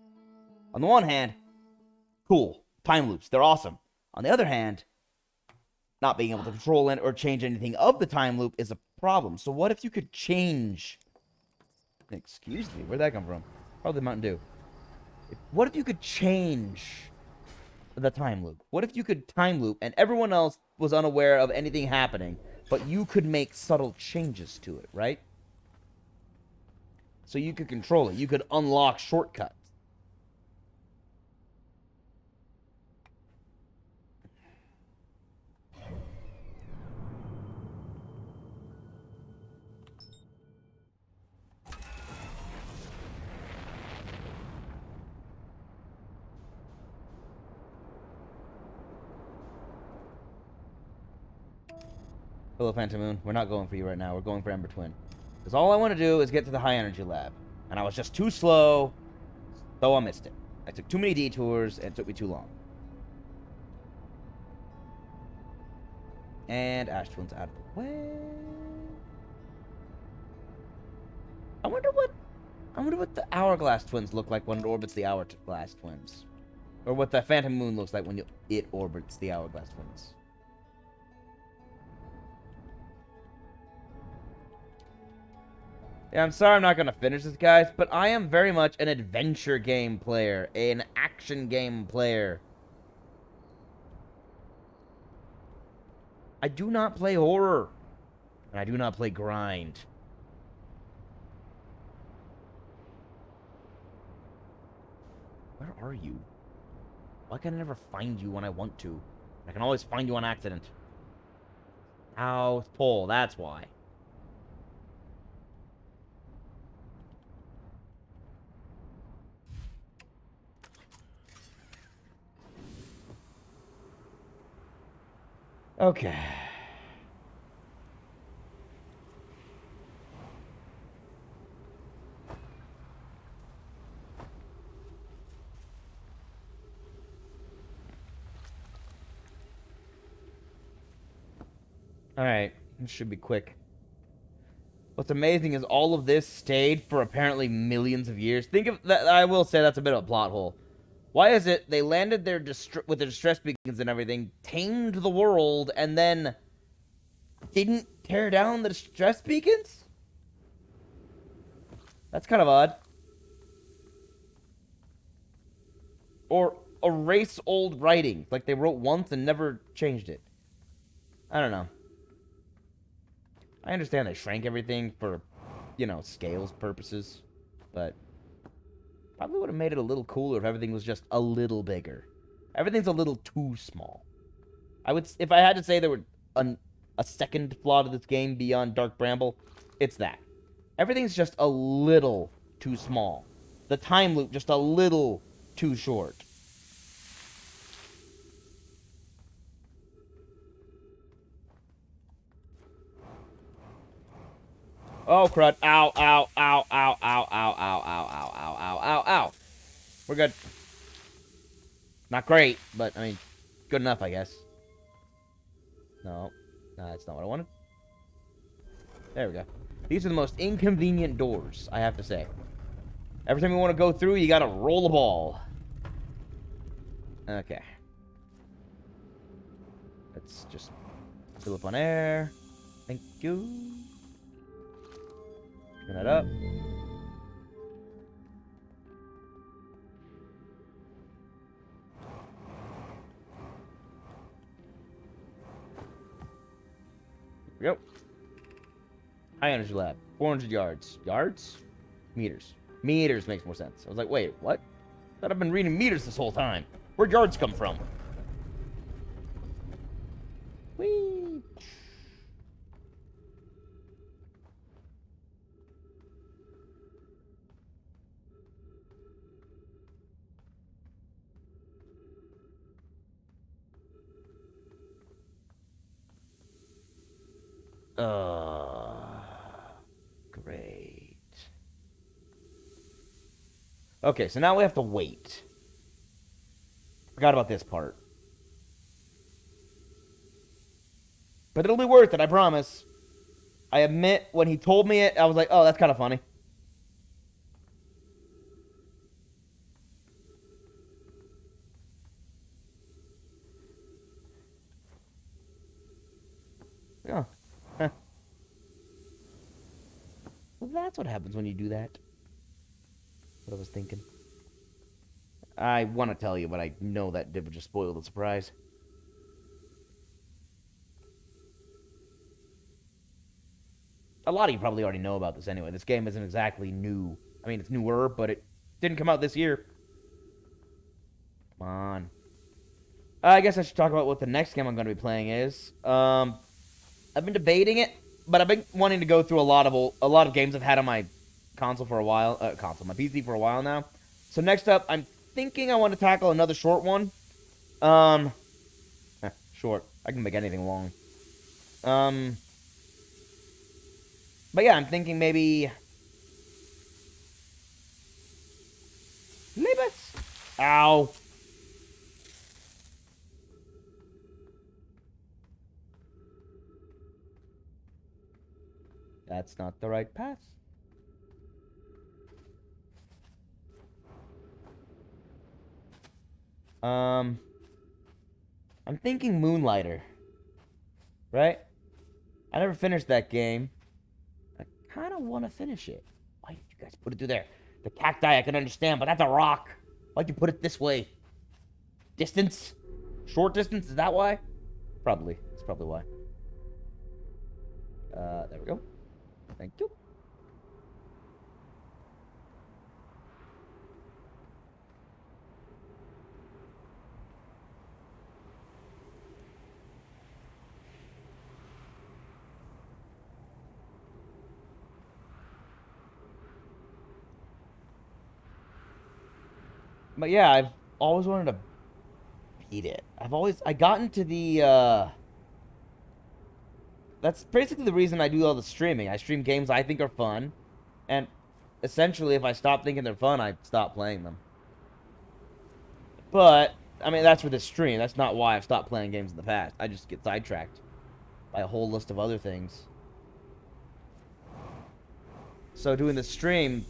Speaker 2: On the one hand, cool. Time loops. They're awesome. On the other hand, not being able to control it or change anything of the time loop is a problem. So what if you could change... Excuse me, where'd that come from? Probably Mountain Dew. What if you could change the time loop? What if you could time loop and everyone else was unaware of anything happening, but you could make subtle changes to it, right? So you could control it. You could unlock shortcuts. Hello, Phantom Moon. We're not going for you right now. We're going for Ember Twin. Because all I want to do is get to the high energy lab. And I was just too slow, so I missed it. I took too many detours, and it took me too long. And Ash Twin's out of the way. I wonder what the Hourglass Twins look like when it orbits the Hourglass Twins. Or what the Phantom Moon looks like when it orbits the Hourglass Twins. Yeah, I'm sorry I'm not going to finish this, guys, but I am very much an adventure game player, an action game player. I do not play horror, and I do not play grind. Where are you? Why can I never find you when I want to? I can always find you on accident. South Pole, that's why. Okay. Alright, this should be quick. What's amazing is all of this stayed for apparently millions of years. Think of that. I will say that's a bit of a plot hole. Why is it they landed their with their distress beacons and everything, tamed the world, and then didn't tear down the distress beacons? That's kind of odd. Or erase old writing, like they wrote once and never changed it. I don't know. I understand they shrank everything for, you know, scales purposes, but probably would have made it a little cooler if everything was just a little bigger. Everything's a little too small. If I had to say there were a second flaw to this game beyond Dark Bramble, it's that. Everything's just a little too small. The time loop just a little too short. Oh, crud. Ow, ow, ow, ow, ow, ow, ow, ow, ow, ow, ow, ow, ow. We're good. Not great, but, I mean, good enough, I guess. No, that's not what I wanted. There we go. These are the most inconvenient doors, I have to say. Every time you want to go through, you gotta roll the ball. Okay. Let's just fill up on air. Thank you. Turn that up. Yep. High energy lab. 400 yards. Yards? Meters. Meters makes more sense. I was like, wait, what? I thought I've been reading meters this whole time. Where'd yards come from? Whee! Great. Okay, so now we have to wait. Forgot about this part. But it'll be worth it, I promise. I admit, when he told me it, I was like, oh, that's kind of funny. Oh. Huh. Well, that's what happens when you do that. What I was thinking. I want to tell you, but I know that did just spoil the surprise. A lot of you probably already know about this anyway. This game isn't exactly new. I mean, it's newer, but it didn't come out this year. Come on. I guess I should talk about what the next game I'm going to be playing is. I've been debating it, but I've been wanting to go through a lot of games I've had on my console for a while. My PC for a while now. So next up, I'm thinking I want to tackle another short one. Short. I can make anything long. But yeah, I'm thinking maybe... Libus! Ow. That's not the right path. I'm thinking Moonlighter. Right? I never finished that game. I kind of want to finish it. Why did you guys put it through there? The cacti I can understand, but that's a rock. Why'd you put it this way? Distance? Short distance? Is that why? Probably. That's probably why. There we go. Thank you. But yeah, I've always wanted to beat it. I got into the, that's basically the reason I do all the streaming. I stream games I think are fun, and essentially if I stop thinking they're fun, I stop playing them. But, I mean, that's for this stream. That's not why I've stopped playing games in the past. I just get sidetracked by a whole list of other things. So doing the stream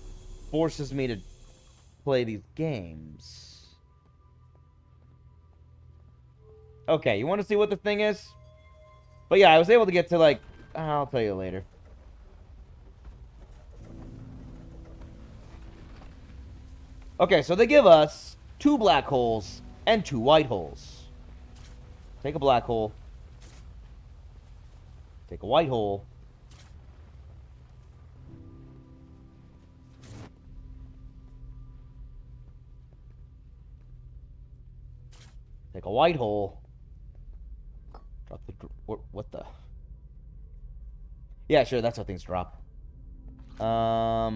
Speaker 2: forces me to play these games. Okay, you want to see what the thing is? But yeah, I was able to get to, like... I'll tell you later. Okay, so they give us 2 black holes and 2 white holes. Take a black hole. Take a white hole. Take a white hole. Drop the... What the... Yeah, sure, that's how things drop. Now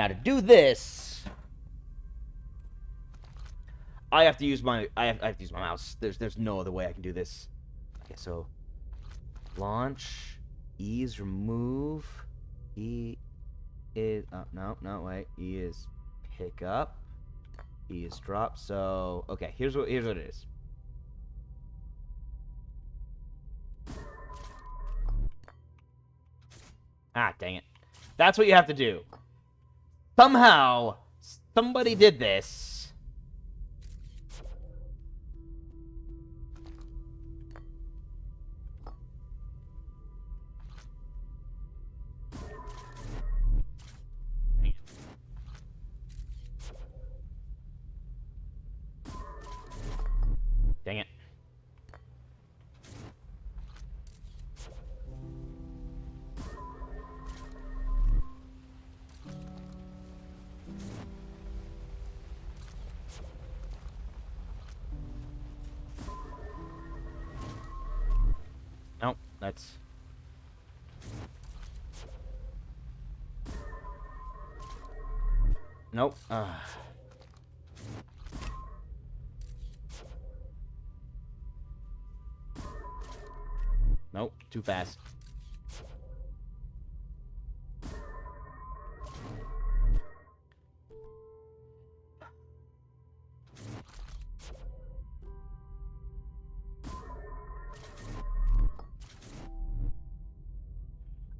Speaker 2: to do this, I have to use my mouse. There's no other way I can do this. Okay, so launch, E is remove, E is no wait, E is pick up, E is drop. So okay, here's what it is. Ah, dang it. That's what you have to do. Somehow, somebody did this. Dang it. Nope, that's... Nope. Nope, too fast.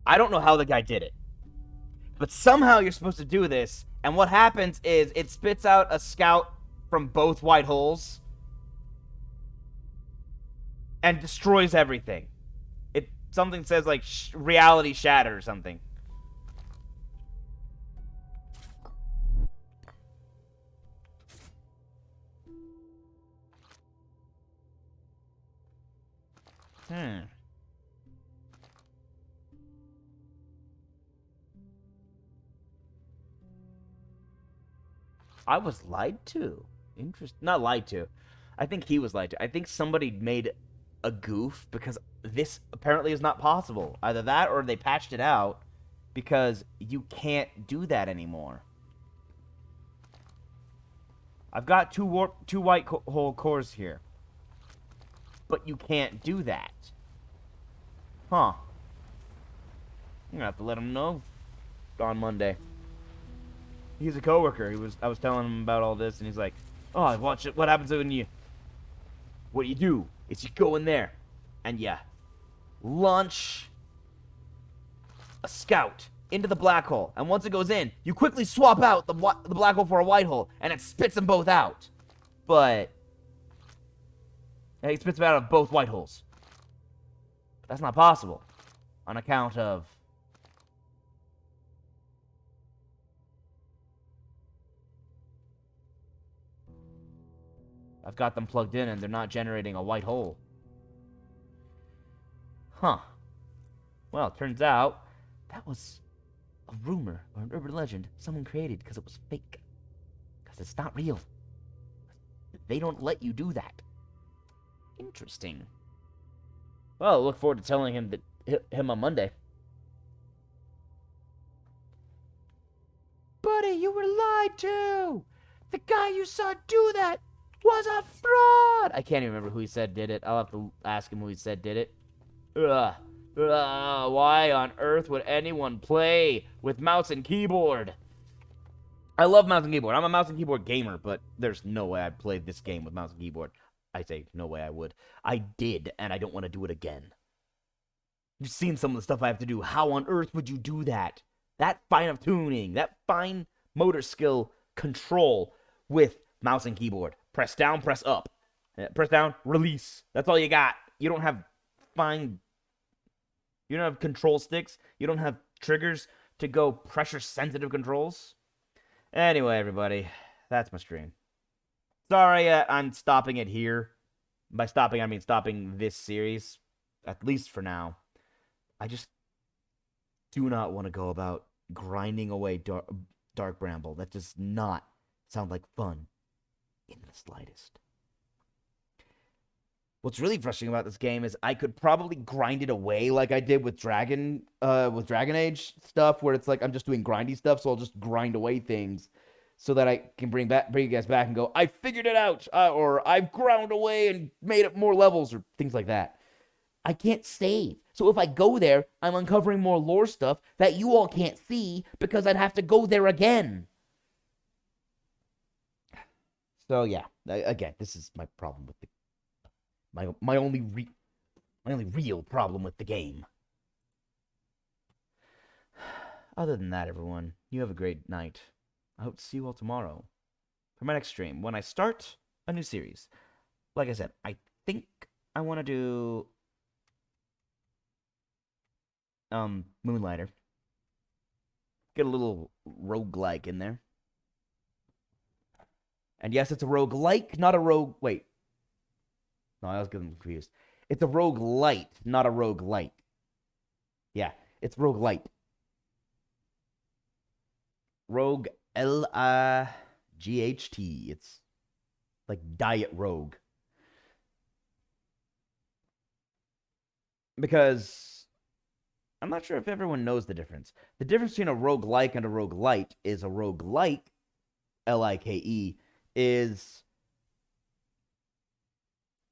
Speaker 2: I don't know how the guy did it. But somehow you're supposed to do this, and what happens is it spits out a scout from both white holes and destroys everything. It something says like reality shatter or something. I was lied to. Not lied to. I think he was lied to. I think somebody made a goof because this apparently is not possible. Either that or they patched it out because you can't do that anymore. I've got two white hole cores here. But you can't do that. Huh. I'm gonna have to let him know on Monday. He's a coworker. I was telling him about all this, and he's like, "Oh, watch it. What happens when what you do is you go in there, and you launch a scout into the black hole, and once it goes in, you quickly swap out the black hole for a white hole, and it spits them both out. But it spits them out of both white holes. That's not possible, on account of." I've got them plugged in and they're not generating a white hole. Huh. Well, it turns out that was a rumor or an urban legend someone created because it was fake. Because it's not real. They don't let you do that. Interesting. Well, I look forward to telling him on Monday. Buddy, you were lied to! The guy you saw do that was a fraud! I can't even remember who he said did it. I'll have to ask him who he said did it. Why on earth would anyone play with mouse and keyboard? I love mouse and keyboard. I'm a mouse and keyboard gamer, but there's no way I'd play this game with mouse and keyboard. I say no way I would. I did, and I don't want to do it again. You've seen some of the stuff I have to do. How on earth would you do that? That fine of tuning, that fine motor skill control with mouse and keyboard. Press down, press up. Press down, release. That's all you got. You don't have control sticks. You don't have triggers to go pressure-sensitive controls. Anyway, everybody, that's my stream. Sorry, I'm stopping it here. By stopping, I mean stopping this series, at least for now. I just do not want to go about grinding away Dark Bramble. That does not sound like fun in the slightest. What's really frustrating about this game is I could probably grind it away like I did with Dragon Age stuff, where it's like I'm just doing grindy stuff, so I'll just grind away things so that I can bring you guys back and go, I figured it out, or I've ground away and made up more levels, or things like that. I can't save. So if I go there, I'm uncovering more lore stuff that you all can't see because I'd have to go there again. So yeah, again, this is my problem with my only real problem with the game. Other than that, everyone, you have a great night. I hope to see you all tomorrow for my next stream when I start a new series. Like I said, I think I want to do Moonlighter. Get a little roguelike in there. And yes, it's a roguelike, not a rogue... Wait. No, I was getting confused. It's a roguelite, not a roguelite. Yeah, it's roguelite. Rogue, L-I-G-H-T. It's like Diet Rogue. Because I'm not sure if everyone knows the difference. The difference between a roguelike and a roguelite is a roguelike, L-I-K-E, is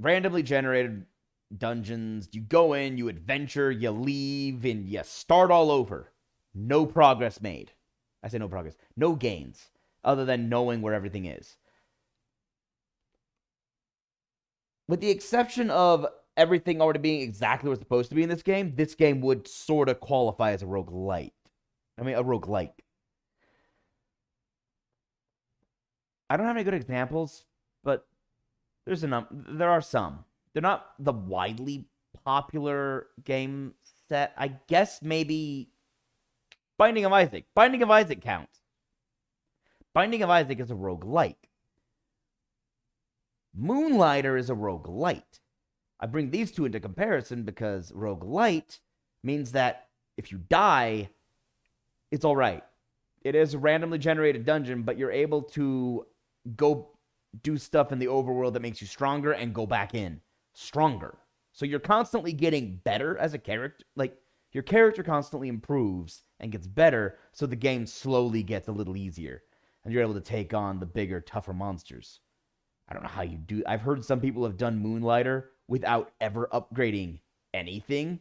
Speaker 2: randomly generated dungeons. You go in, you adventure, you leave, and you start all over. No progress made. I say no progress. No gains, other than knowing where everything is. With the exception of everything already being exactly what's supposed to be in this game would sort of qualify as a roguelite. I mean, a roguelike. I don't have any good examples, but there are some. They're not the widely popular game set. I guess maybe Binding of Isaac. Binding of Isaac counts. Binding of Isaac is a roguelike. Moonlighter is a roguelite. I bring these two into comparison because roguelite means that if you die, it's all right. It is a randomly generated dungeon, but you're able to go do stuff in the overworld that makes you stronger and go back in stronger. So you're constantly getting better as a character. Like, your character constantly improves and gets better, so the game slowly gets a little easier. And you're able to take on the bigger, tougher monsters. I don't know how you do. I've heard some people have done Moonlighter without ever upgrading anything.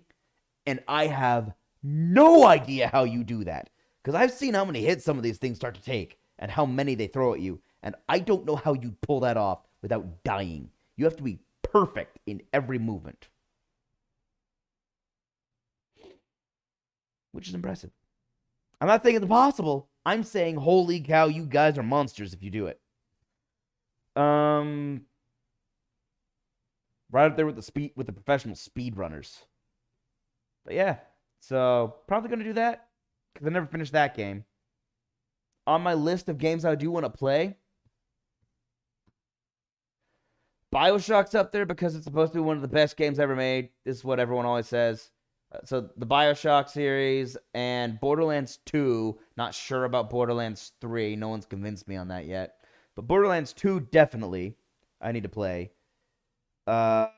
Speaker 2: And I have no idea how you do that. Because I've seen how many hits some of these things start to take and how many they throw at you. And I don't know how you pull that off without dying. You have to be perfect in every movement. Which is impressive. I'm not saying it's impossible. I'm saying, holy cow, you guys are monsters if you do it. Right up there with the professional speedrunners. But yeah, so probably gonna do that because I never finished that game. On my list of games I do want to play, BioShock's up there because it's supposed to be one of the best games ever made. This is what everyone always says. So the BioShock series and Borderlands 2. Not sure about Borderlands 3. No one's convinced me on that yet. But Borderlands 2, definitely, I need to play. That's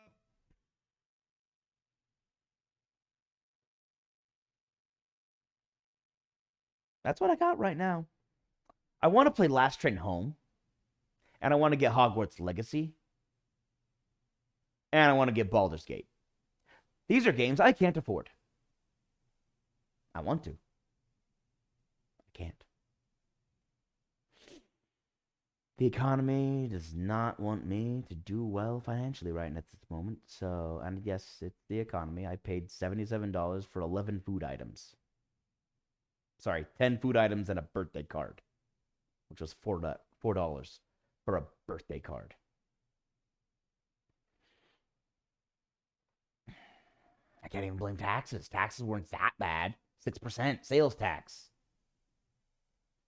Speaker 2: what I got right now. I want to play Last Train Home. And I want to get Hogwarts Legacy. And I want to get Baldur's Gate. These are games I can't afford. I want to. I can't. The economy does not want me to do well financially right at this moment. So, and yes, it's the economy. I paid $77 for 11 food items. Sorry, 10 food items and a birthday card, which was $4 for a birthday card. I can't even blame taxes. Taxes weren't that bad. 6% sales tax.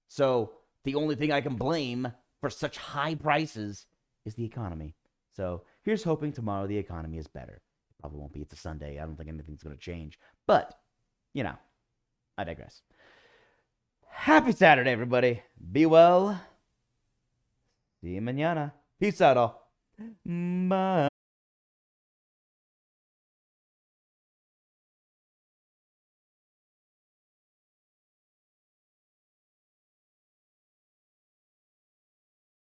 Speaker 2: So the only thing I can blame for such high prices is the economy. So here's hoping tomorrow the economy is better. It probably won't be. It's a Sunday. I don't think anything's going to change. But, you know, I digress. Happy Saturday, everybody. Be well. See you mañana. Peace out, all. Bye.